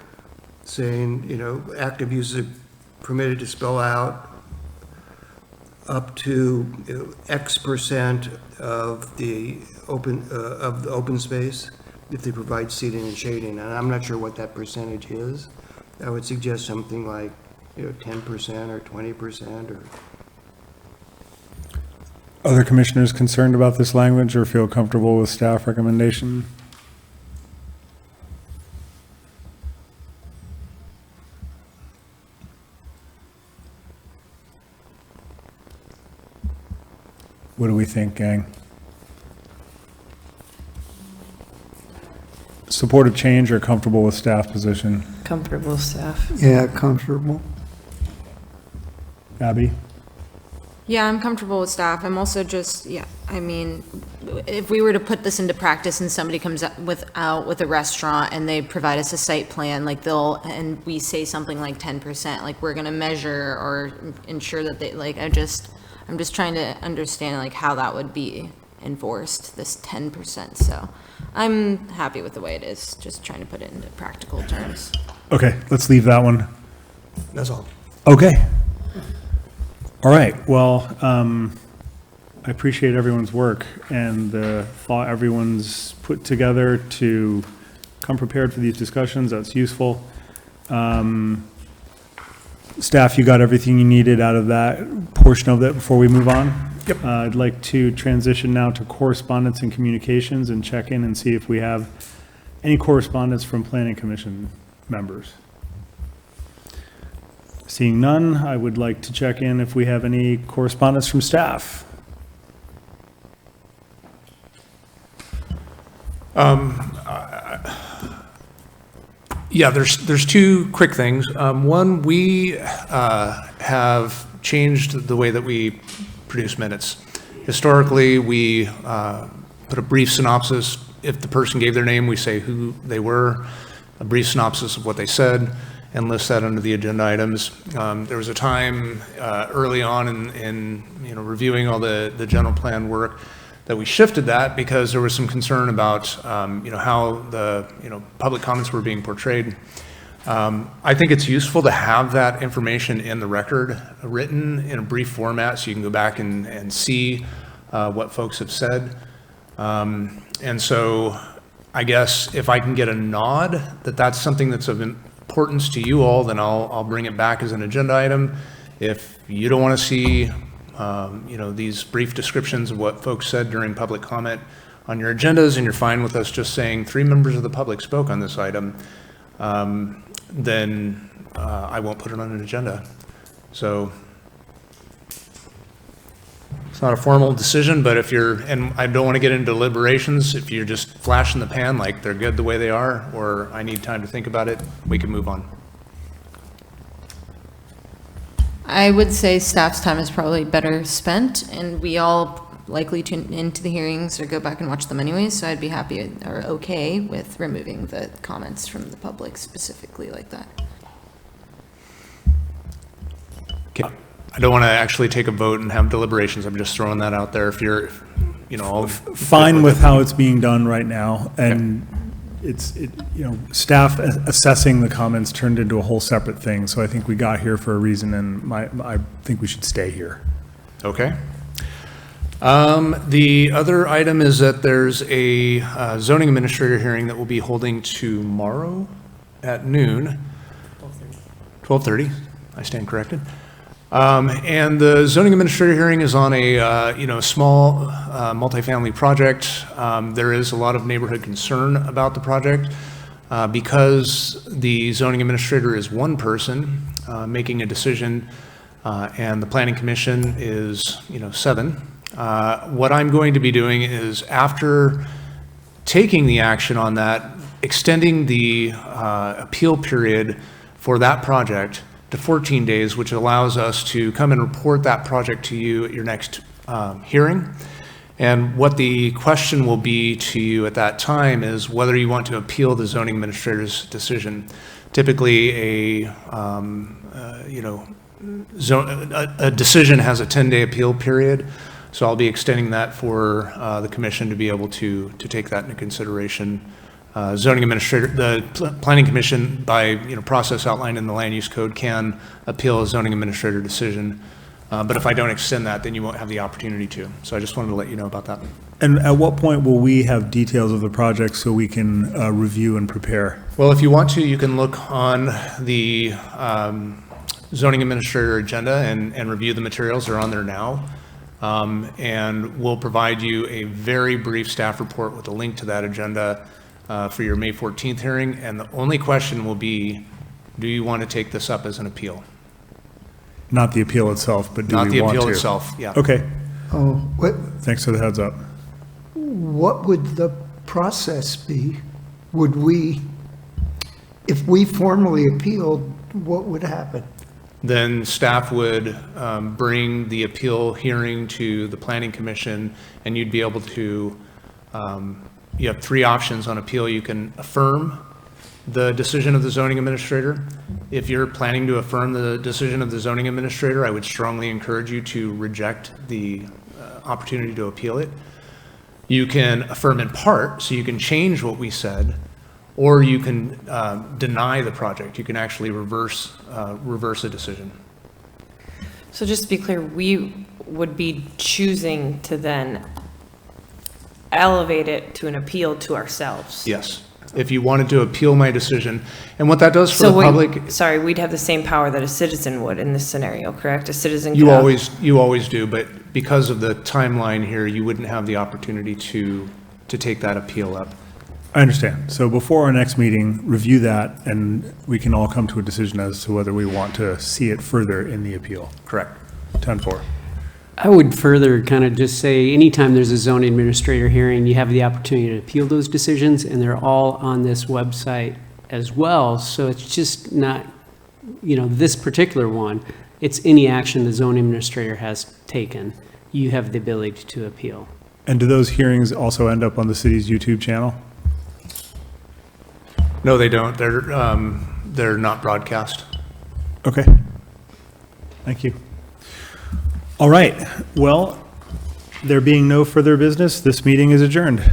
saying, active uses are permitted to spill out up to X percent of the open space if they provide seating and shading. And I'm not sure what that percentage is. I would suggest something like, 10% or 20% or. Other commissioners concerned about this language or feel comfortable with staff recommendation? What do we think, gang? Supportive change or comfortable with staff position? Comfortable staff. Yeah, comfortable. Abby? Yeah, I'm comfortable with staff. I'm also just, if we were to put this into practice and somebody comes out with a restaurant and they provide us a site plan, and we say something like 10%, like we're gonna measure or ensure that they, I'm just trying to understand how that would be enforced, this 10%. So I'm happy with the way it is, just trying to put it into practical terms. Okay, let's leave that one. That's all. Okay. All right, well, I appreciate everyone's work and the thought everyone's put together to come prepared for these discussions. That's useful. Staff, you got everything you needed out of that portion of it before we move on? Yep. I'd like to transition now to correspondence and communications and check in and see if we have any correspondence from Planning Commission members. Seeing none, I would like to check in if we have any correspondence from staff. Yeah, there's two quick things. One, we have changed the way that we produce minutes. Historically, we put a brief synopsis. If the person gave their name, we say who they were, a brief synopsis of what they said, and list that under the agenda items. There was a time early on in reviewing all the general plan work that we shifted that because there was some concern about how the public comments were being portrayed. I think it's useful to have that information in the record, written in a brief format, so you can go back and see what folks have said. And so I guess if I can get a nod that that's something that's of importance to you all, then I'll bring it back as an agenda item. If you don't want to see these brief descriptions of what folks said during public comment on your agendas, and you're fine with us just saying 3 members of the public spoke on this item, then I won't put it on an agenda. So it's not a formal decision, but if you're, and I don't want to get into deliberations, if you're just flash in the pan like they're good the way they are, or I need time to think about it, we can move on. I would say staff's time is probably better spent, and we all likely tune into the hearings or go back and watch them anyways, so I'd be happy or okay with removing the comments from the public specifically like that. Okay. I don't want to actually take a vote and have deliberations. I'm just throwing that out there. If you're, I'll fine with how it's being done right now, and staff assessing the comments turned into a whole separate thing. So I think we got here for a reason, and I think we should stay here. Okay. The other item is that there's a zoning administrator hearing that we'll be holding tomorrow at noon. 12:30. I stand corrected. And the zoning administrator hearing is on a small multifamily project. There is a lot of neighborhood concern about the project because the zoning administrator is one person making a decision, and the planning commission is 7. What I'm going to be doing is, after taking the action on that, extending the appeal period for that project to 14 days, which allows us to come and report that project to you at your next hearing. And what the question will be to you at that time is whether you want to appeal the zoning administrator's decision. Typically, a decision has a 10-day appeal period, so I'll be extending that for the commission to be able to take that into consideration. Zoning administrator, the planning commission, by process outlined in the land use code, can appeal a zoning administrator decision. But if I don't extend that, then you won't have the opportunity to. So I just wanted to let you know about that. And at what point will we have details of the project so we can review and prepare? Well, if you want to, you can look on the zoning administrator agenda and review the materials. They're on there now. And we'll provide you a very brief staff report with a link to that agenda for your May 14th hearing. And the only question will be, do you want to take this up as an appeal? Not the appeal itself, but do we want to? Not the appeal itself, yeah. Okay. Oh, Thanks for the heads up. what would the process be? Would we, if we formally appealed, what would happen? Then staff would bring the appeal hearing to the planning commission, and you'd be able to, you have 3 options on appeal. You can affirm the decision of the zoning administrator. If you're planning to affirm the decision of the zoning administrator, I would strongly encourage you to reject the opportunity to appeal it. You can affirm in part, so you can change what we said, or you can deny the project. You can actually reverse a decision. So just to be clear, we would be choosing to then elevate it to an appeal to ourselves. Yes, if you wanted to appeal my decision. And what that does for So the public, sorry, we'd have the same power that a citizen would in this scenario, correct? A citizen you could. you always do, but because of the timeline here, you wouldn't have the opportunity to take that appeal up. I understand. So before our next meeting, review that, and we can all come to a decision as to whether we want to see it further in the appeal. Correct. 10-4. I would further kind of just say, anytime there's a zoning administrator hearing, you have the opportunity to appeal those decisions, and they're all on this website as well. So it's just not, this particular one, it's any action the zoning administrator has taken, you have the ability to appeal. And do those hearings also end up on the city's YouTube channel? No, they don't. They're not broadcast. Okay. Thank you. All right. Well, there being no further business, this meeting is adjourned.